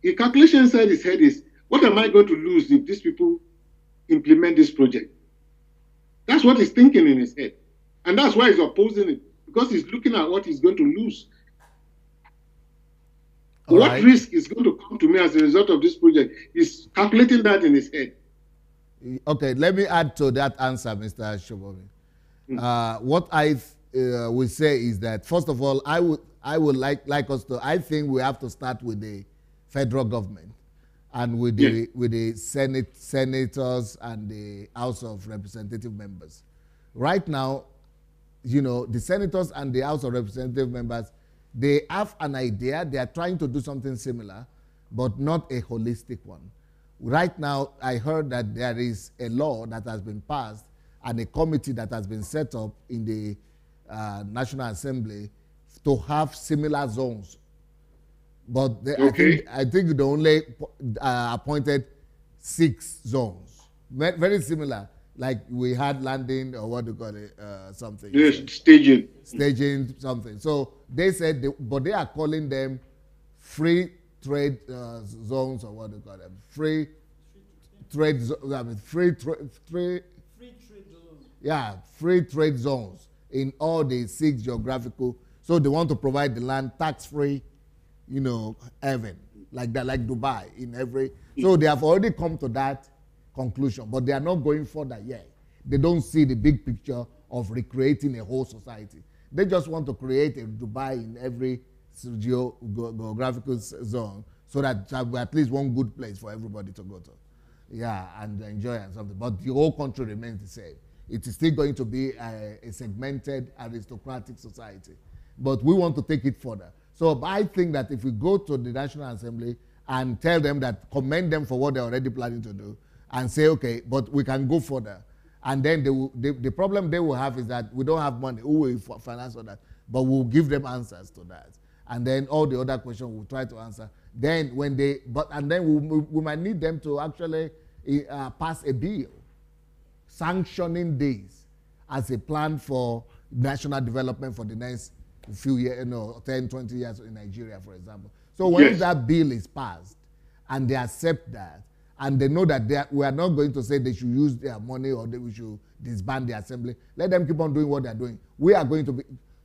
A calculation inside his head is, what am I going to lose if these people implement this project? That's what he's thinking in his head. And that's why he's opposing it, because he's looking at what he's going to lose. What risk is going to come to me as a result of this project? He's calculating that in his head. Okay, let me add to that answer, Mr. Shobomi. What I would say is that, first of all, I would like us to, I think we have to start with the federal government and with the senators and the House of Representative members. Right now, you know, the senators and the House of Representative members, they have an idea, they are trying to do something similar, but not a holistic one. Right now, I heard that there is a law that has been passed and a committee that has been set up in the National Assembly to have similar zones. But I think they only appointed 6 zones, very similar, like we had landing, or what do you call it, something. Yes, staging. Staging something. So they said, but they are calling them free trade zones, or what do you call them? Free trade zones. Free trade zones in all the 6 geographical. So they want to provide the land tax-free, you know, heaven, like that, like Dubai in every. So they have already come to that conclusion, but they are not going further yet. They don't see the big picture of recreating a whole society. They just want to create a Dubai in every geographical zone, so that at least one good place for everybody to go to. Yeah, and enjoy and something. But the whole country remains the same. It is still going to be a segmented aristocratic society. But we want to take it further. So I think that if we go to the National Assembly and tell them that, commend them for what they're already planning to do, and say, okay, but we can go further. And then the problem they will have is that we don't have money. Who will finance all that? But we'll give them answers to that. And then all the other questions we'll try to answer. Then when they, and then we might need them to actually pass a bill sanctioning this as a plan for national development for the next few years, 10, 20 years in Nigeria, for example. So when that bill is passed and they accept that, and they know that we are not going to say they should use their money or we should disband the assembly, let them keep on doing what they're doing. We are going to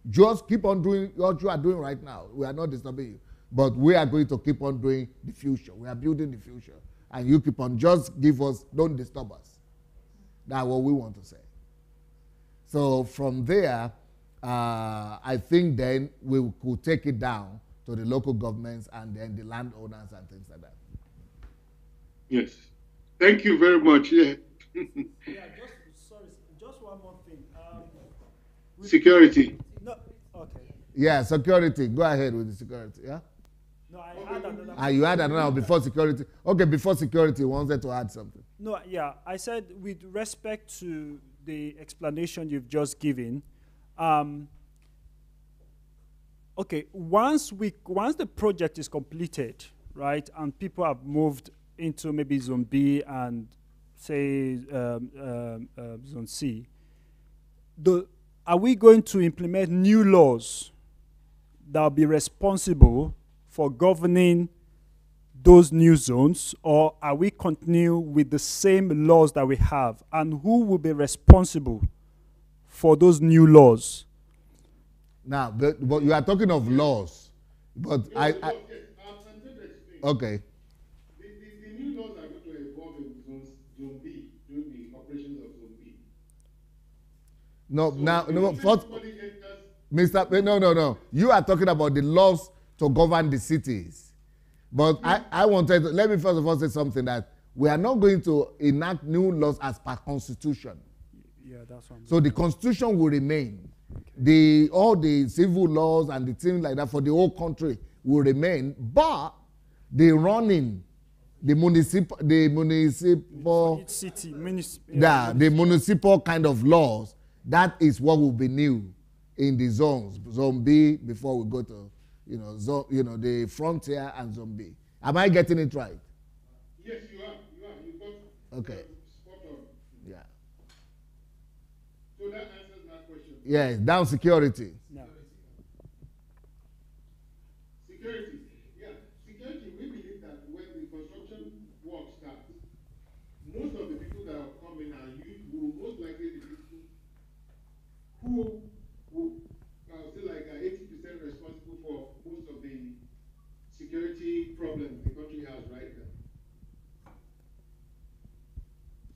just keep on doing what you are doing right now. We are not disturbing you. But we are going to keep on doing the future. We are building the future. And you keep on, just give us, don't disturb us. That's what we want to say. So from there, I think then we could take it down to the local governments and then the landowners and things like that. Yes. Thank you very much. Yeah. Just one more thing. Security. No, okay. Yeah, security. Go ahead with the security. Yeah. No, I had another. You had another before security. Okay, before security, you wanted to add something. No, yeah, I said with respect to the explanation you've just given. Okay, once the project is completed, right, and people have moved into maybe Zone B and say Zone C, are we going to implement new laws that will be responsible for governing those new zones, or are we continue with the same laws that we have? And who will be responsible for those new laws? Now, but you are talking of laws, but okay. The new laws are going to evolve in Zone B, during the operations of Zone B. No, So no, first, Mr. No. You are talking about the laws to govern the cities. But I wanted to, let me first of all say something, that we are not going to enact new laws as per constitution. Yeah, that's what I'm So the constitution will remain. Okay. All the civil laws and the things like that for the whole country will remain, but the running, the municipal kind of laws, that is what will be new in the zones, Zone B, before we go to the frontier and Zone B. Am I getting it right? Yes, you are. You got okay. Spot on. Yeah. So that answers that question. Yes, down security. No. Security. Yeah, security, we believe that when the construction work starts, most of the people that are coming are youth, who most likely the people who I'll say like 80% responsible for most of the security problems the country has right now.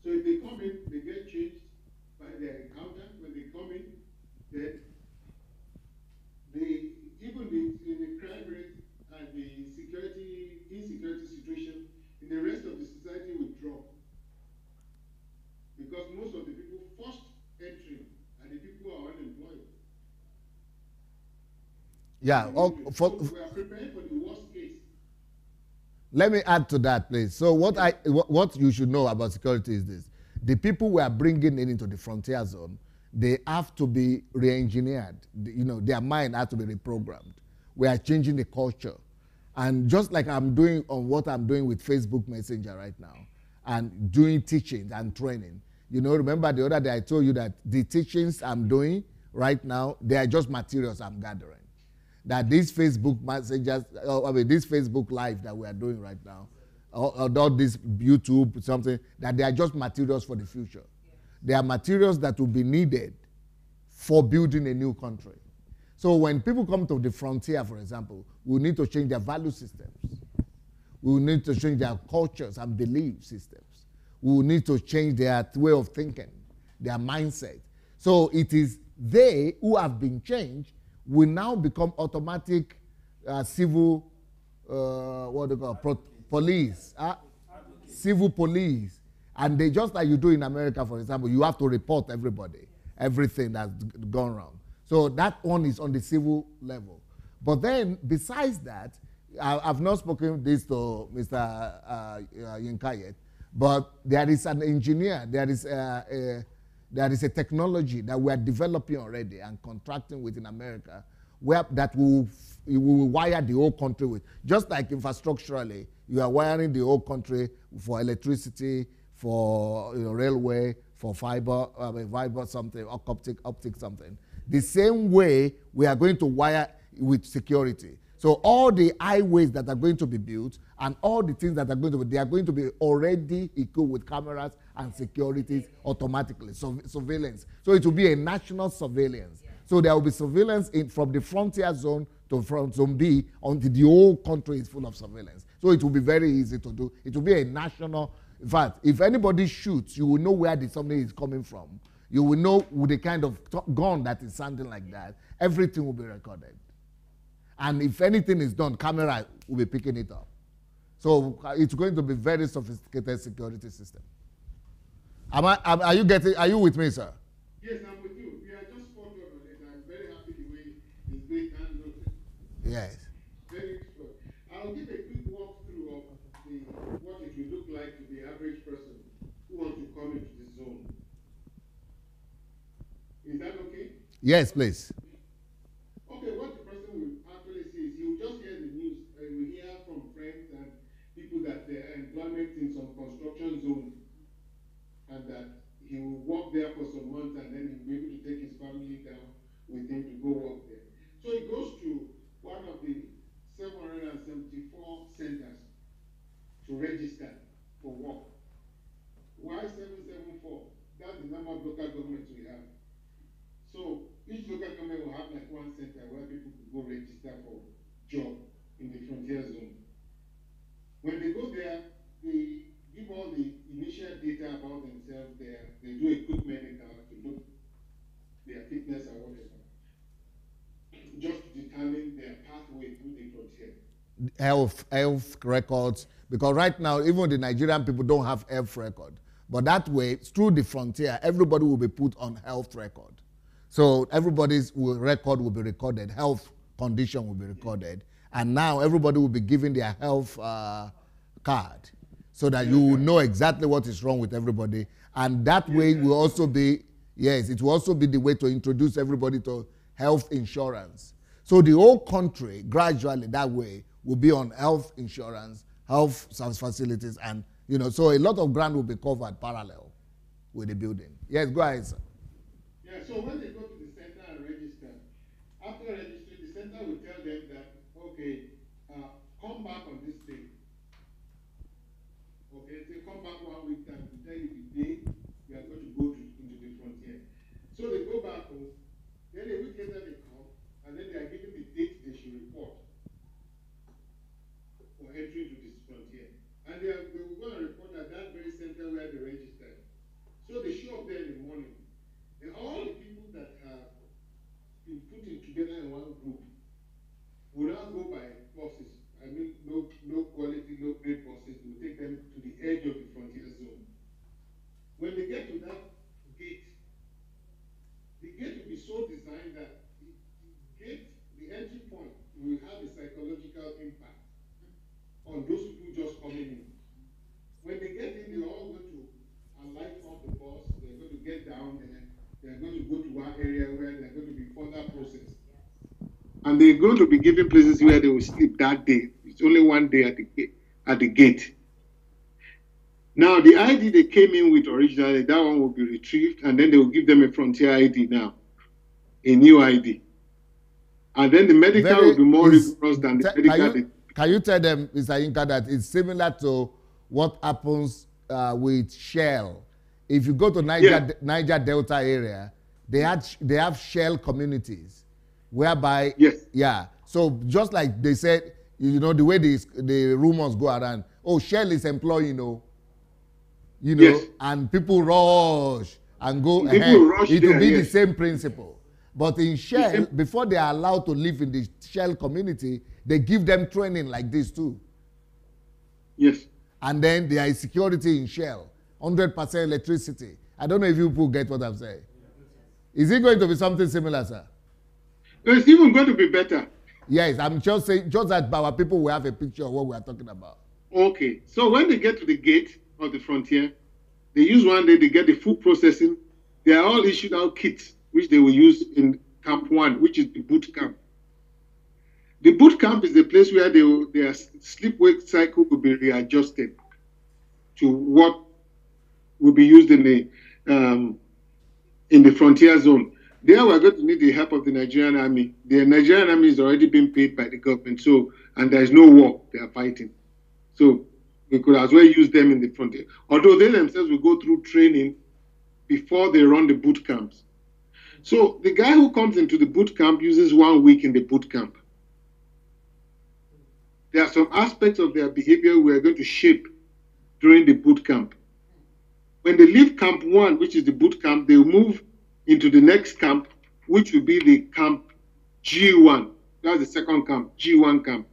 So if they come in, they get changed by their encounter. When they come in, then the crime rate and the insecurity situation in the rest of the society will drop. Because most of the people first entering are the people who are unemployed. Yeah. So we are preparing for the worst case. Let me add to that, please. So what you should know about security is this: the people we are bringing into the frontier zone, they have to be re-engineered. Their mind has to be reprogrammed. We are changing the culture, and just like I'm doing on what I'm doing with Facebook Messenger right now, and doing teaching and training. Remember the other day I told you that the teachings I'm doing right now, they are just materials I'm gathering. That these Facebook messengers, this Facebook Live that we are doing right now, or this YouTube, something, that they are just materials for the future. Yes. They are materials that will be needed for building a new country. So when people come to the frontier, for example, we need to change their value systems. We need to change their cultures and belief systems. We need to change their way of thinking, their mindset. So it is they who have been changed will now become automatic civil, police, civil police. And they, just like you do in America, for example, you have to report everything that's gone wrong. So that one is on the civil level. But then, besides that, I've not spoken this to Mr. Yinka yet, but there is an engineer, there is a technology that we are developing already and contracting with in America where that will you will wire the whole country with. Just like infrastructurally, you are wiring the whole country for electricity, for railway, for fiber, fiber something, optic something. The same way we are going to wire with security. So all the highways that are going to be built and all the things that are going to be, they are going to be already equipped with cameras and securities automatically, surveillance. So it will be a national surveillance. So there will be surveillance from the frontier zone to from zone B until the whole country is full of surveillance. So it will be very easy to do. It will be a national, in fact, if anybody shoots, you will know where somebody is coming from. You will know with the kind of gun that is sounding like that. Everything will be recorded. And if anything is done, camera will be picking it up. So it's going to be very sophisticated security system. Are you with me, sir? Yes, I'm with you. We are just spot on it. I'm very happy the way it's being handled. Yes. Very good. I'll give a quick walkthrough of what it will look like to the average person who wants to come into the zone. Is that okay? Yes, please. Okay, what the person will actually see is he will just hear the news. He will hear from friends and people that they are employment in some construction zone, and that he will work there for some months, and then he will be able to take his family down with him to go work there. So he goes to one of the 774 centers to register for work. Why 774? That's the number of local governments we have. So each local government will have like one center where people could go register for job in the frontier zone. When they go there, they give all the initial data about themselves there. They do a quick medical to look their fitness or whatever, just to determine their pathway through the frontier. Health records, because right now even the Nigerian people don't have health record, but that way through the frontier everybody will be put on health record. So everybody's record will be recorded, health condition will be recorded, and now everybody will be given their health card so that you will know exactly what is wrong with everybody. And that way will also be, yes, it will also be the way to introduce everybody to health insurance. So the whole country gradually that way will be on health insurance, health facilities, and so a lot of ground will be covered parallel with the building. Yes, go ahead, sir. Yeah, so when they go to the center and register, after registering, the center will tell them that, okay, come back on this day. Okay, they come back 1 week time to tell you the day you are going to go into the frontier. So they go back home, then a week later they come, and then they are given the date they should report for entry to this frontier. And they will go and report at that very center where they registered. So they show up there in the morning. And all the people that have been put together in one group will now go by buses. I mean, no quality, no great buses. They will take them to the edge of the frontier zone. When they get to that gate, the gate will be so designed that the entry point will have a psychological impact on those people just coming in. When they get in, they're all going to alight off the bus. They're going to get down there. They're going to go to one area where they're going to be further processed. And they're going to be given places where they will sleep that day. It's only one day at the gate. Now, the ID they came in with originally, that one will be retrieved, and then they will give them a frontier ID now, a new ID. And then the medical will be more rigorous than the medical. Can you tell them, Mr. Inka, that it's similar to what happens with Shell? If you go to Niger Delta area, they have Shell communities, whereby So just like they said, the way the rumors go around, Shell is employing, and people rush and go ahead. It will be the same principle. But in Shell, before they are allowed to live in the Shell community, they give them training like this too. Yes. And then there is security in Shell. 100% electricity. I don't know if you people get what I'm saying. Is it going to be something similar, sir? It's even going to be better. Yes, I'm just saying, just that our people will have a picture of what we are talking about. Okay, so when they get to the gate of the frontier, they use one day, they get the food processing. They are all issued out kits, which they will use in Camp 1, which is the boot camp. The boot camp is the place where their sleep-wake cycle will be readjusted to what will be used in the frontier zone. There we're going to need the help of the Nigerian army. The Nigerian army is already being paid by the government, so, and there is no war they are fighting. So we could as well use them in the frontier. Although they themselves will go through training before they run the boot camps. So the guy who comes into the boot camp uses 1 week in the boot camp. There are some aspects of their behavior we are going to shape during the boot camp. When they leave camp 1, which is the boot camp, they will move into the next camp, which will be the camp G1. That's the second camp, G1 camp.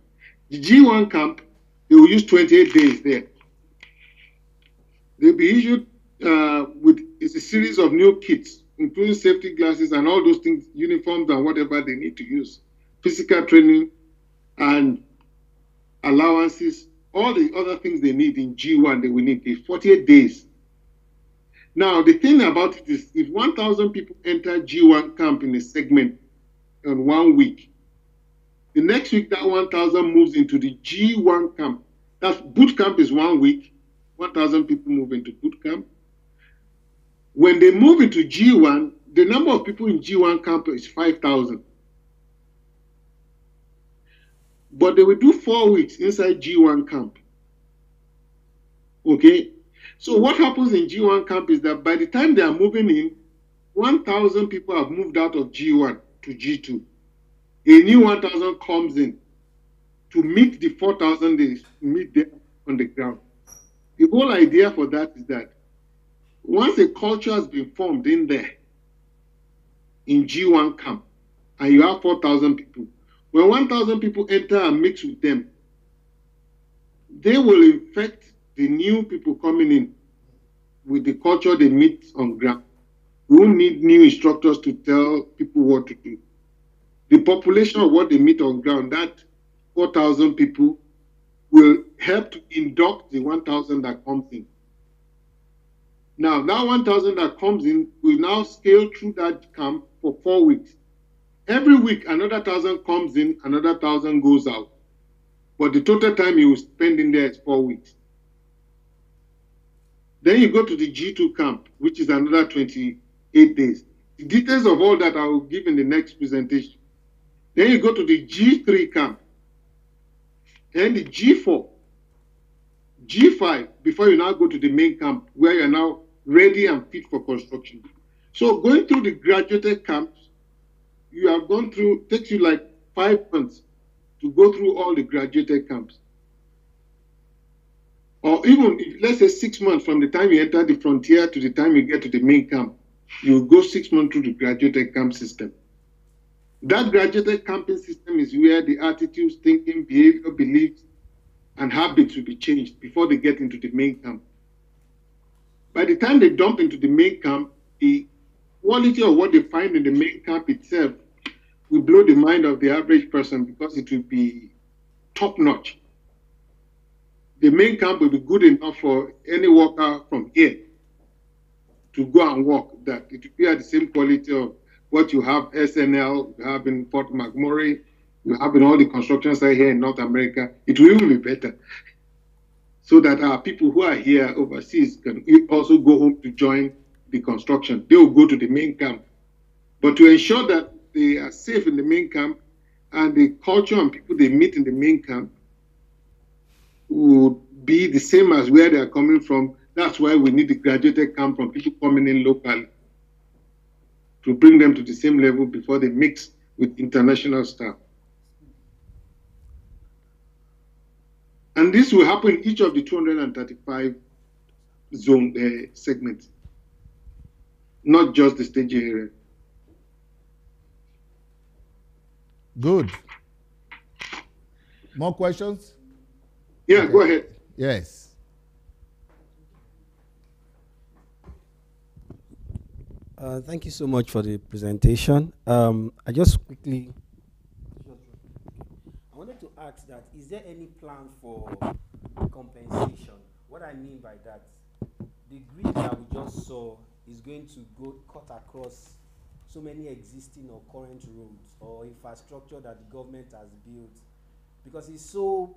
The G1 camp, they will use 28 days there. They'll be issued it's a series of new kits, including safety glasses and all those things, uniforms and whatever they need to use, physical training and allowances, all the other things they need in G1, they will need the 48 days. Now, the thing about it is, if 1,000 people enter G1 camp in a segment in 1 week, the next week that 1,000 moves into the G1 camp. That's boot camp is 1 week, 1,000 people move into boot camp. When they move into G1, the number of people in G1 camp is 5,000. But they will do 4 weeks inside G1 camp. Okay? So what happens in G1 camp is that by the time they are moving in, 1,000 people have moved out of G1 to G2. A new 1,000 comes in to meet the 4,000 they meet there on the ground. The whole idea for that is that once a culture has been formed in there, in G1 camp, and you have 4,000 people, when 1,000 people enter and mix with them, they will infect the new people coming in with the culture they meet on ground. We won't need new instructors to tell people what to do. The population of what they meet on ground, that 4,000 people, will help to induct the 1,000 that comes in. Now, that 1,000 that comes in will now scale through that camp for 4 weeks. Every week, another 1,000 comes in, another 1,000 goes out. But the total time you will spend in there is 4 weeks. Then you go to the G2 camp, which is another 28 days. The details of all that I will give in the next presentation. Then you go to the G3 camp. Then the G4, G5, before you now go to the main camp, where you're now ready and fit for construction. So going through the graduated camps, you have gone through, takes you like 5 months to go through all the graduated camps. Or even, if, let's say 6 months from the time you enter the frontier to the time you get to the main camp, you go 6 months through the graduated camp system. That graduated camping system is where the attitudes, thinking, behavior, beliefs, and habits will be changed before they get into the main camp. By the time they dump into the main camp, the quality of what they find in the main camp itself will blow the mind of the average person because it will be top-notch. The main camp will be good enough for any worker from here to go and work, that it will be at the same quality of what you have SNL, you have in Fort McMurray, you have in all the construction sites here in North America. It will even be better. So that our people who are here overseas can also go home to join the construction. They will go to the main camp. But to ensure that they are safe in the main camp and the culture and people they meet in the main camp would be the same as where they are coming from, that's why we need the graduated camp from people coming in locally to bring them to the same level before they mix with international staff. And this will happen in each of the 235 zone segments, not just the staging area. Good. More questions? Yeah, Okay. Go ahead. Yes. Thank you so much for the presentation. I just quickly, I wanted to ask that, is there any plan for compensation? What I mean by that, the grid that we just saw is going to go cut across so many existing or current roads or infrastructure that the government has built, because it's so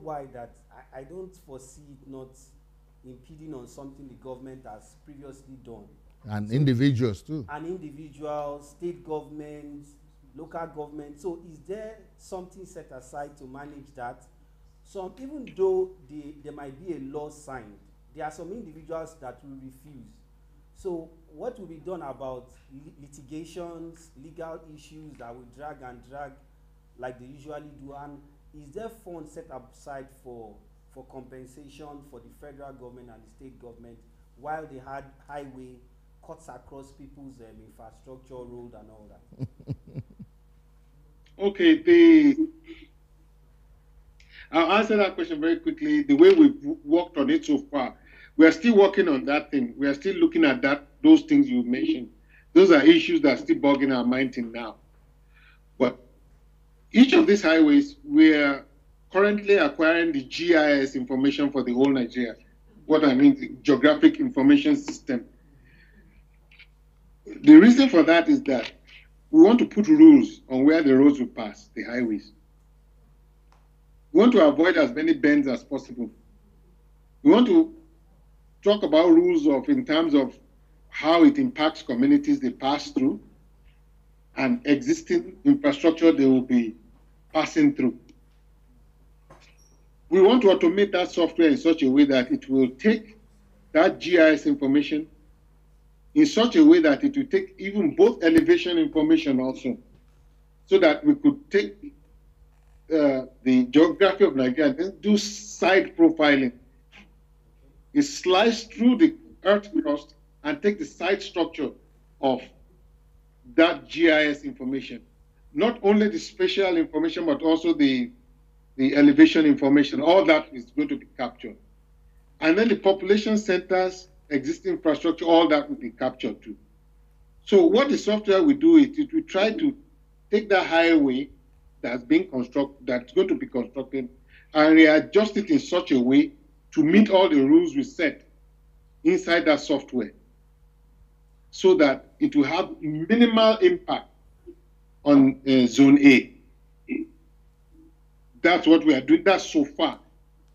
wide that I don't foresee it not impeding on something the government has previously done. And So individuals too. and individuals, state governments, local government. So is there something set aside to manage that? Some, even though there might be a law signed, there are some individuals that will refuse. So what will be done about litigations, legal issues that will drag like they usually do? And is there funds set aside for compensation for the federal government and the state government while they had highway cuts across people's infrastructure, road and all that? Okay, I'll answer that question very quickly. The way we've worked on it so far, we are still working on that thing. We are still looking at those things you mentioned. Those are issues that are still bugging our mind till now. But each of these highways, we are currently acquiring the GIS information for the whole Nigeria. What I mean, the Geographic Information System. The reason for that is that we want to put rules on where the roads will pass, the highways. We want to avoid as many bends as possible. We want to talk about rules in terms of how it impacts communities they pass through and existing infrastructure they will be passing through. We want to automate that software in such a way that it will take that GIS information in such a way that it will take even both elevation information also, so that we could take the geography of Nigeria and do side profiling. It slice through the earth crust and take the side structure of that GIS information. Not only the spatial information, but also the elevation information. All that is going to be captured. And then the population centers, existing infrastructure, all that will be captured too. So what the software will do is it will try to take that highway that's being constructed, that's going to be constructed, and readjust it in such a way to meet all the rules we set inside that software, so that it will have minimal impact on Zone A. That's what we are doing. That's so far.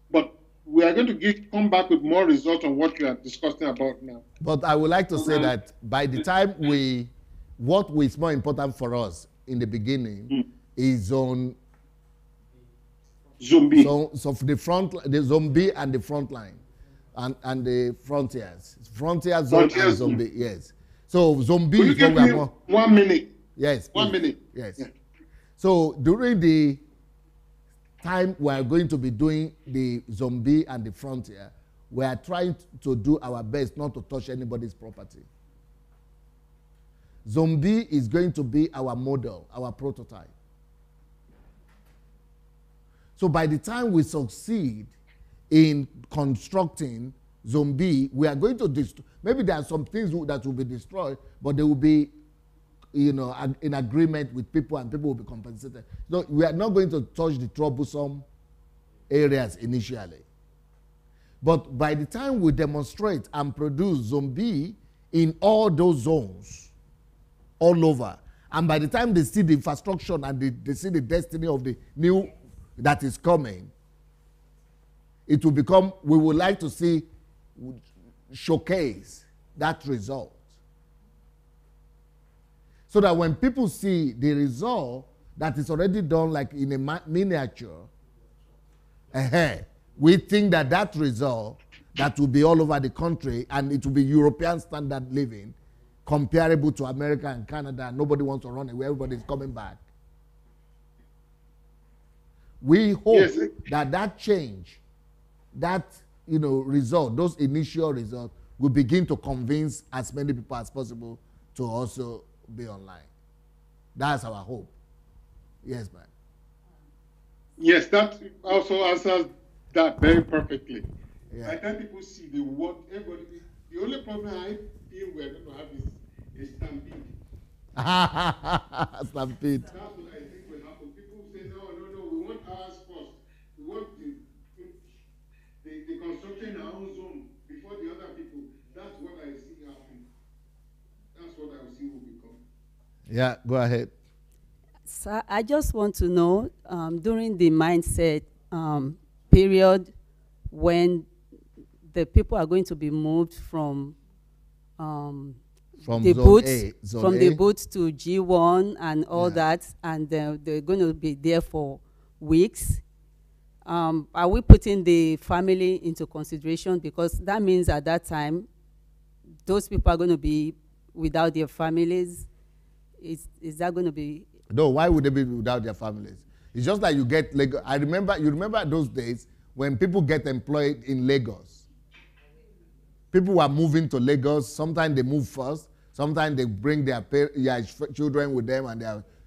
But we are going to come back with more results on what we are discussing about now. But I would like to say that by the time what is more important for us in the beginning is zone B. So for the zone B and the front line and the frontiers. Frontier zone and zone B, yes. So zone B is what we are more. 1 minute. Yes. 1 minute. Yes. Yeah. So during the time we are going to be doing the zone B and the frontier, we are trying to do our best not to touch anybody's property. Zone B is going to be our model, our prototype. So by the time we succeed in constructing Zone B, we are going to destroy. Maybe there are some things that will be destroyed, but they will be, in agreement with people, and people will be compensated. So we are not going to touch the troublesome areas initially. But by the time we demonstrate and produce Zone B in all those zones, all over, and by the time they see the infrastructure and they see the destiny of the new that is coming, it will become, we would like to see, showcase that result. So that when people see the result that is already done like in a miniature, we think that result that will be all over the country and it will be European standard living, comparable to America and Canada, and nobody wants to run away, everybody is coming back. We hope that change, result, those initial results will begin to convince as many people as possible to also be online. That's our hope. Yes, man. Yes, that also answers that very perfectly. Yeah. By the time people see the only problem I feel we're going to have is a stampede. Stampede. That's what I think will happen. People say, no, we want ours first. We want the construction in our own zone before the other people. That's what I see happening. That's what I see will become. Yeah, go ahead. So I just want to know, during the mindset period when the people are going to be moved from From the zone booths, A, zone from A. the booths to G1 and all Yeah. that, and they're going to be there for weeks. Are we putting the family into consideration? Because that means at that time, those people are going to be without their families. Is that going to be? No, why would they be without their families? It's just like you get Lagos. You remember those days when people get employed in Lagos. People were moving to Lagos. Sometimes they move first. Sometimes they bring their children with them and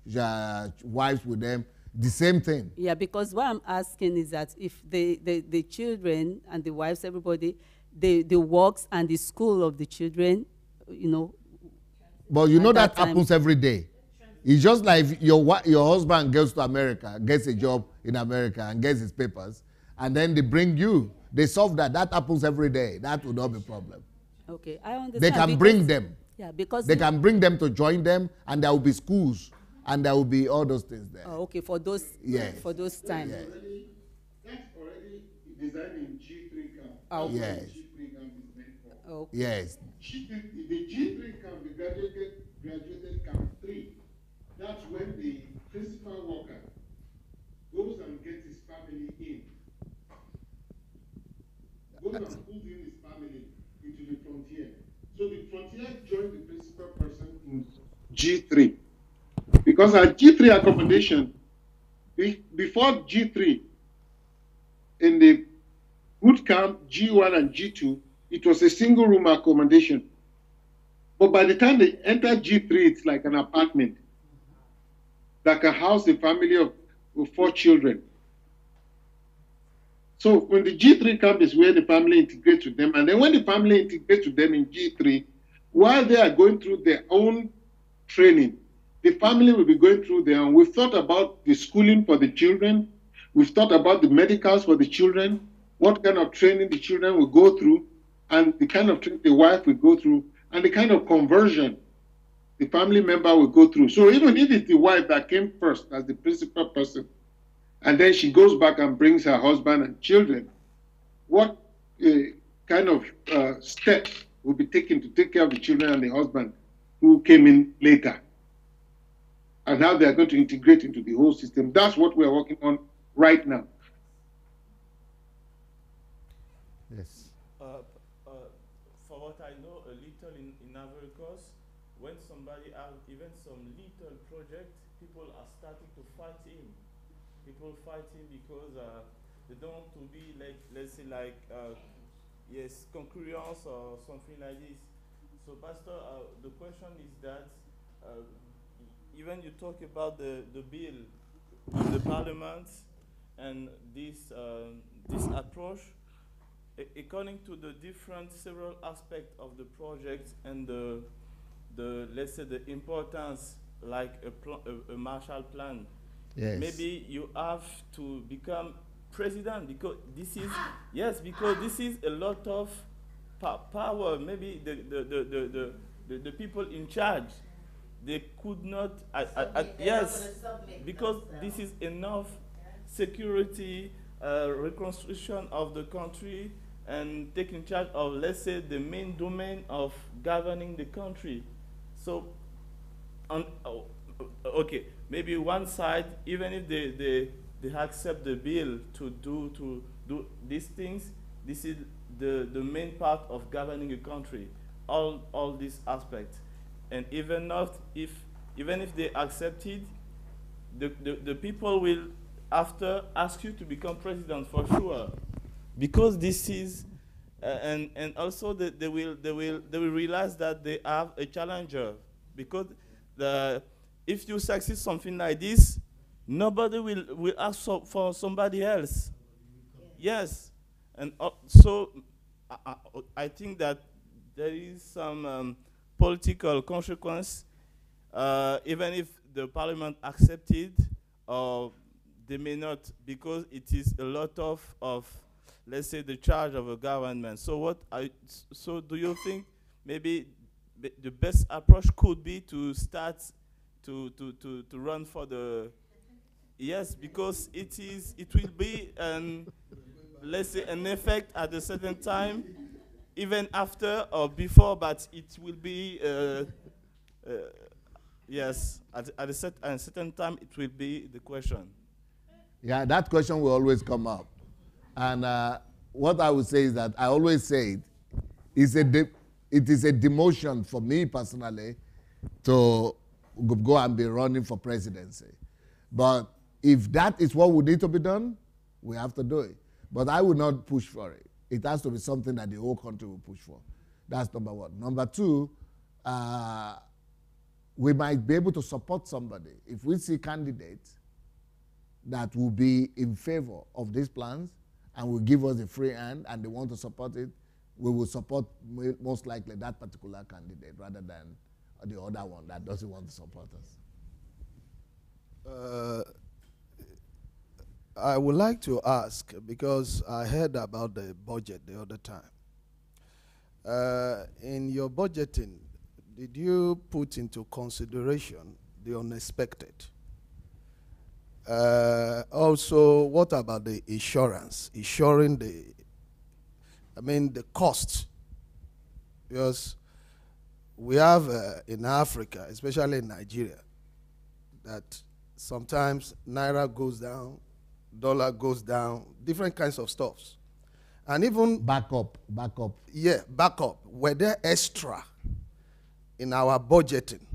their wives with them. The same thing. Yeah, because what I'm asking is that if the children and the wives, everybody, the works and the school of the children, But you know that time. happens every day. It's just like if your husband goes to America, gets a job in America and gets his papers, and then they bring you. They solve that. That happens every day. That would not be a problem. Okay, I understand. They can bring them. Yeah, because they can bring them to join them, and there will be schools, and there will be all those things there. Oh, okay, for those for those times. Yes. That's already designed in G3 camp. Oh, okay. Yes. G3 camp is meant for. Okay. Yes. The G3 camp, the graduated camp 3, that's when the principal worker goes and gets his family in. Goes and pulls in his family into the frontier. So the frontier joined the principal person in G3. Because at G3 accommodation, before G3, in the boot camp G1 and G2, it was a single room accommodation. But by the time they enter G3, it's like an apartment that can house a family of 4 children. So when the G3 camp is where the family integrates with them, and then when the family integrates with them in G3, while they are going through their own training, the family will be going through their own. We've thought about the schooling for the children. We've thought about the medicals for the children, what kind of training the children will go through, and the kind of training the wife will go through, and the kind of conversion the family member will go through. So even if it's the wife that came first as the principal person, and then she goes back and brings her husband and children, what kind of steps will be taken to take care of the children and the husband who came in later? And how they are going to integrate into the whole system. That's what we're working on right now. Yes. For what I know a little in Ivory Coast, when somebody has even some little project, people are starting to fight him. People fighting because they don't want to be like, let's say like, yes, concurrence or something like this. So Pastor, the question is that even you talk about the bill in the parliament and this approach, according to the different several aspects of the project and the let's say the importance, like a Marshall Plan. Yes. Maybe you have to become president because this is because this is a lot of power. Maybe the people in charge, they could not because this is enough security, reconstruction of the country, and taking charge of, let's say, the main domain of governing the country. So okay, maybe one side, even if they accept the bill to do these things, this is the main part of governing a country, all these aspects. And even if they accept it, the people will after ask you to become president for sure, because this is and also they will realize that they have a challenger, because if you succeed something like this, nobody will ask for somebody else. Yes, and so I think that there is some political consequence, even if the parliament accepted, or they may not, because it is a lot of let's say the charge of a government. So so do you think maybe the best approach could be to start to run for the. Yes, because it will be let's say an effect at a certain time, even after or before, but it will be yes, at a certain time it will be the question. Yeah, that question will always come up. And what I would say is that I always say it is a demotion for me personally to go and be running for presidency. But if that is what would need to be done, we have to do it. But I would not push for it. It has to be something that the whole country will push for. That's number one. Number two, we might be able to support somebody. If we see candidates that will be in favor of these plans and will give us a free hand and they want to support it, we will support most likely that particular candidate rather than the other one that doesn't want to support us. I would like to ask, because I heard about the budget the other time. In your budgeting, did you put into consideration the unexpected? Also, what about the insurance? Insuring the cost. Because we have in Africa, especially in Nigeria, that sometimes Naira goes down, dollar goes down, different kinds of stuffs. And even backup. Yeah, backup. Were there extra in our budgeting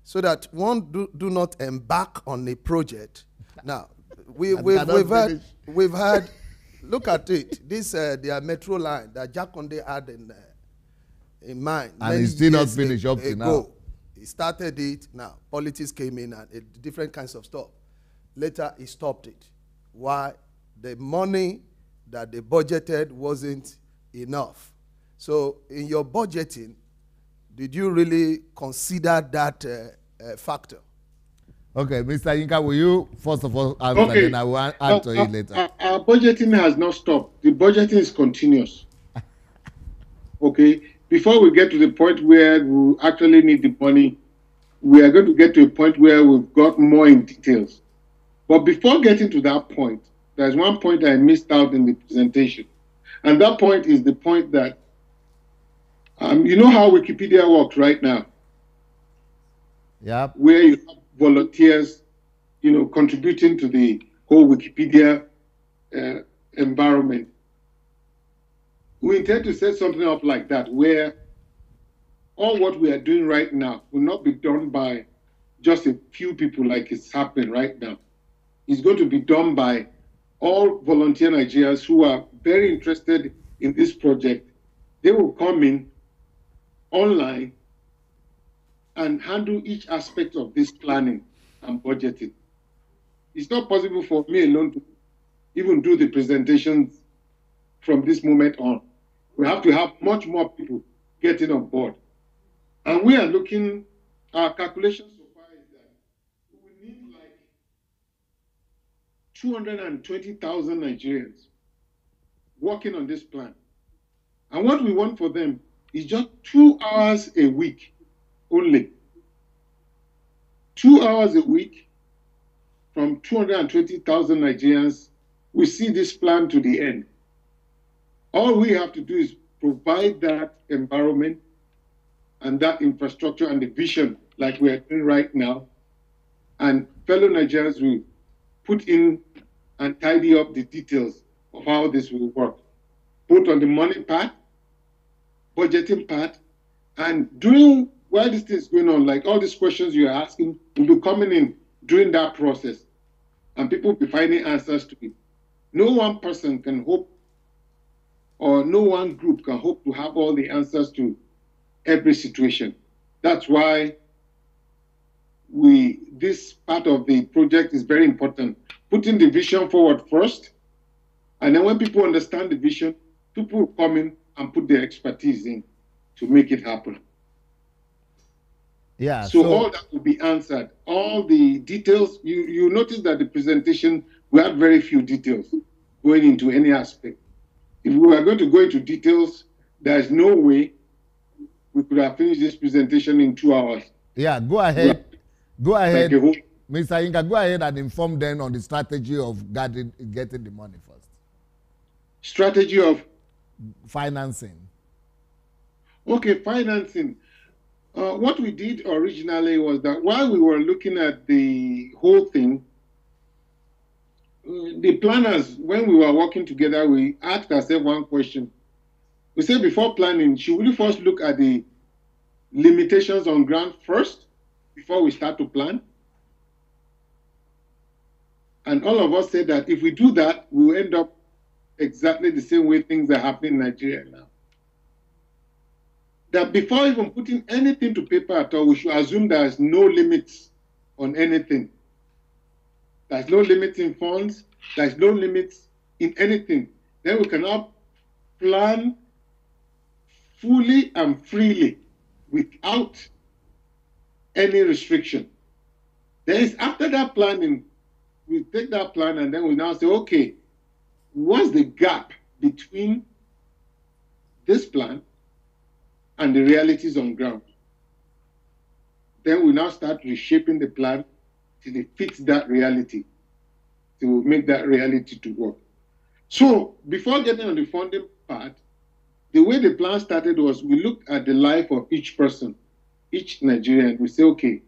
so that one do not embark on a project? Now, we've had look at it. This their metro line that Jack Conde had in mind. And it's still not finished up to now. He started it. Now politics came in and different kinds of stuff. Later he stopped it. Why? The money that they budgeted wasn't enough. So in your budgeting, did you really consider that factor? Okay, Mr. Yinka, will you first of all answer, okay, and then I will add to it later. Our budgeting has not stopped. The budgeting is continuous. Okay, before we get to the point where we actually need the money, we are going to get to a point where we've got more in details. But before getting to that point, there's one point I missed out in the presentation. And that point is the point that, you know how Wikipedia works right now? Yeah. Where you have volunteers, contributing to the whole Wikipedia environment. We intend to set something up like that, where all what we are doing right now will not be done by just a few people like it's happening right now. It's going to be done by all volunteer Nigerians who are very interested in this project. They will come in online and handle each aspect of this planning and budgeting. It's not possible for me alone to even do the presentations from this moment on. We have to have much more people getting on board. And we are looking, our calculations so far is that we need like 220,000 Nigerians working on this plan. And what we want for them is just 2 hours a week only. 2 hours a week from 220,000 Nigerians, we see this plan to the end. All we have to do is provide that environment and that infrastructure and the vision like we are doing right now. And fellow Nigerians will put in and tidy up the details of how this will work, both on the money part, budgeting part, and while this thing is going on, like all these questions you're asking will be coming in during that process, and people will be finding answers to it. No one person can hope, or no one group can hope to have all the answers to every situation. That's why this part of the project is very important. Putting the vision forward first, and then when people understand the vision, people will come in and put their expertise in to make it happen. Yeah. So all that will be answered. All the details, you notice that the presentation, we have very few details going into any aspect. If we were going to go into details, there's no way we could have finished this presentation in 2 hours. Yeah, go ahead. Go ahead, Like a whole Mr. Inga, go ahead and inform them on the strategy of getting the money first. strategy of Financing. okay, financing. What we did originally was that while we were looking at the whole thing, the planners, when we were working together, we asked ourselves one question. We said before planning, should we first look at the limitations on ground first before we start to plan? And all of us said that if we do that, we will end up exactly the same way things are happening in Nigeria now. That before even putting anything to paper at all, we should assume there's no limits on anything. There's no limits in funds, there's no limits in anything. Then we cannot plan fully and freely without any restriction. Then it's after that planning, we take that plan and then we now say, okay, what's the gap between this plan and the realities on ground? Then we now start reshaping the plan till it fits that reality, to make that reality to work. So before getting on the funding part, the way the plan started was we looked at the life of each person, each Nigerian. We say, okay,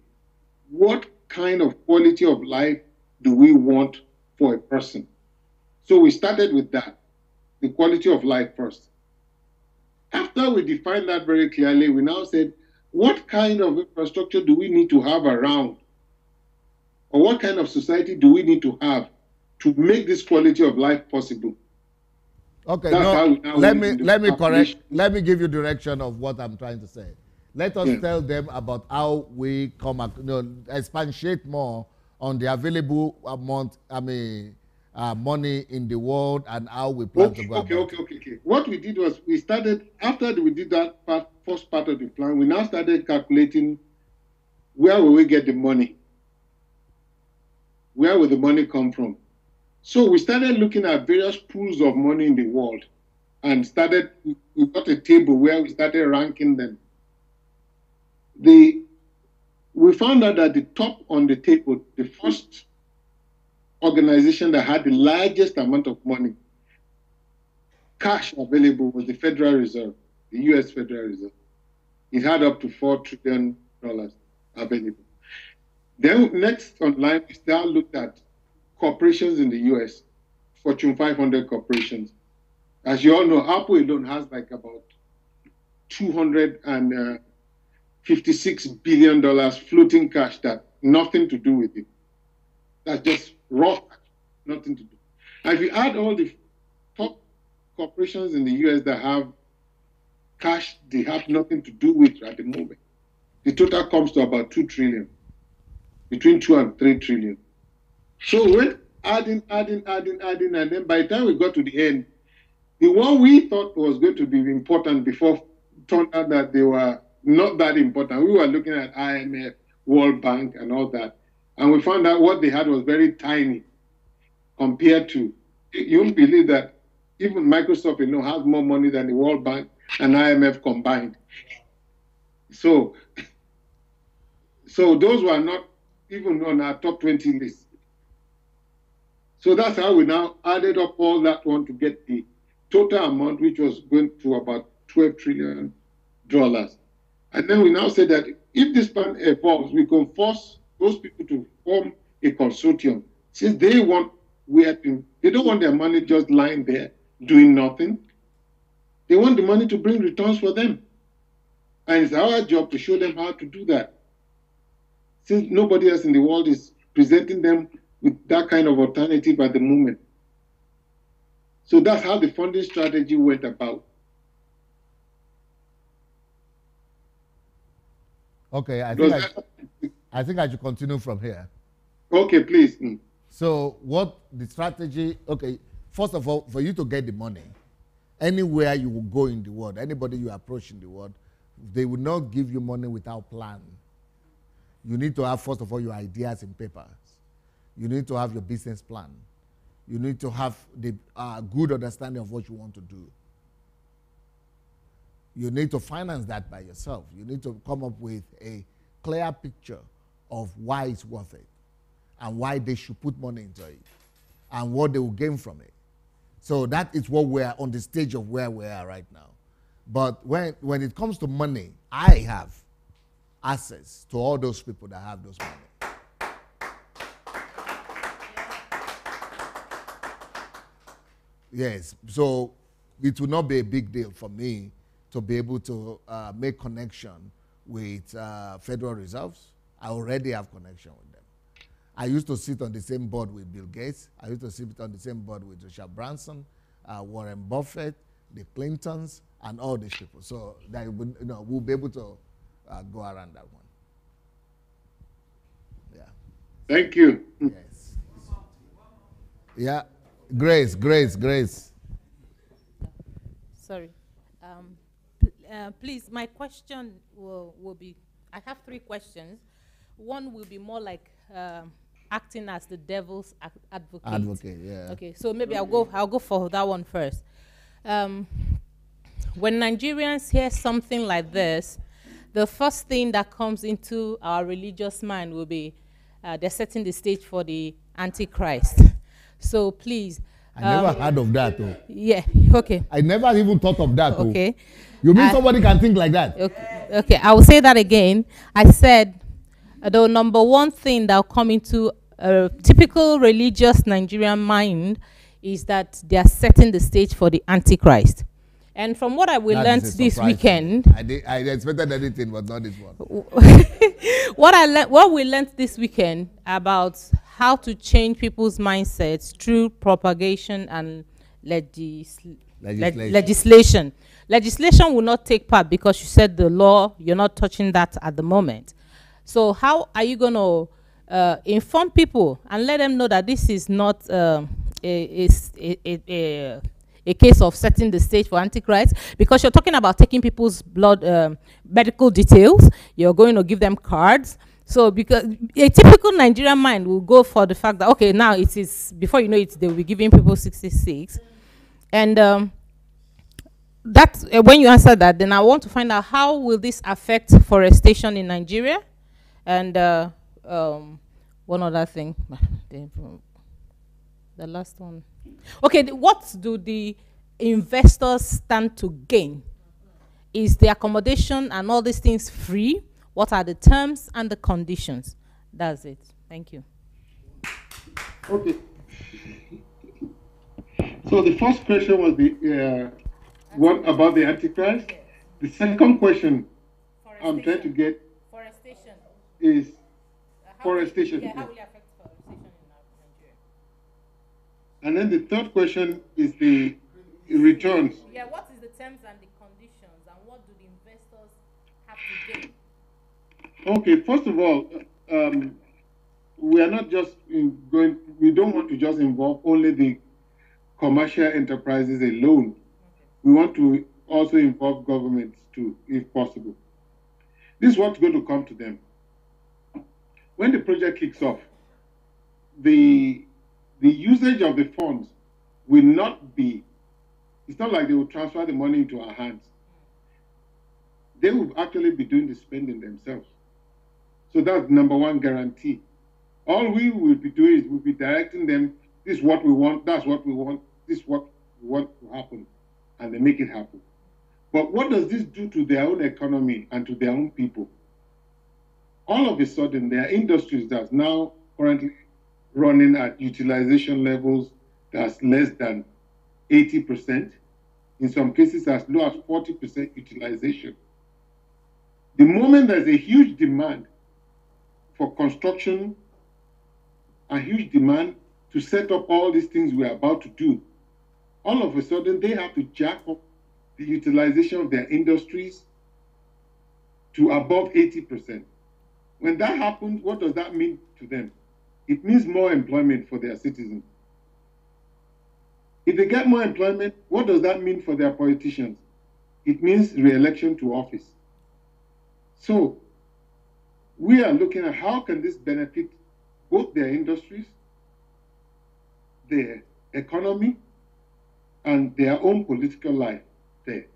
what kind of quality of life do we want for a person? So we started with that, the quality of life first. After we defined that very clearly, we now said, what kind of infrastructure do we need to have around? Or what kind of society do we need to have to make this quality of life possible? Okay, That's no, let me correct. Let me give you direction of what I'm trying to say. Let us tell them about how we come, expatiate more on the available amount, money in the world and how we plan to go about it. Okay. What we did was we started, after we did that first part of the plan, we now started calculating where will we get the money? Where will the money come from? So we started looking at various pools of money in the world and we got a table where we started ranking them. We found out that the top on the table, the first organization that had the largest amount of money, cash available, was the Federal Reserve, the US Federal Reserve. It had up to $4 trillion available. Then next online, we still looked at corporations in the US, Fortune 500 corporations. As you all know, Apple alone has like about $256 billion floating cash that nothing to do with it. That's just raw cash, nothing to do. And if you add all the top corporations in the US that have cash they have nothing to do with at the moment, the total comes to about 2 trillion, between 2 and 3 trillion. So we went adding, and then by the time we got to the end, the one we thought was going to be important before turned out that they were not that important. We were looking at IMF, World Bank, and all that. And we found out what they had was very tiny compared to, you won't believe that even Microsoft has more money than the World Bank and IMF combined. So those were not even on our top 20 list. So that's how we now added up all that one to get the total amount, which was going to about $12 trillion. And then we now say that if this plan evolves, we can force those people to form a consortium, since they don't want their money just lying there doing nothing. They want the money to bring returns for them. And it's our job to show them how to do that, since nobody else in the world is presenting them with that kind of alternative at the moment. So that's how the funding strategy went about. Okay, I think I should continue from here. Okay, please. So what the strategy, okay, first of all, for you to get the money, anywhere you will go in the world, anybody you approach in the world, they will not give you money without plan. You need to have, first of all, your ideas in papers. You need to have your business plan. You need to have the good understanding of what you want to do. You need to finance that by yourself. You need to come up with a clear picture of why it's worth it and why they should put money into it and what they will gain from it. So that is what we're on the stage of where we are right now. But when it comes to money, I have access to all those people that have those money. Yes, so it will not be a big deal for me to be able to make connection with Federal Reserves. I already have connection with them. I used to sit on the same board with Bill Gates. I used to sit on the same board with Richard Branson, Warren Buffett, the Clintons, and all these people. So that we'll be able to go around that one. Yeah. Thank you. Yes. Yeah. Grace. Sorry. Please, my question will be, I have 3 questions. One will be more like acting as the devil's advocate. Advocate, yeah. Okay, so maybe I'll go for that one first. When Nigerians hear something like this, the first thing that comes into our religious mind will be they're setting the stage for the Antichrist. So please. I never heard of that, though. Yeah, okay. I never even thought of that, though. Okay. You mean somebody can think like that? Okay, I will say that again. I said the number one thing that will come into a typical religious Nigerian mind is that they are setting the stage for the Antichrist. And from what I will learn this weekend, I expected anything, but not this one. what we learned this weekend about how to change people's mindsets through propagation and legislation. Legislation will not take part because you said the law, you're not touching that at the moment. So how are you going to inform people and let them know that this is not a case of setting the stage for Antichrist? Because you're talking about taking people's blood, medical details. You're going to give them cards. So because a typical Nigerian mind will go for the fact that, okay, now it is, before you know it, they will be giving people 66. And when you answer that, then I want to find out how will this affect forestation in Nigeria? And one other thing, the last one. Okay, what do the investors stand to gain? Is the accommodation and all these things free? What are the terms and the conditions? That's it. Thank you. Okay. So the first question was the what about the Antichrist? The second question I'm trying to get is forestation. Yeah, how will it affect forestation in Nigeria? And then the third question is the returns. Yeah, what is the terms and the conditions, and what do the investors have to gain? Okay, first of all, we are not just we don't want to just involve only the commercial enterprises alone. We want to also involve governments too, if possible. This is what's going to come to them. When the project kicks off, the usage of the funds will not be, it's not like they will transfer the money into our hands. They will actually be doing the spending themselves. So that's number one guarantee. All we will be doing is we'll be directing them, this is what we want, that's what we want, this is what we want to happen, and they make it happen. But what does this do to their own economy and to their own people? All of a sudden, there are industries that's now currently running at utilization levels that's less than 80%, in some cases as low as 40% utilization. The moment there's a huge demand for construction, a huge demand to set up all these things we're about to do, all of a sudden they have to jack up the utilization of their industries to above 80%. When that happens, what does that mean to them? It means more employment for their citizens. If they get more employment, what does that mean for their politicians? It means re-election to office. So we are looking at how can this benefit both their industries, their economy, and their own political life there.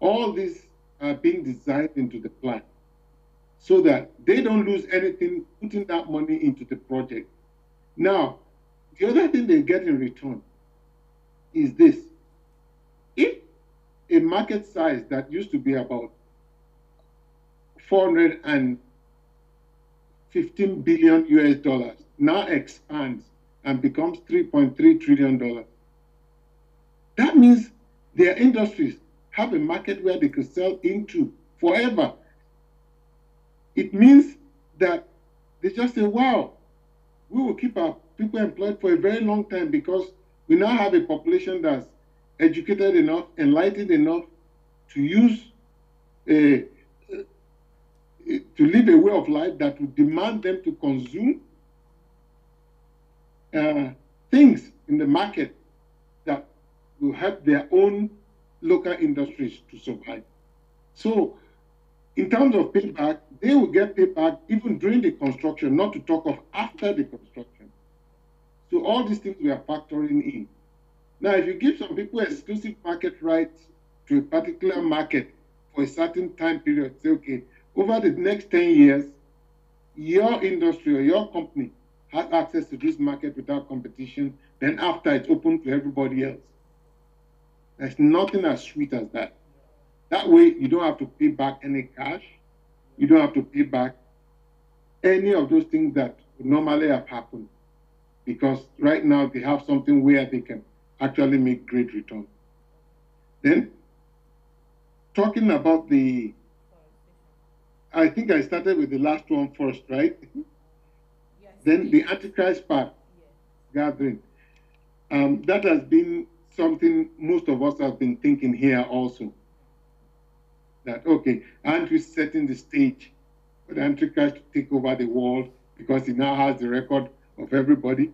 All these are being designed into the plan. so that they don't lose anything putting that money into the project. Now, the other thing they get in return is this. If a market size that used to be about 415 billion US dollars now expands and becomes $3.3 trillion, that means their industries have a market where they could sell into forever. It means that they just say, wow, we will keep our people employed for a very long time because we now have a population that's educated enough, enlightened enough to use to live a way of life that would demand them to consume things in the market that will help their own local industries to survive. So in terms of payback, they will get payback even during the construction, not to talk of after the construction. So all these things we are factoring in. Now, if you give some people exclusive market rights to a particular market for a certain time period, say, okay, over the next 10 years, your industry or your company has access to this market without competition, then after it's open to everybody else. There's nothing as sweet as that. That way, you don't have to pay back any cash. You don't have to pay back any of those things that would normally have happened, because right now they have something where they can actually make great return. Then, talking about I think I started with the last one first, right? Yes. Then the Antichrist part, gathering. That has been something most of us have been thinking here also. That, okay, aren't we setting the stage for the Antichrist to take over the world because he now has the record of everybody?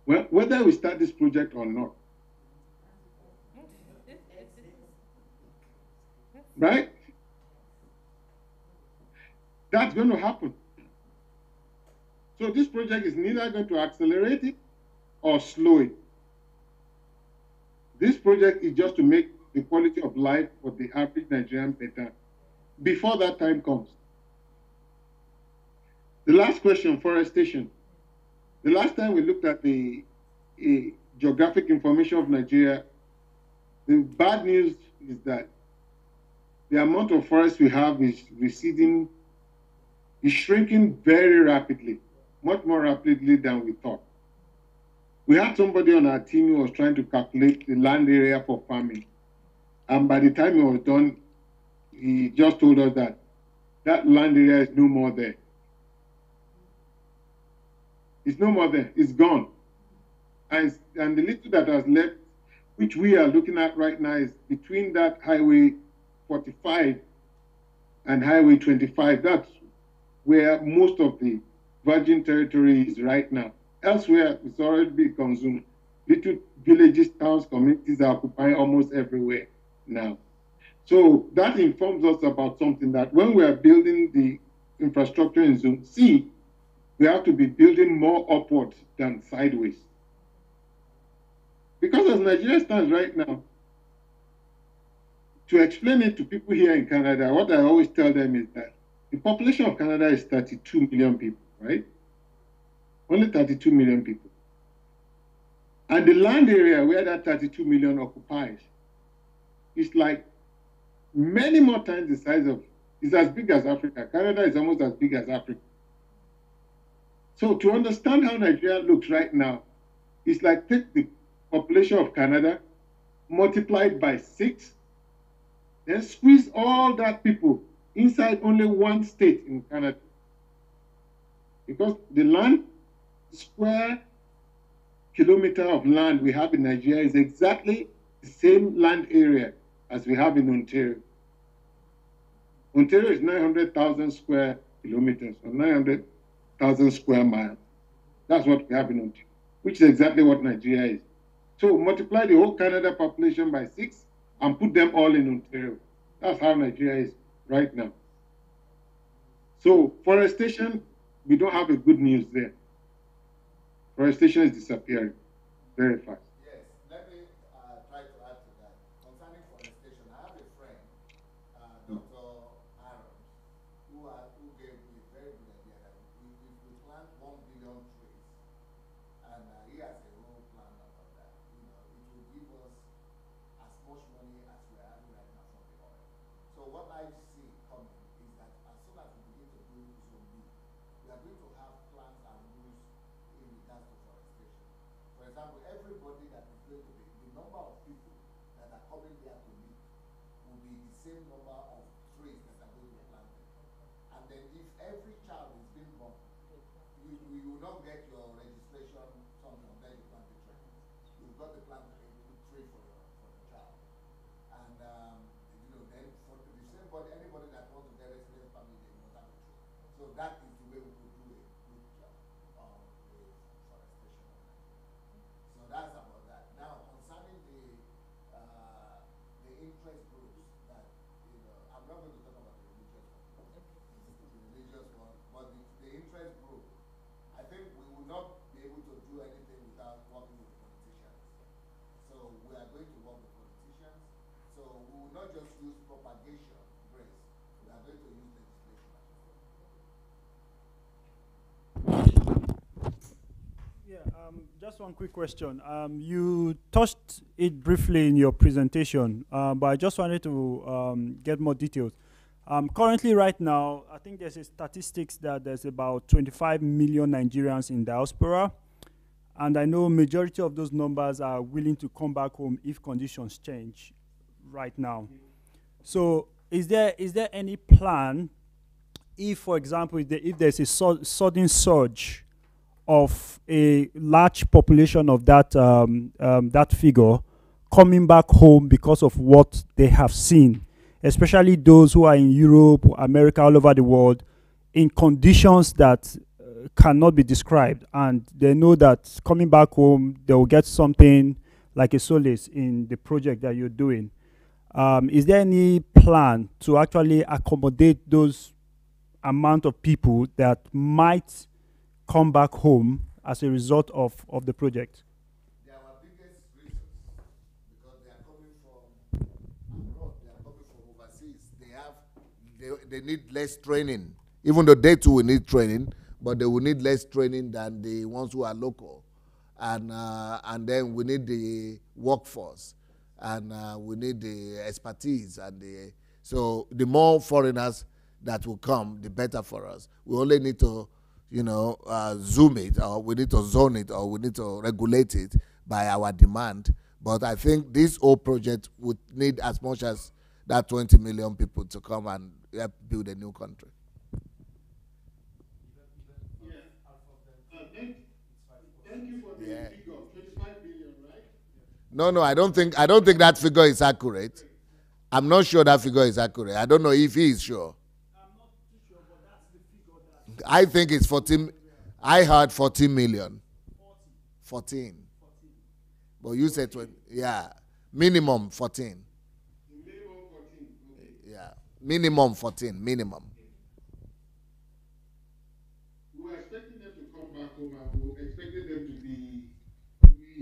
Well, whether we start this project or not, right? That's going to happen. So this project is neither going to accelerate it or slow it. This project is just to make the quality of life for the average Nigerian better before that time comes. The last question, forestation. The last time we looked at the geographic information of Nigeria, the bad news is that the amount of forest we have is receding, is shrinking very rapidly, much more rapidly than we thought. We had somebody on our team who was trying to calculate the land area for farming. And by the time he was done, he just told us that that land area is no more there. It's no more there, it's gone. And the little that has left, which we are looking at right now, is between that Highway 45 and Highway 25. That's where most of the virgin territory is right now. Elsewhere, it's already been consumed. Little villages, towns, communities are occupying almost everywhere now. So that informs us about something, that when we are building the infrastructure in Zone C, we have to be building more upwards than sideways. Because as Nigeria stands right now, to explain it to people here in Canada, what I always tell them is that the population of Canada is 32 million people, right? Only 32 million people. And the land area where that 32 million occupies is like many more times the size of, it's as big as Africa. Canada is almost as big as Africa. So to understand how Nigeria looks right now, it's like take the population of Canada, multiply it by 6, then squeeze all that people inside only one state in Canada. Because the land, square kilometer of land we have in Nigeria is exactly the same land area as we have in Ontario. Ontario is 900,000 square kilometers, or 900,000 square miles. That's what we have in Ontario, which is exactly what Nigeria is. So multiply the whole Canada population by 6 and put them all in Ontario. That's how Nigeria is right now. So forestation, we don't have a good news there. Forestation is disappearing very fast. Yes, let me try to add to that. Concerning forestation, I have a friend, Dr. Aaron. who gave me a very good idea that if we plant 1 billion trees, and he has a whole plan about that, it will give us as much money as we are having right now from the oil. So what I see coming is that as soon as we begin to do zone B, we are going to have plans and rules in regards to forestation. For example, everybody that is going to be, the number of people that are coming there to live will be the same number of trees that are going to be planted. And then if every child is being born, you will not get your registration something, then you plant the tree. You've got to plant a tree for the child. And then for the same body, anybody that wants to get resident permit, they must have a tree. So that is the way we could do a good job on the forestation. So that's about that. Now concerning the interest groups that I'm not going to talk about the religious one, but the interest group, I think we will not be able to do anything without working with politicians. So we are going to work with politicians. So we will not just use propagation, Grace. We are going to use legislation. Yeah, just one quick question. You touched it briefly in your presentation, but I just wanted to get more details. Currently, right now, I think there's a statistics that there's about 25 million Nigerians in diaspora, and I know majority of those numbers are willing to come back home if conditions change right now. So is there any plan if, for example, if there's a sudden surge of a large population of that figure coming back home because of what they have seen, especially those who are in Europe, America, all over the world, in conditions that cannot be described, and they know that coming back home, they will get something like a solace in the project that you're doing. Is there any plan to actually accommodate those amount of people that might come back home as a result of the project? They are our biggest reasons because they are coming from abroad, they are coming from overseas. They need less training, even though they too will need training, but they will need less training than the ones who are local. And then we need the workforce, and we need the expertise, so the more foreigners that will come, the better for us. We only need to zoom it, or we need to zone it, or we need to regulate it by our demand. But I think this whole project would need as much as that 20 million people to come and help build a new country. Thank you for the figure, 25 billion, right? No, I don't think that figure is accurate. I'm not sure that figure is accurate. I don't know if he is sure. I'm not too sure, but that's the figure that I think it's 14. I heard 14 million. 14. But you said 20. Yeah. Minimum 14. Minimum 14. Okay. Yeah. Minimum 14. Minimum. We were expecting them to come back home, and we were expecting them to be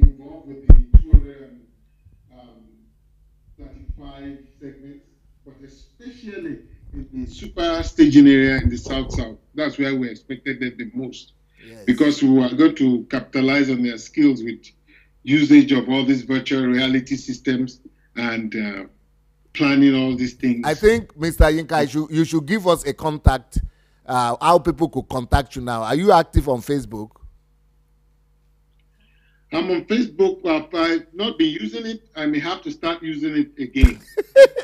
involved with the 235 segments, but especially in the super staging area in the south. That's where we expected them the most. Yes. Because we were going to capitalize on their skills with usage of all these virtual reality systems and planning all these things. I think, Mr. Yinka, you should give us a contact, how people could contact you now. Are you active on Facebook? I'm on Facebook, but I've not been using it. I may have to start using it again.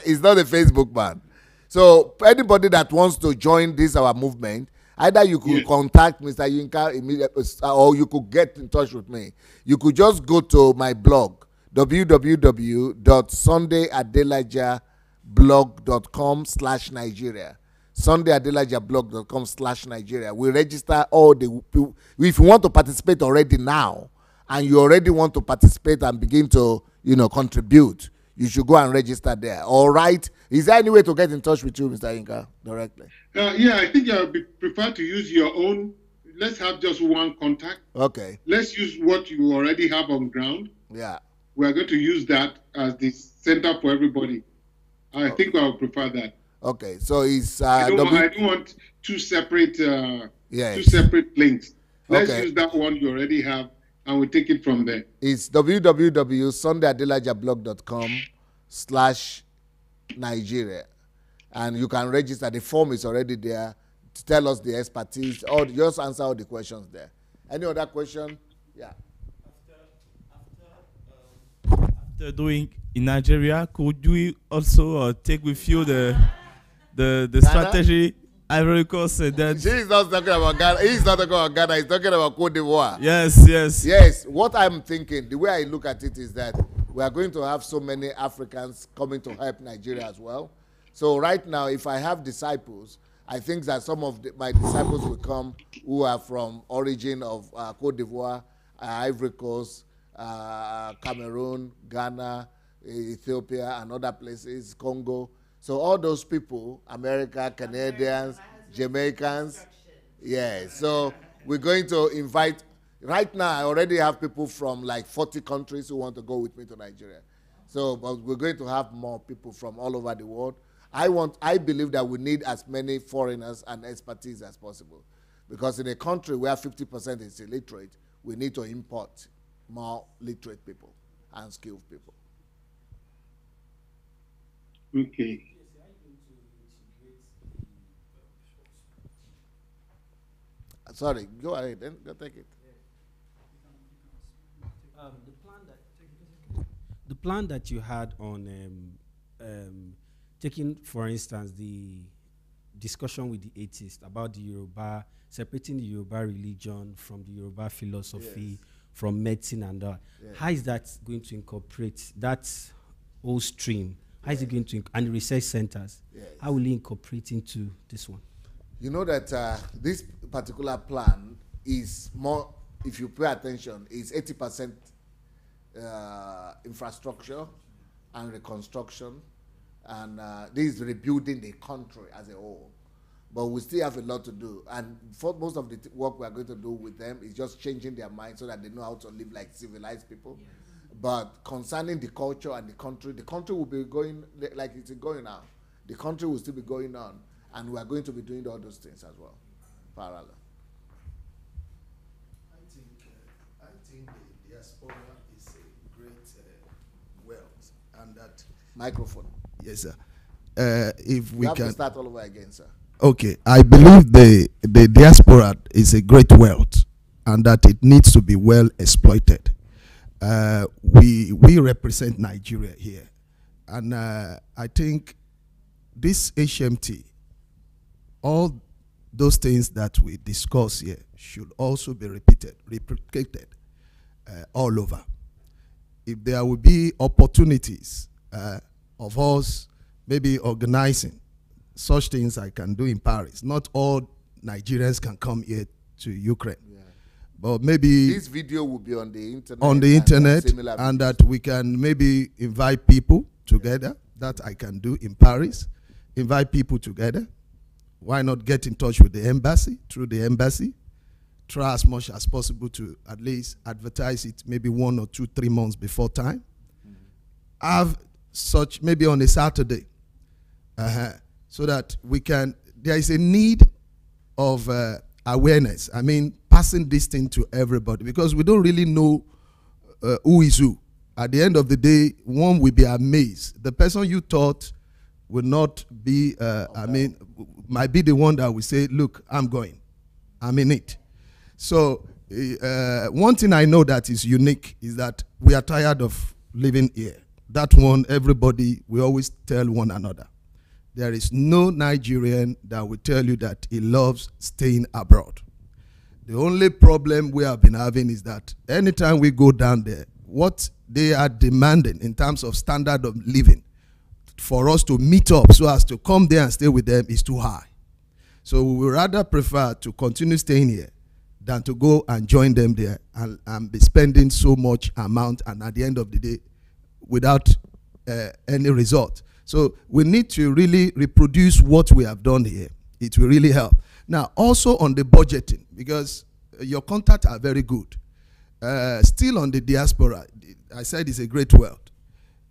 It's not a Facebook man. So anybody that wants to join our movement, either you could contact Mr. Yinka immediately, or you could get in touch with me. You could just go to my blog, www.sundayadelajablog.com/Nigeria. sundayadelajablog.com/Nigeria. We register all the people. If you want to participate already now, and you already want to participate and begin to, contribute, you should go and register there. All right. Is there any way to get in touch with you, Mr. Yinka, directly? Yeah, I think I would prefer to use your own. Let's have just one contact. Okay. Let's use what you already have on ground. Yeah. We are going to use that as the center for everybody. I think I would prefer that. Okay, so it's I don't want two separate links. Let's use that one you already have, and we take it from there. It's www.sundayadelajablog.com/Nigeria, and you can register. The form is already there to tell us the expertise, or just answer all the questions there. Any other question? Yeah. After doing in Nigeria, could we also take with you the strategy? Ivory Coast said that. He's not talking about Ghana. He's not talking about Ghana. He's talking about Cote d'Ivoire. Yes. What I'm thinking, the way I look at it is that we are going to have so many Africans coming to help Nigeria as well. So right now, if I have disciples, I think that some of my disciples will come who are from origin of Cote d'Ivoire, Ivory Coast, Cameroon, Ghana, Ethiopia, and other places, Congo. So all those people, America, Canadians, Jamaicans, so we're going to invite, right now I already have people from like 40 countries who want to go with me to Nigeria. So, but we're going to have more people from all over the world. I believe that we need as many foreigners and expertise as possible. Because in a country where 50% is illiterate, we need to import more literate people and skilled people. Okay. Sorry, go ahead, then go take it. The plan that you had on taking, for instance, the discussion with the atheists about the Yoruba, separating the Yoruba religion from the Yoruba philosophy, from medicine and all. How is that going to incorporate that whole stream? How is it going to, and the research centers, how will it incorporate into this one? You know that this particular plan is more, if you pay attention, is 80% infrastructure and reconstruction, and this is rebuilding the country as a whole. But we still have a lot to do, and for most of the work we are going to do with them is just changing their mind so that they know how to live like civilized people. But concerning the culture and the country will be going like it's going now. The country will still be going on, and we are going to be doing all those things as well, parallel. I think the diaspora is a great wealth, and that microphone. Yes, sir. If we have can to start all over again, sir. Okay, I believe the diaspora is a great wealth, and that it needs to be well exploited. We represent Nigeria here, and I think this HMT, all those things that we discuss here should also be replicated all over. If there will be opportunities of us maybe organizing such things I can do in Paris. Not all Nigerians can come here to Ukraine. But maybe this video will be on the internet. On the internet, and that we can maybe invite people together. That I can do in Paris. Invite people together. Why not get in touch with the embassy, through the embassy? Try as much as possible to at least advertise it maybe 1 or 2, 3 months before time. Have such maybe on a Saturday. So that we can, there is a need of awareness. I mean, passing this thing to everybody, because we don't really know who is who. At the end of the day, one will be amazed. The person you thought will not be, I mean, might be the one that will say, look, I'm going. I'm in it. So one thing I know that is unique is that we are tired of living here. That one, everybody, we always tell one another. There is no Nigerian that will tell you that he loves staying abroad. The only problem we have been having is that anytime we go down there, what they are demanding in terms of standard of living for us to meet up so as to come there and stay with them is too high. So we would rather prefer to continue staying here than to go and join them there and be spending so much amount, and at the end of the day without any result. So we need to really reproduce what we have done here. It will really help. Now, also on the budgeting, because your contacts are very good. Still on the diaspora, I said it's a great wealth.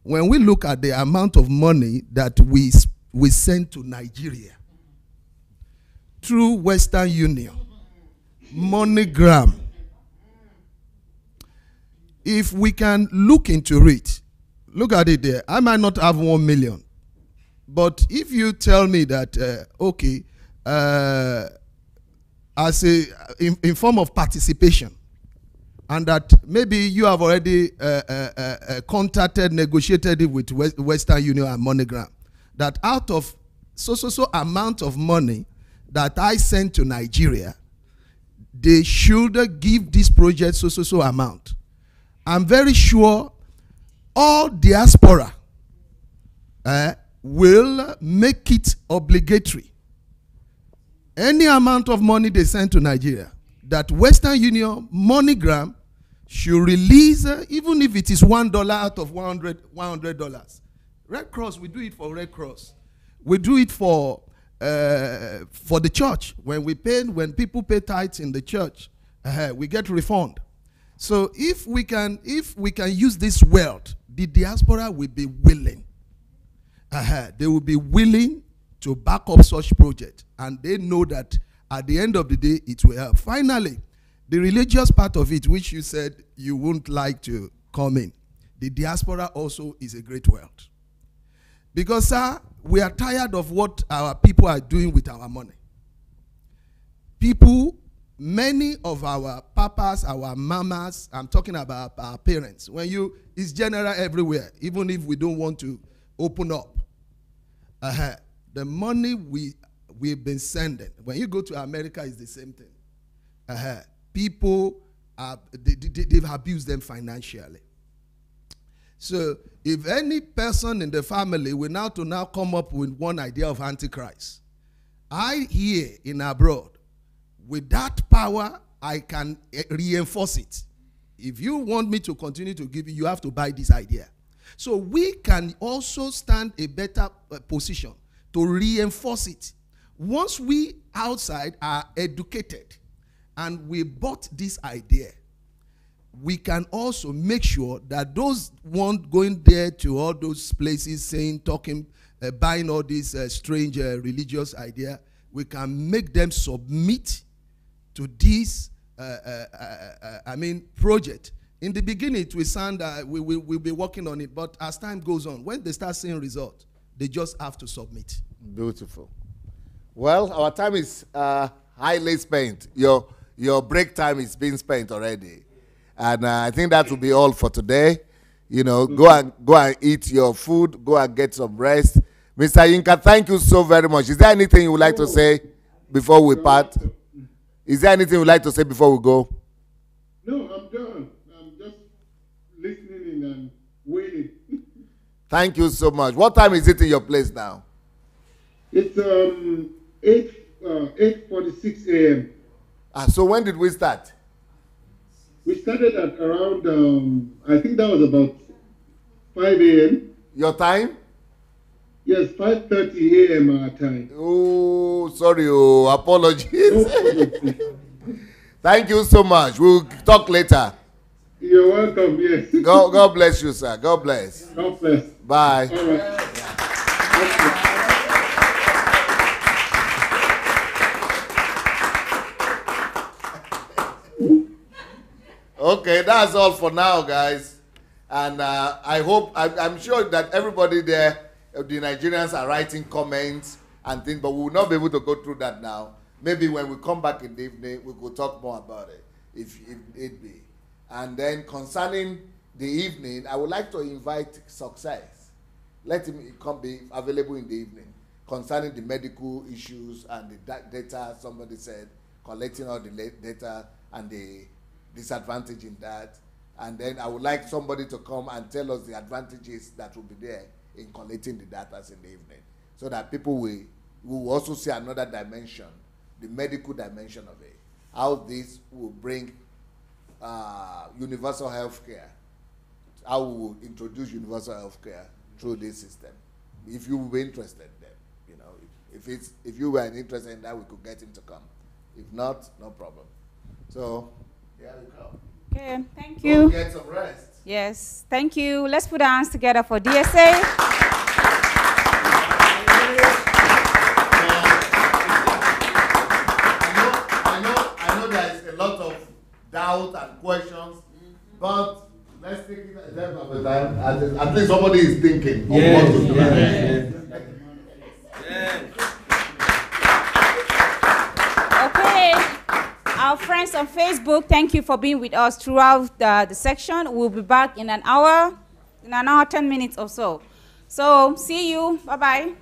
When we look at the amount of money that we we send to Nigeria through Western Union, MoneyGram. If we can look into it, look at it there. I might not have 1 million. But if you tell me that, as in form of participation, and that maybe you have already contacted, negotiated it with Western Union and MoneyGram, that out of so amount of money that I send to Nigeria, they should give this project so amount. I'm very sure all diaspora will make it obligatory. Any amount of money they send to Nigeria, that Western Union, MoneyGram should release, even if it is $1 out of $100. Red Cross, we do it for Red Cross. We do it for the church. When people pay tithes in the church, we get refund. So if we can use this wealth, the diaspora will be willing. They will be willing to back up such project, and they know that at the end of the day, it will help. Finally, the religious part of it, which you said you wouldn't like to come in, the diaspora also is a great wealth. Because, sir, we are tired of what our people are doing with our money. Many of our papas, our mamas, I'm talking about our parents, it's general everywhere, even if we don't want to open up. The money we've been sending, when you go to America, it's the same thing. People, they've abused them financially. So if any person in the family will now come up with one idea of Antichrist, I here in abroad, with that power, I can reinforce it. If you want me to continue to give you have to buy this idea. So we can also stand a better position to reinforce it. Once we outside are educated and we bought this idea, we can also make sure that those one going there to all those places saying, talking, buying all these strange religious idea, we can make them submit to this project. In the beginning, it will sound we'll be working on it, but as time goes on, when they start seeing results, they just have to submit. Beautiful. Well, our time is highly spent. Your break time is being spent already. And I think that will be all for today. Go and eat your food. Go and get some rest. Mr. Yinka, thank you so very much. Is there anything you would like to say before we part? Is there anything you would like to say before we go? No, I'm done. I'm just listening and waiting. Thank you so much. What time is it in your place now? It's 8:46 a.m. So when did we start? We started at around, I think that was about 5 a.m. Your time? Yes, 5:30 a.m. our time. Oh, sorry. Oh, apologies. Thank you so much. We'll talk later. You're welcome, yes. God bless you, sir. God bless. God bless. Bye. All right. Okay, that's all for now, guys. And I'm sure that everybody there, the Nigerians are writing comments and things, but we will not be able to go through that now. Maybe when we come back in the evening, we could talk more about it, if it be. And then concerning the evening, I would like to invite Success. Let him be available in the evening concerning the medical issues and the data, somebody said, collecting all the data and the disadvantage in that. And then I would like somebody to come and tell us the advantages that will be there in collecting the data in the evening, so that people will also see another dimension, the medical dimension of it, how this will bring universal health care, how we will introduce universal health care through this system. If you were interested, then, if you were interested in that, we could get him to come. If not, no problem. So, yeah, you go. Okay, thank you. Get some rest. Yes, thank you. Let's put our hands together for DSA. At least somebody is thinking of what to do. Okay, our friends on Facebook, thank you for being with us throughout the section. We'll be back in an hour, 10 minutes or so. So, see you. Bye-bye.